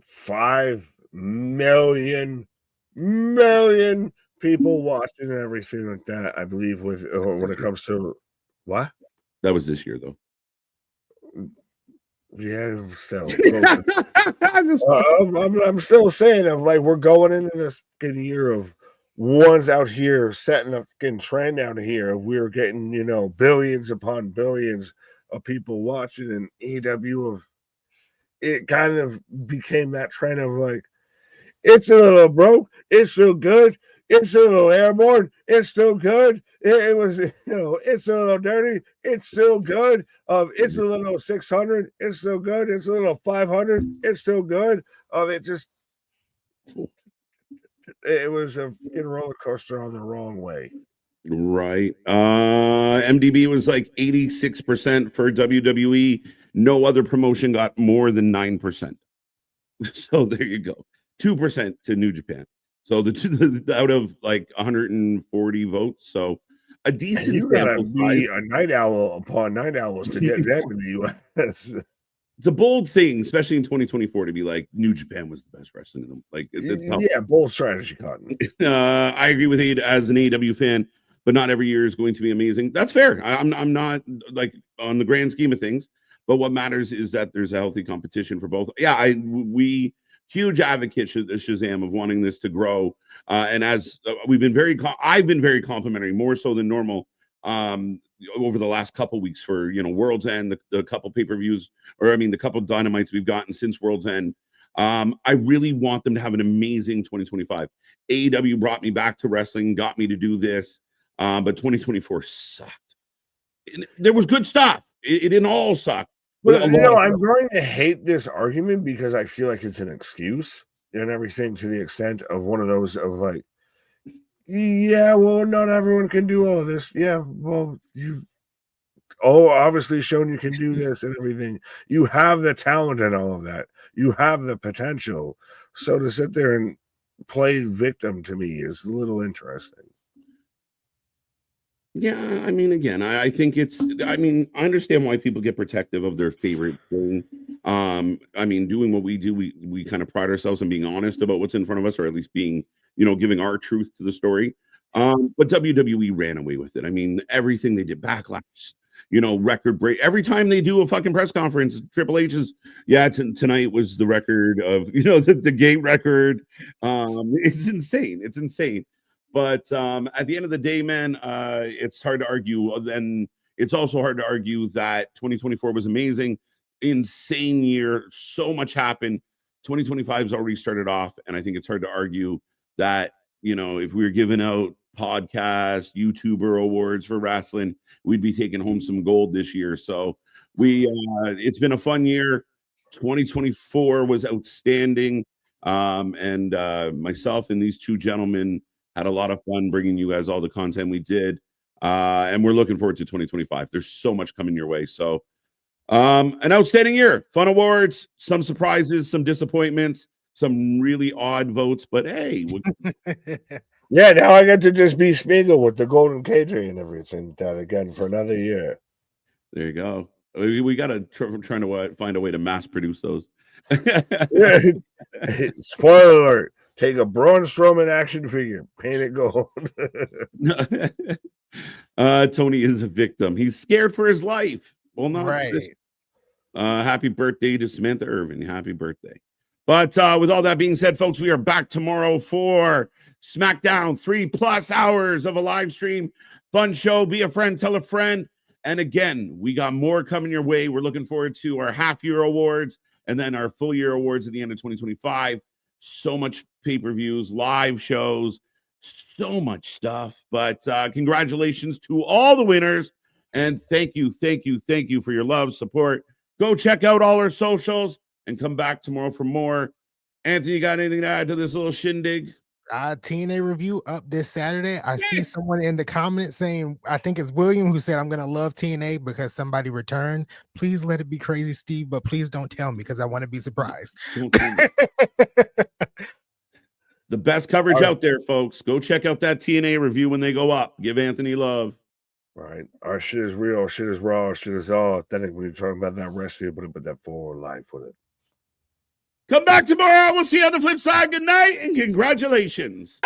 5 million people watching and everything like that, I believe, with when it comes to what? That was this year, though. Yeah, still. I'm still saying of like we're going into this good year of ones out here setting up, getting trend out here. We're getting billions upon billions of people watching, and AEW of it kind of became that trend of like it's a little broke, it's so good. It's a little airborne. It's still good. It was, it's a little dirty. It's still good. It's a little 600. It's still good. It's a little 500. It's still good. It was a fucking roller coaster on the wrong way. Right. MDB was like 86% for WWE. No other promotion got more than 9%. So there you go. 2% to New Japan. So the out of like 140 votes. So a decent. You gotta be a night owl upon night owls to get that in the U.S. It's a bold thing, especially in 2024, to be like New Japan was the best wrestling in them. Like, it's bold strategy, Cotton. I agree with Aid as an AEW fan, but not every year is going to be amazing. That's fair. I'm not like on the grand scheme of things, but what matters is that there's a healthy competition for both. Yeah, we huge advocate Shazam of wanting this to grow, and as I've been very complimentary, more so than normal. Over the last couple weeks for World's End, the couple pay-per-views, or I mean the couple dynamites we've gotten since World's End. I really want them to have an amazing 2025. AEW brought me back to wrestling, got me to do this, but 2024 sucked. There was good stuff. It didn't all suck. But I'm going to hate this argument because I feel like it's an excuse and everything, to the extent of one of those of like, yeah, well, not everyone can do all of this. Yeah, well, obviously shown you can do this and everything. You have the talent and all of that. You have the potential. So to sit there and play victim to me is a little interesting. Yeah, I mean, again, I think I understand why people get protective of their favorite thing. I mean, doing what we do, we kind of pride ourselves on being honest about what's in front of us, or at least being, giving our truth to the story. But WWE ran away with it. I mean, everything they did, Backlash, record break. Every time they do a fucking press conference, Triple H is, tonight was the record of, the gate record. It's insane. It's insane. But at the end of the day, man, it's hard to argue. Then it's also hard to argue that 2024 was amazing, insane year. So much happened. 2025 has already started off, and I think it's hard to argue that if we were giving out podcast YouTuber awards for wrestling, we'd be taking home some gold this year. So it's been a fun year. 2024 was outstanding, and myself and these two gentlemen had a lot of fun bringing you guys all the content we did, and we're looking forward to 2025. There's so much coming your way. So an outstanding year, fun awards, some surprises, some disappointments, some really odd votes, but hey. Yeah, now I get to just be Spiegel with the Golden KJ and everything that again for another year. There you go. We got to trying to find a way to mass produce those. Spoiler alert. Take a Braun Strowman action figure, paint it gold. Tony is a victim. He's scared for his life. Well, not right. Happy birthday to Samantha Irvin. Happy birthday. But with all that being said, folks, we are back tomorrow for SmackDown. 3+ hours of a live stream. Fun show. Be a friend. Tell a friend. And again, we got more coming your way. We're looking forward to our half-year awards and then our full-year awards at the end of 2025. So much pay-per-views, live shows, so much stuff. But congratulations to all the winners. And thank you for your love, support. Go check out all our socials and come back tomorrow for more. Anthony, you got anything to add to this little shindig? TNA review up this Saturday. I see someone in the comments saying, I think it's William, who said, I'm going to love TNA because somebody returned. Please let it be Crazy Steve, but please don't tell me because I want to be surprised. The best coverage out there, folks. Go check out that TNA review when they go up. Give Anthony love. Right. Our shit is real. Shit is raw. Shit is all authentic. We're talking about that wrestling, but that 4Life with it. Come back tomorrow. We'll see you on the flip side. Good night and congratulations.